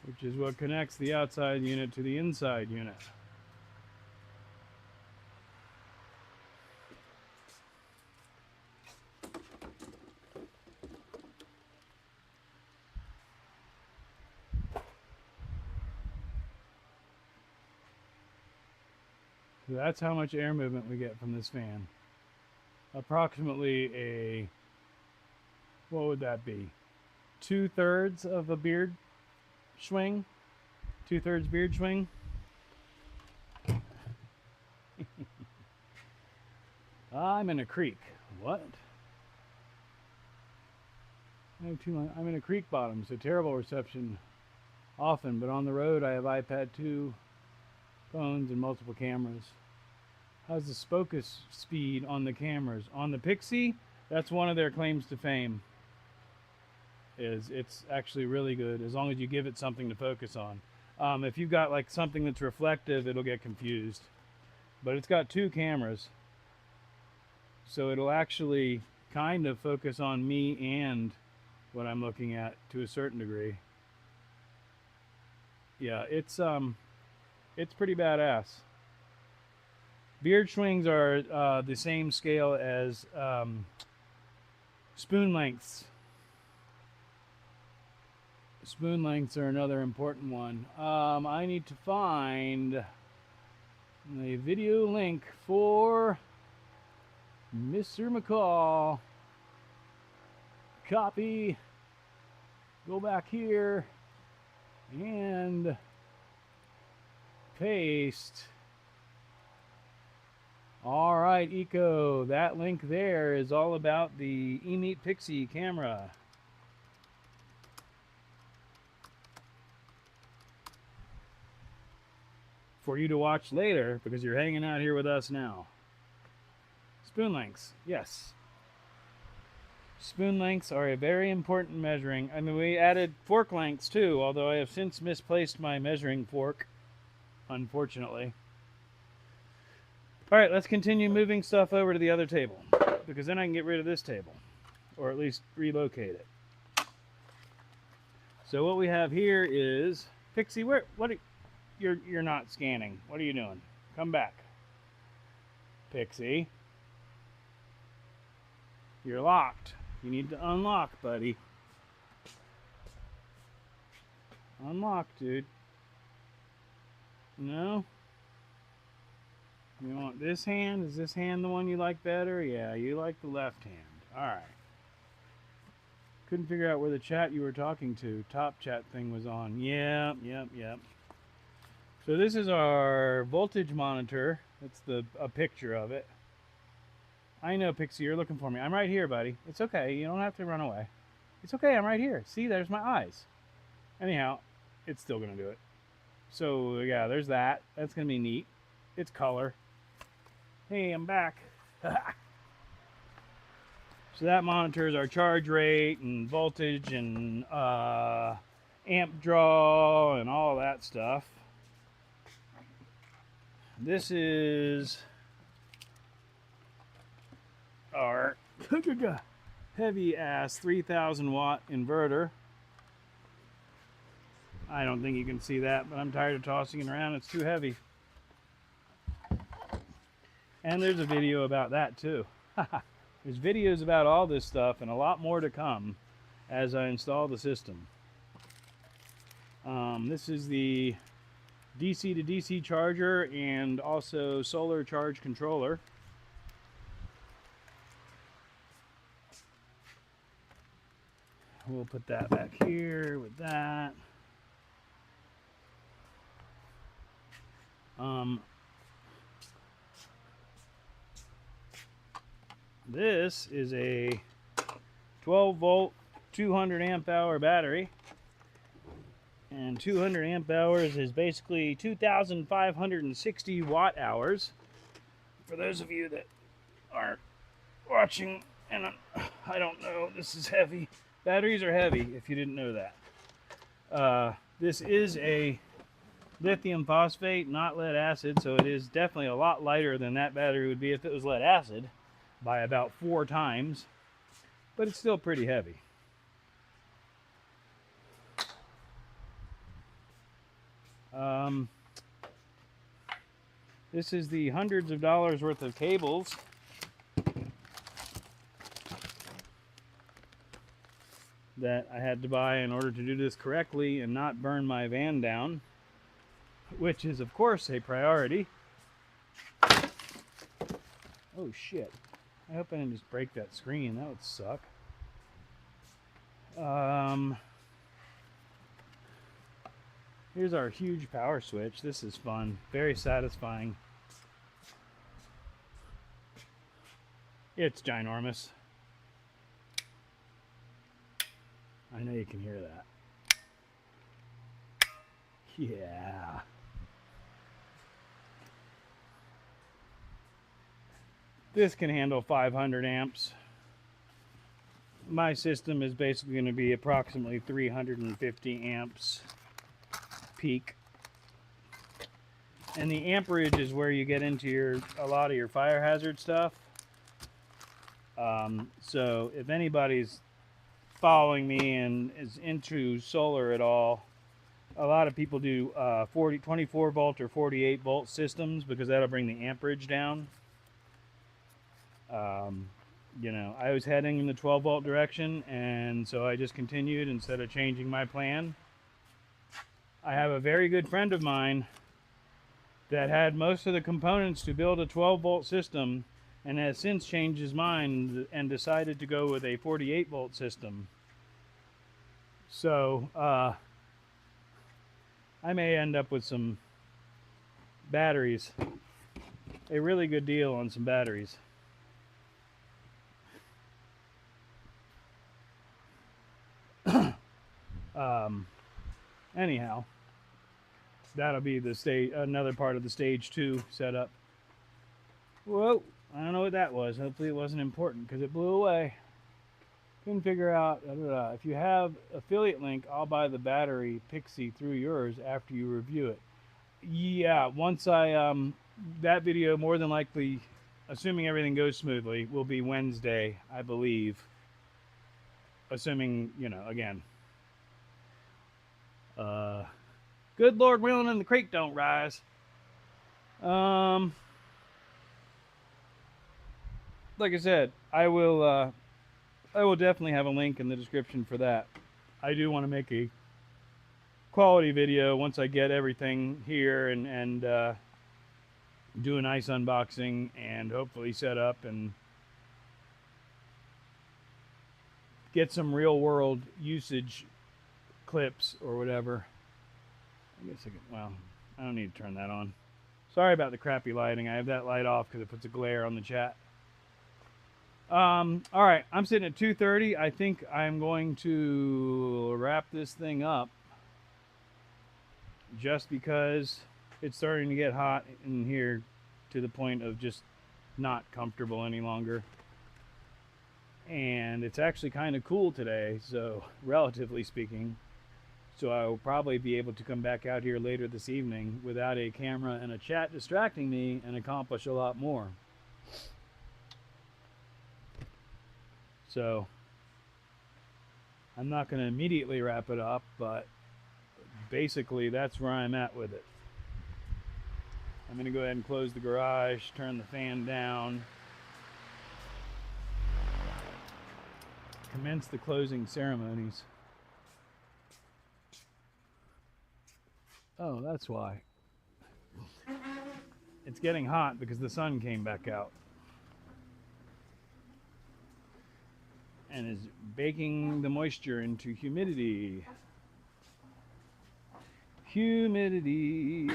Which is what connects the outside unit to the inside unit. So that's how much air movement we get from this fan. Approximately a, what would that be? 2/3 of a beard swing? 2/3 beard swing? I'm in a creek. What? I'm in a creek bottom, so terrible reception often, but on the road I have iPad 2 phones and multiple cameras. How's the focus speed on the cameras? On the Pixie, that's one of their claims to fame. It's actually really good as long as you give it something to focus on. If you've got like something that's reflective, it'll get confused. But it's got 2 cameras, so it'll actually kind of focus on me and what I'm looking at to a certain degree. Yeah, it's pretty badass. Beard swings are the same scale as spoon lengths. Spoon lengths are another important one. I need to find a video link for Mr. McCall. Copy. Go back here and paste. All right, Eco, that link there is all about the eMeet Pixie camera. For you to watch later because you're hanging out here with us now. Spoon lengths, yes. Spoon lengths are a very important measuring. I mean, we added fork lengths too, although I have since misplaced my measuring fork, unfortunately. All right, let's continue moving stuff over to the other table because then I can get rid of this table, or at least relocate it. So what we have here is Pixie. You're not scanning. What are you doing? Come back, Pixie. You're locked. You need to unlock, buddy. Unlock, dude. No? You want this hand? Is this hand the one you like better? Yeah, you like the left hand. Alright. Couldn't figure out where the chat you were talking to. Top chat thing was on. Yep. So this is our voltage monitor. That's a picture of it. I know, Pixie, you're looking for me. I'm right here, buddy. It's okay. You don't have to run away. It's okay. I'm right here. See, there's my eyes. Anyhow, it's still going to do it. So, yeah, there's that. That's going to be neat. It's color. Hey, I'm back. So that monitors our charge rate and voltage and amp draw and all that stuff. This is our heavy ass 3000 watt inverter. I don't think you can see that, but I'm tired of tossing it around. It's too heavy. And there's a video about that too. There's videos about all this stuff and a lot more to come as I install the system. This is the DC to DC charger and also solar charge controller. We'll put that back here with that. This is a 12 volt 200 amp hour battery, and 200 amp hours is basically 2,560 watt hours. For those of you that aren't watching, and I don't know, this is heavy. Batteries are heavy, if you didn't know that. This is a lithium phosphate, not lead acid, so it is definitely a lot lighter than that battery would be if it was lead acid, by about 4 times, but it's still pretty heavy. This is the hundreds of dollars worth of cables that I had to buy in order to do this correctly and not burn my van down, which is of course a priority. Oh shit. I hope I didn't just break that screen. That would suck. Here's our huge power switch. This is fun. Very satisfying. It's ginormous. I know you can hear that. Yeah. This can handle 500 amps. My system is basically going to be approximately 350 amps peak. And the amperage is where you get into a lot of your fire hazard stuff. So if anybody's following me and is into solar at all, a lot of people do 24 volt or 48 volt systems because that'll bring the amperage down. You know, I was heading in the 12 volt direction, and so I just continued instead of changing my plan. I have a very good friend of mine that had most of the components to build a 12 volt system and has since changed his mind and decided to go with a 48 volt system. So I may end up with some batteries. A really good deal on some batteries. Anyhow, that'll be the another part of the stage 2 setup. Whoa, I don't know what that was. Hopefully it wasn't important because it blew away. Couldn't figure out. If you have affiliate link, I'll buy the battery Pixie through yours after you review it. Yeah, once I that video more than likely, assuming everything goes smoothly, will be Wednesday, I believe. Assuming, you know, again. Good Lord willing and the creek don't rise. Like I said, I will definitely have a link in the description for that. I do want to make a quality video once I get everything here and do a nice unboxing and hopefully set up and get some real world usage clips or whatever. I guess I can, well, I don't need to turn that on. Sorry about the crappy lighting. I have that light off because it puts a glare on the chat. All right, I'm sitting at 2:30. I think I'm going to wrap this thing up just because it's starting to get hot in here to the point of just not comfortable any longer. And it's actually kind of cool today, so relatively speaking. So I will probably be able to come back out here later this evening without a camera and a chat distracting me and accomplish a lot more. So I'm not going to immediately wrap it up, but basically that's where I'm at with it. I'm going to go ahead and close the garage, turn the fan down, commence the closing ceremonies. Oh, that's why. It's getting hot because the sun came back out and is baking the moisture into humidity. Humidity.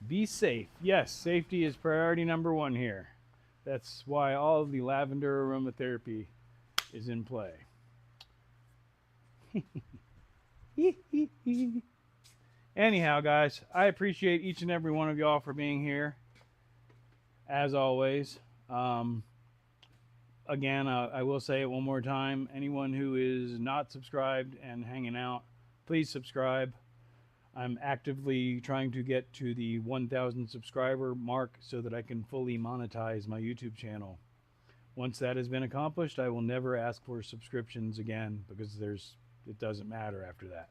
Be safe. Yes, safety is priority number one here. That's why all of the lavender aromatherapy is in play. Anyhow, guys, I appreciate each and every one of y'all for being here. As always. Again, I will say it one more time. Anyone who is not subscribed and hanging out, please subscribe. I'm actively trying to get to the 1,000 subscriber mark so that I can fully monetize my YouTube channel. Once that has been accomplished, I will never ask for subscriptions again because it doesn't matter after that.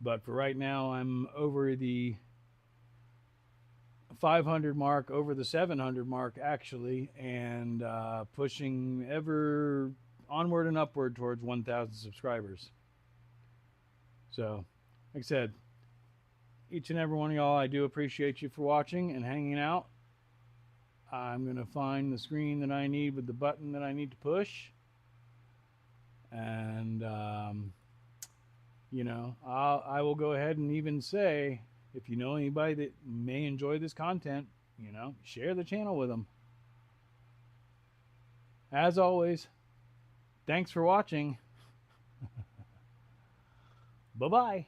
But for right now, I'm over the 500 mark, over the 700 mark actually, and pushing ever onward and upward towards 1,000 subscribers. So, like I said, each and every one of y'all, I do appreciate you for watching and hanging out. I'm going to find the screen that I need with the button that I need to push. And, you know, I will go ahead and even say, if you know anybody that may enjoy this content, you know, share the channel with them. As always, thanks for watching. Bye-bye.